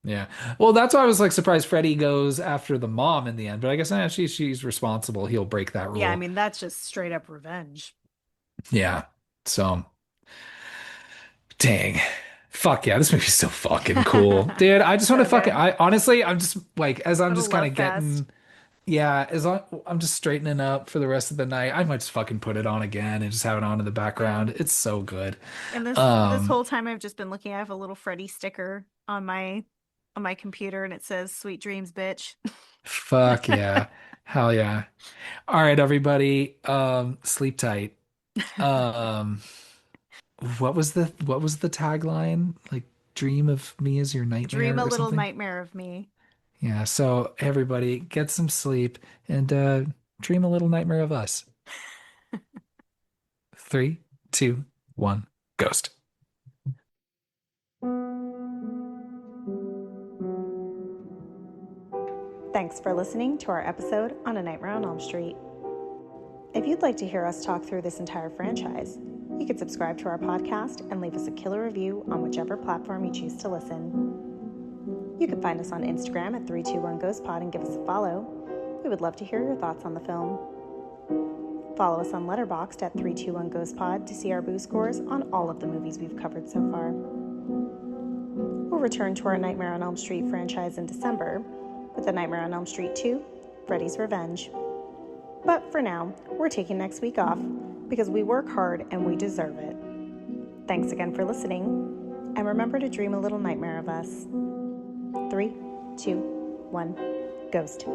yeah. Well, that's why I was like surprised Freddie goes after the mom in the end. But I guess she's responsible. He'll break that Yeah, I rule. mean that's just straight up revenge. Yeah. So dang. Fuck yeah, this movie's so fucking cool. Dude, I just want to So fucking good. I honestly I'm just like as I'm What a just kind love of fest. getting yeah, as long, I'm just straightening up for the rest of the night. I might just fucking put it on again and just have it on in the Yeah. background. It's so good. And this Um whole time I've just been looking, I have a little Freddy sticker on my computer and it says "Sweet dreams, bitch." fuck yeah. Hell yeah. All right, everybody. Sleep tight. Um what was the tagline? Like dream of me as your Dream nightmare a or little something? nightmare of me. Yeah, so everybody get some sleep and dream a little nightmare of us. Three, two, one, ghost. Thanks for listening to our episode on A Nightmare on Elm Street. If you'd like to hear us talk through this entire franchise, you could subscribe to our podcast and leave us a killer review on whichever platform you choose to listen. You can find us on Instagram at 321GhostPod and give us a follow. We would love to hear your thoughts on the film. Follow us on Letterboxd at 321GhostPod to see our boo scores on all of the movies we've covered so far. We'll return to our Nightmare on Elm Street franchise in December with The Nightmare on Elm Street 2, Freddy's Revenge. But for now, we're taking next week off because we work hard and we deserve it. Thanks again for listening, and remember to dream a little nightmare of us. 3, 2, 1, ghost.